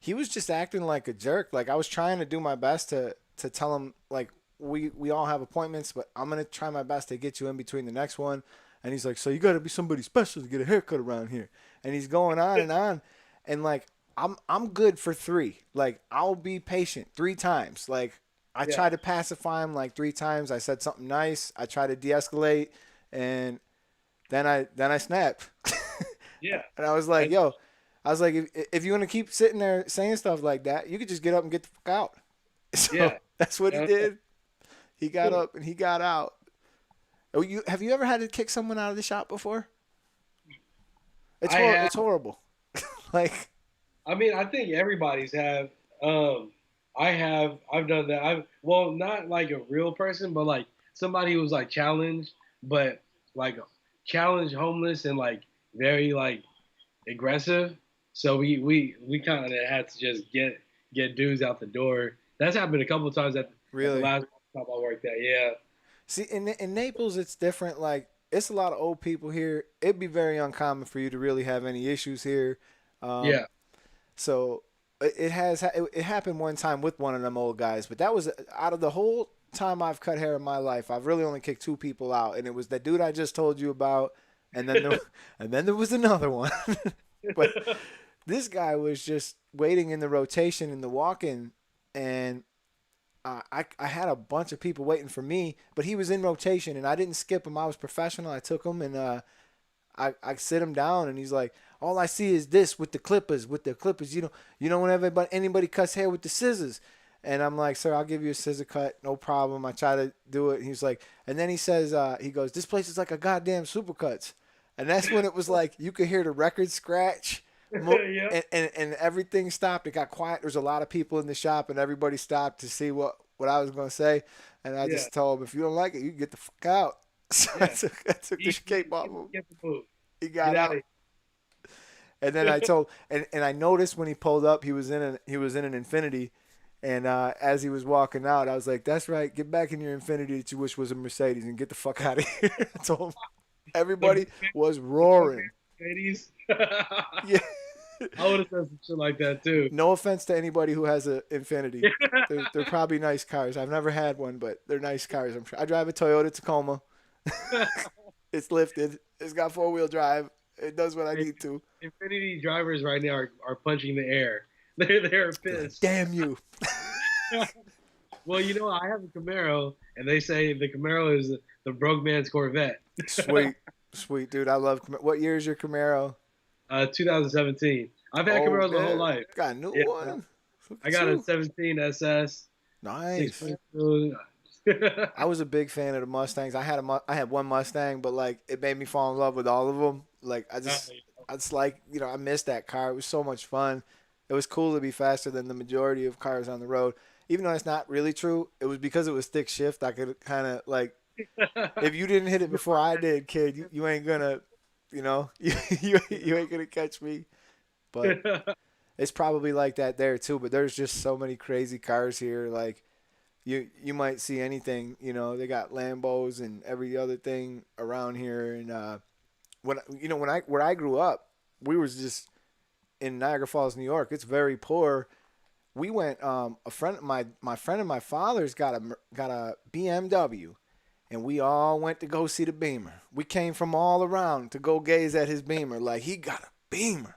he was just acting like a jerk. Like I was trying to do my best to tell him like we all have appointments, but I'm gonna try my best to get you in between the next one. And he's like, so you got to be somebody special to get a haircut around here. And he's going on, and like I'm good for three. Like I'll be patient 3 times. Like I Yeah, tried to pacify him like 3 times. I said something nice. I tried to de-escalate, and then I snapped. yeah. And I was like, And yo, I was like, if you want to keep sitting there saying stuff like that, you could just get up and get the fuck out. So yeah. that's what he Yeah. did. He got up and he got out. Oh, have you ever had to kick someone out of the shop before? I have. It's horrible. Like, I mean, I think everybody's have. I have. I've done that. I've well, not like a real person, but like somebody who was like challenged, but like challenged, homeless, and like very like aggressive. So we kind of had to just get dudes out the door. That's happened a couple of times at the really. last job I worked at. Yeah, See, in Naples, it's different. Like, it's a lot of old people here. It'd be very uncommon for you to really have any issues here. Um, yeah, so it happened one time with one of them old guys, but that was out of the whole time I've cut hair in my life. I've really only kicked 2 people out, and it was the dude I just told you about, and then and then there was another one. But this guy was just waiting in the rotation in the walk-in, and I had a bunch of people waiting for me, but he was in rotation, and I didn't skip him. I was professional. I took him, and I sit him down, and he's like, all I see is this with the clippers, whenever anybody cuts hair with the scissors. And I'm like, sir, I'll give you a scissor cut, no problem. I try to do it. And he's like, and then he says, he goes, this place is like a goddamn Supercuts. And that's when it was like, you could hear the record scratch. yeah, And everything stopped. It got quiet. There was a lot of people in the shop, and everybody stopped to see what I was going to say. And I yeah, just told him, if you don't like it, you can get the fuck out. So yeah. I took the cape off Get, him. get the move. He Get got out out. of And then I told, and I noticed when he pulled up, he was in an Infinity, and as he was walking out, I was like, "That's right, get back in your Infinity that you wish was a Mercedes, and get the fuck out of here." I told him. here. Everybody was The roaring. ladies. Yeah. I would have said some shit like that too. No offense to anybody who has an Infinity. They're probably nice cars. I've never had one, but they're nice cars. I'm sure. I drive a Toyota Tacoma. It's lifted. It's got 4-wheel drive. It does what I need to. Infinity drivers right now are punching the air. They're They're like, pissed. damn you. Well, I have a Camaro, and they say the Camaro is the broke man's Corvette. Sweet, sweet dude. I love. What year is your Camaro? 2017. I've had Oh, Camaros my whole man, life. got a new Yeah, one. Look I at got a you. 17 SS Nice. 6.2. I was a big fan of the Mustangs. I had one Mustang, but like it made me fall in love with all of them. Like I just like I missed that car. It was so much fun. It was cool to be faster than the majority of cars on the road. Even though it's not really true, it was because it was stick shift. I could kind of like if you didn't hit it before I did, kid, you ain't gonna, you ain't gonna catch me. But it's probably like that there too. But there's just so many crazy cars here. Like you might see anything. They got Lambos and every other thing around here. And when I where I grew up, we was just in Niagara Falls, New York. It's very poor. We went. A friend, my friend and my father's got a BMW, and we all went to go see the Beamer. We came from all around to go gaze at his Beamer. Like he got a Beamer.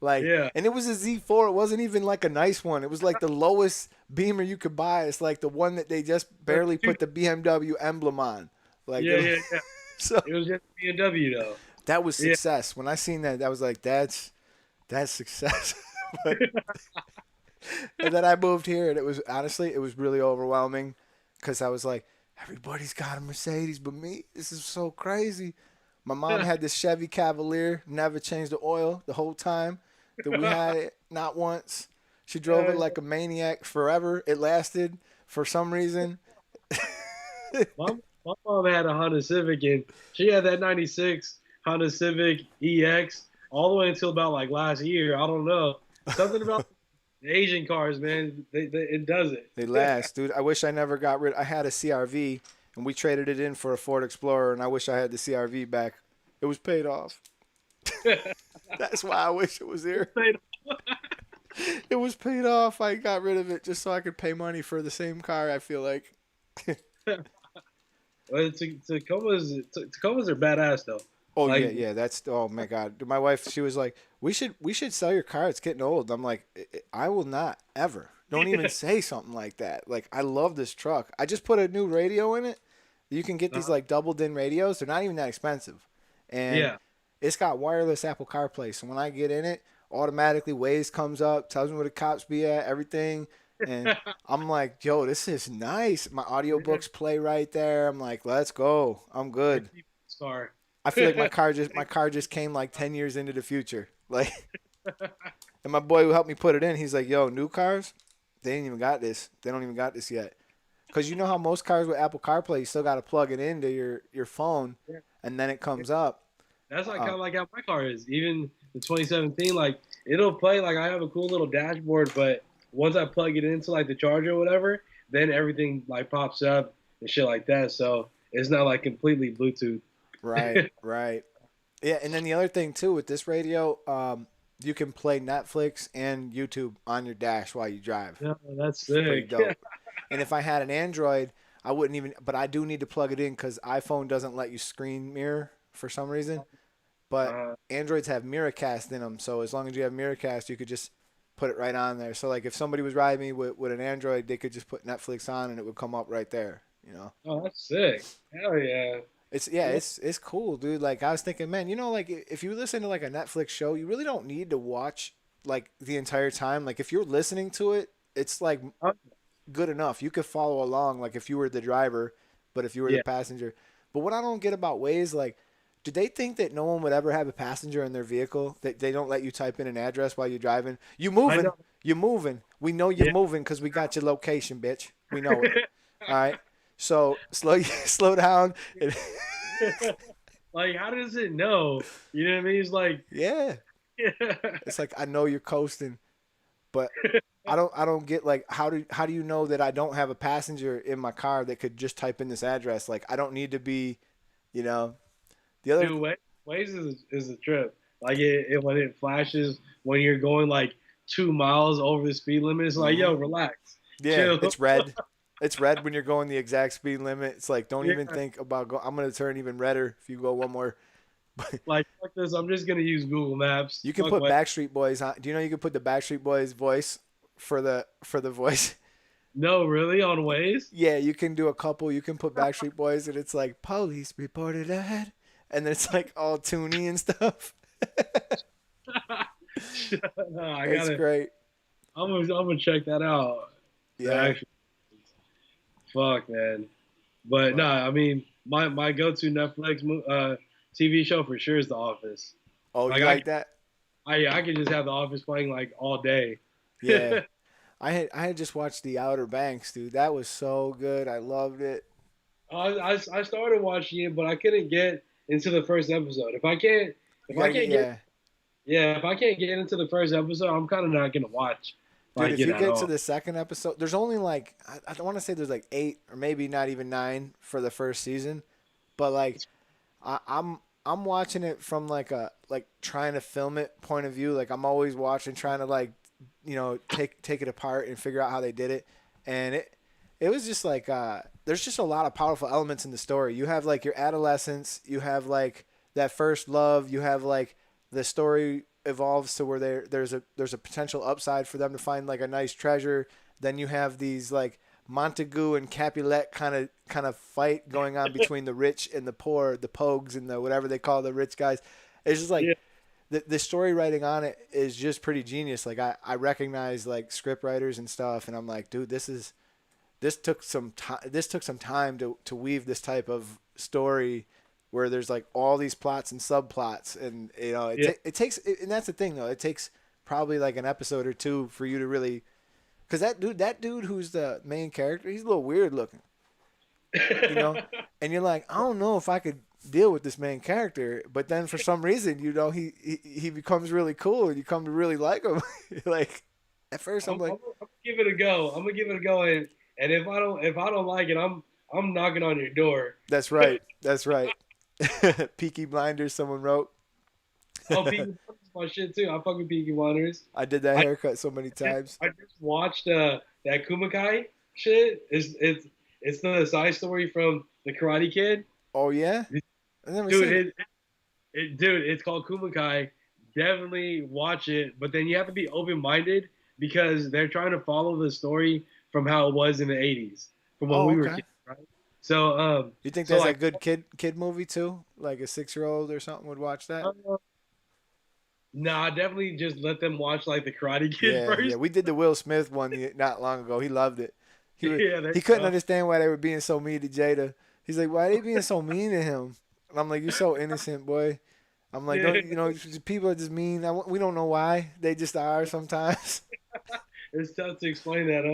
Like, Yeah. and it was a Z4. It wasn't even like a nice one. It was like the lowest Beamer you could buy. It's like the one that they just barely put the BMW emblem on. Like, Yeah, yeah, yeah. so It was just BMW though. that was Yeah. success. When I seen that, that was like, that's success. But and then I moved here, and it was honestly, it was really overwhelming because I was like, everybody's got a Mercedes, but me. This is so crazy. My mom had this Chevy Cavalier, never changed the oil the whole time that we had it, not once. She drove it like a maniac forever. It lasted for some reason. My mom had a Honda Civic and she had that 96 Honda Civic EX all the way until about like last year. I don't know. Something about the Asian cars, man. It does it. They last, dude. I wish I never got rid. I had a CRV, and we traded it in for a Ford Explorer, and I wish I had the CRV back. It was paid off. That's why I wish it was here. It was paid off. I got rid of it just so I could pay money for the same car. I feel like. Well, Tacomas are badass though. Oh yeah, Like yeah. That's oh my god. My wife, she was like, "We should sell your car. It's getting old." I'm like, I will not ever. Don't even say something like that. Like I love this truck. I just put a new radio in it. You can get these like double din radios. They're not even that expensive, and yeah. it's got wireless Apple CarPlay. So when I get in it, automatically Waze comes up, tells me where the cops be at, everything. And I'm like, yo, this is nice. My audiobooks play right there. I'm like, let's go. I'm good. Scar. I feel like my car just came like 10 years into the future. Like, and my boy who helped me put it in, he's like, yo, new cars, they ain't even got this. They don't even got this yet. Because you know how most cars with Apple CarPlay, you still got to plug it into your phone, and then it comes up. That's like kind of like how my car is. Even the 2017, like it'll play. Like I have a cool little dashboard, but once I plug it into like the charger or whatever, then everything like pops up and shit like that. So it's not like completely Bluetooth. Right, right. Yeah, and then the other thing too with this radio, you can play Netflix and YouTube on your dash while you drive. Yeah, that's It's pretty sick. dope. And if I had an Android, I wouldn't even. But I do need to plug it in because iPhone doesn't let you screen mirror for some reason. But Uh, Androids have Miracast in them, so as long as you have Miracast, you could just put it right on there. So like if somebody was riding me with an Android, they could just put Netflix on and it would come up right there. oh, that's sick. Hell yeah. It's yeah, it's cool, dude. Like I was thinking, man, like if you listen to like a Netflix show, you really don't need to watch like the entire time. Like if you're listening to it, it's like Uh, good enough. You could follow along like if you were the driver, but if you were the yeah. passenger. But what I don't get about Waze, like, do they think that no one would ever have a passenger in their vehicle? That they don't let you type in an address while you're driving? You I moving? know. You moving? We know you're Yeah. moving because we got your location, bitch. We know it. All right. So slow slow down. Like, how does it know? You know what I mean? It's like, Yeah. It's like I know you're coasting, but I don't get like how do you know that I don't have a passenger in my car that could just type in this address? Like I don't need to be, you know. The other dude, Waze is a trip. Like when it flashes when you're going like 2 miles over the speed limit, it's like, yo, hmm relax, Yeah, chill. it's red. It's red when you're going the exact speed limit. It's like don't even Yeah, think about I'm gonna turn even redder if you go one more. like fuck this. I'm just gonna use Google Maps. You can Fuck put Waze. Backstreet Boys on. Do you know you can put the Backstreet Boys voice for the voice? No, really, on Waze? Yeah, you can do a couple. You can put Backstreet Boys, and it's like police reported ahead, and then it's like all toony and stuff. No, I It's gotta. great. I'm gonna check that out. The Yeah, actual fuck, man. But no, but I mean, my go-to Netflix TV show for sure is The Office. oh, Like you like that? I could just have The Office playing like all day. Yeah, I had just watched The Outer Banks, dude. That was so good. I loved it. I started watching it, but I couldn't get into the first episode. If I can't You if I gotta get can't get yeah, yeah, if I can't get into the first episode, I'm kind of not gonna watch dude. like If it you at get to all. the second episode, there's only like I don't want to say there's like 8 or maybe not even 9 for the first season, but like I'm watching it from like a like trying to film it point of view. Like I'm always watching, trying to like take it apart and figure out how they did it, and it was just like there's just a lot of powerful elements in the story. You have like your adolescence, you have like that first love, you have like the story evolves to where there's a potential upside for them to find like a nice treasure. Then you have these like Montague and Capulet kind of fight going on between the rich and the poor, the pogues and the whatever they call the rich guys. It's just like Yeah, the story writing on it is just pretty genius. Like I recognize like script writers and stuff, and I'm like, dude, this took some time. This took some time to weave this type of story where there's like all these plots and subplots, and yeah. it takes, and that's the thing though. It takes probably like an episode or two for you to really, because that dude who's the main character, he's a little weird looking, you know, and you're like, I don't know if I could deal with this main character, but then for some reason, he becomes really cool, and you come to really like him. Like at first, I'm like, I'm gonna give it a go. I'm gonna give it a go, and if I don't like it, I'm knocking on your door. that's right, that's right. Peaky Blinders, someone wrote. Oh, Peaky Blinders is my shit too. I fuck with Peaky Blinders. I did that I haircut so many times. I just watched that Kumakai shit. It's the side story from the Karate Kid. Oh yeah, I've never Dude, seen it. dude, it's called Kumakai. Definitely watch it, but then you have to be open minded because they're trying to follow the story from how it was in the '80s, from when Oh we were okay. kids, right? So You think so that's a like good kid movie too? Like a 6-year-old or something would watch that? uh, nah, definitely just let them watch like the Karate Kid Yeah, yeah. first. We did the Will Smith one not long ago. He loved it. Yeah, there He you couldn't go. understand why they were being so mean to Jada. He's like, why are they being so mean to him? And I'm like, you're so innocent, boy. I'm like, Yeah, don't people are just mean. We don't know why. They just are sometimes. it's tough to explain that,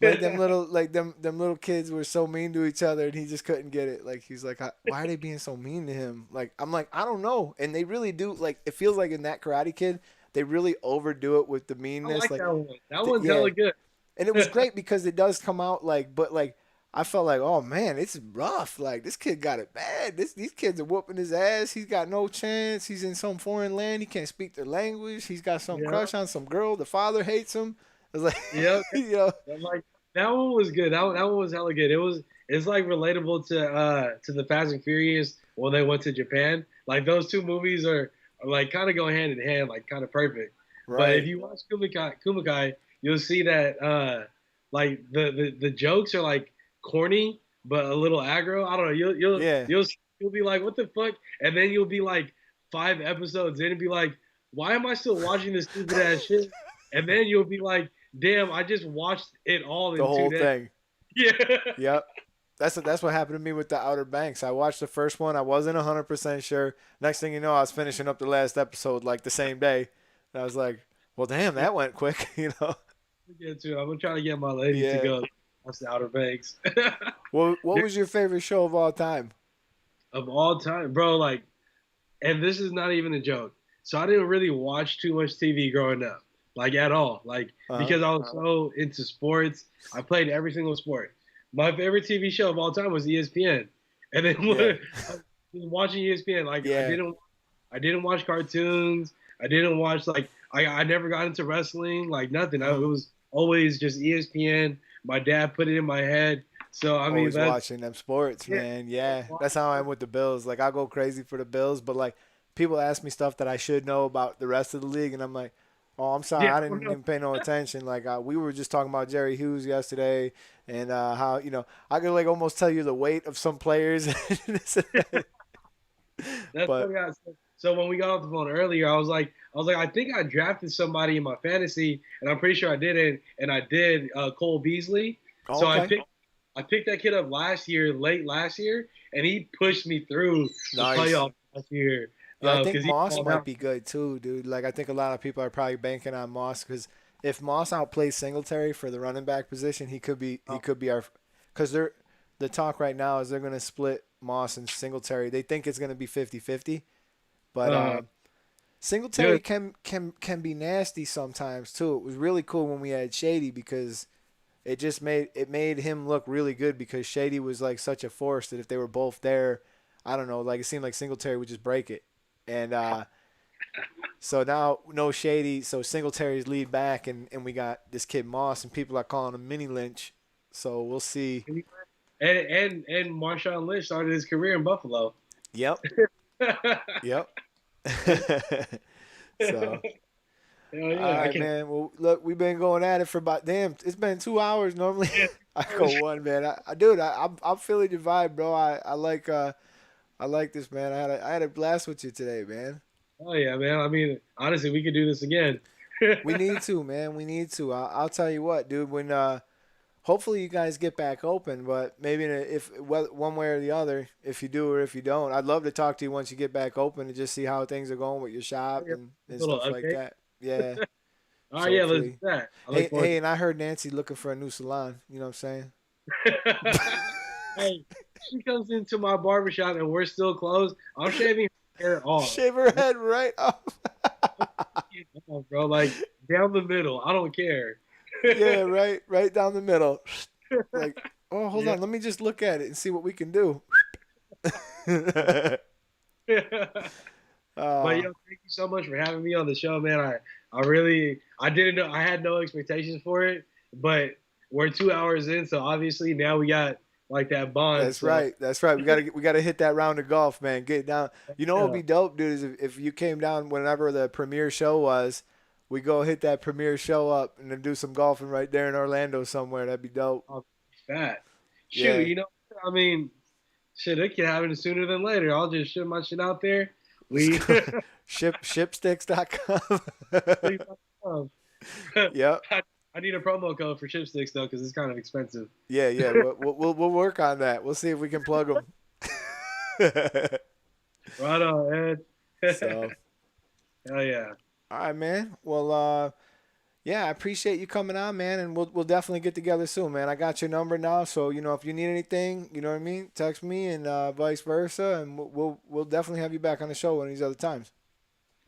Like huh? them little kids were so mean to each other, and he just couldn't get it. Like he's like, why are they being so mean to him? Like I'm like, I don't know. And they really do. Like it feels like in that Karate Kid, they really overdo it with the I meanness. like Like that one. That one's yeah, hella good. and it was great because it does come out like, but like I felt like, oh man, it's rough. Like this kid got it bad. These kids are whooping his ass. He's got no chance. He's in some foreign land. He can't speak their language. He's got some Yeah, crush on some girl. The father hates him. It's like, yeah. you know, I'm like that one was good. That one was hella good. It's like relatable to the Fast and Furious when they went to Japan. Like those two movies are like kind of going hand in hand, like kind of perfect. But if right? you watch Kumakai, you'll see that like the jokes are like corny but a little aggro. I don't know. Yeah. You'll be like, what the fuck? And then you'll be like 5 episodes in and be like, why am I still watching this stupid ass shit? And then you'll be like, damn, I just watched it all The in two whole days. thing. Yeah. Yep. That's what happened to me with the Outer Banks. I watched the first one. I wasn't 100% sure. Next thing you know, I was finishing up the last episode like the same day. And I was like, well, damn, that went quick, you know? Get to it. I'm gonna try to get my lady to Yeah. go watch the Outer Banks. What was your favorite show of all time? Of all time, bro. Like, and this is not even a joke. So I didn't really watch too much TV growing up, like at all. Like Uh-huh. because I was so into sports, I played every single sport. My favorite TV show of all time was ESPN, and then when Yeah. I was watching ESPN, like Yeah. I didn't watch cartoons. I didn't watch like I never got into wrestling, like nothing. It Mhm. was always just ESPN. My dad put it in my head. So I mean Always that's watching them sports, yeah. man. Yeah. That's how I am with the Bills. Like, I go crazy for the Bills, but like, people ask me stuff that I should know about the rest of the league, and I'm like, Oh, I'm sorry. Yeah, I oh, didn't no. even pay no attention. Like we were just talking about Jerry Hughes yesterday, and how I could like almost tell you the weight of some players. That's But funny. So when we got off the phone earlier, I was like, I think I drafted somebody in my fantasy, and I'm pretty sure I didn't, and I did Cole Beasley. oh, So okay, I picked that kid up last year, late last year, and he pushed me through the nice. playoffs last year Yeah, I think because he Moss called might out. be good too, dude. Like I think a lot of people are probably banking on Moss because if Moss outplays Singletary for the running back position, he Oh, could be our because they're the talk right now is they're going to split Moss and Singletary. They think it's going to be 50-50, but uh, Singletary dude, can be nasty sometimes too. It was really cool when we had Shady because it made him look really good because Shady was like such a force that if they were both there, I don't know, like it seemed like Singletary would just break it. And so now no Shady, so Singletary's lead back and we got this kid Moss and people are calling him Mini Lynch. So we'll see. and Marshawn Lynch started his career in Buffalo. Yep. Yep. So Hell all yeah, I right, can't. man. Well, look, we've been going at it for about damn. It's been 2 hours. Normally, Yeah, I go one, man. Dude, I'm feeling your vibe, bro. I like this, man. I had a blast with you today, man. oh yeah, man. I mean, honestly, we could do this again. We need to, man. We need to. I'll tell you what, dude. When hopefully you guys get back open, but maybe if one way or the other, if you do or if you don't, I'd love to talk to you once you get back open and just see how things are going with your shop and Little stuff like update. that. Yeah. All So right, yeah, let's do hopefully. that. I look Hey, forward hey, and I heard Nancy looking for a new salon. You know what I'm saying? to Hey, she comes into my barbershop and we're still closed. I'm shaving her hair off. Shave her head right off. Bro, like down the middle. I don't care. Yeah, right down the middle. Like, oh, hold Yeah. on. Let me just look at it and see what we can do. But uh, yo, thank you so much for having me on the show, man. I didn't know I had no expectations for it, but we're 2 hours in, so obviously now we got like that bond. that's So right. That's right. We gotta hit that round of golf, man. Get down. You know what would yeah, be dope, dude, is if you came down whenever the premiere show was, we go hit that premiere show up and then do some golfing right there in Orlando somewhere. That'd be dope. I'll be fat. Shoot, Yeah. I mean, shit, it can happen sooner than later. I'll just ship my shit out there. Let's We go. Shipsticks.com. Yep. I need a promo code for chipsticks though, because it's kind of expensive. Yeah, yeah. We'll work on that. We'll see if we can plug them. Right on, Ed. So, Hell yeah. all right, man. Well, yeah, I appreciate you coming on, man, and we'll definitely get together soon, man. I got your number now, so if you need anything, you know what I mean, text me and vice versa, and we'll definitely have you back on the show one of these other times.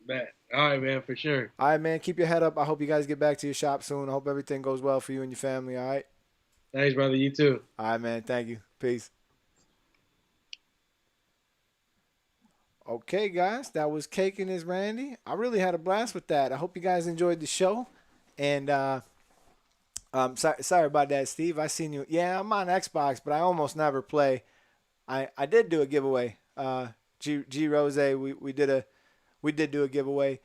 Bet. All right, man, for sure. All right, man. Keep your head up. I hope you guys get back to your shop soon. I hope everything goes well for you and your family. All right. Thanks, brother. You too. All right, man. Thank you. Peace. Okay, guys, that was Cakenisrandy. I really had a blast with that. I hope you guys enjoyed the show. And sorry about that, Steve. I seen you. Yeah, I'm on Xbox, but I almost never play. I did do a giveaway. G Rose, we did do a giveaway.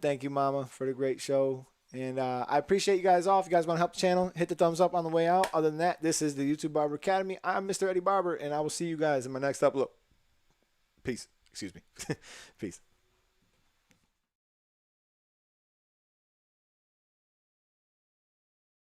Thank you, Mama, for the great show. And I appreciate you guys all. If you guys want to help the channel, hit the thumbs up on the way out. Other than that, this is the YouTube Barber Academy. I'm Mr. Eddie Barber, and I will see you guys in my next upload. Peace. Excuse me. Peace.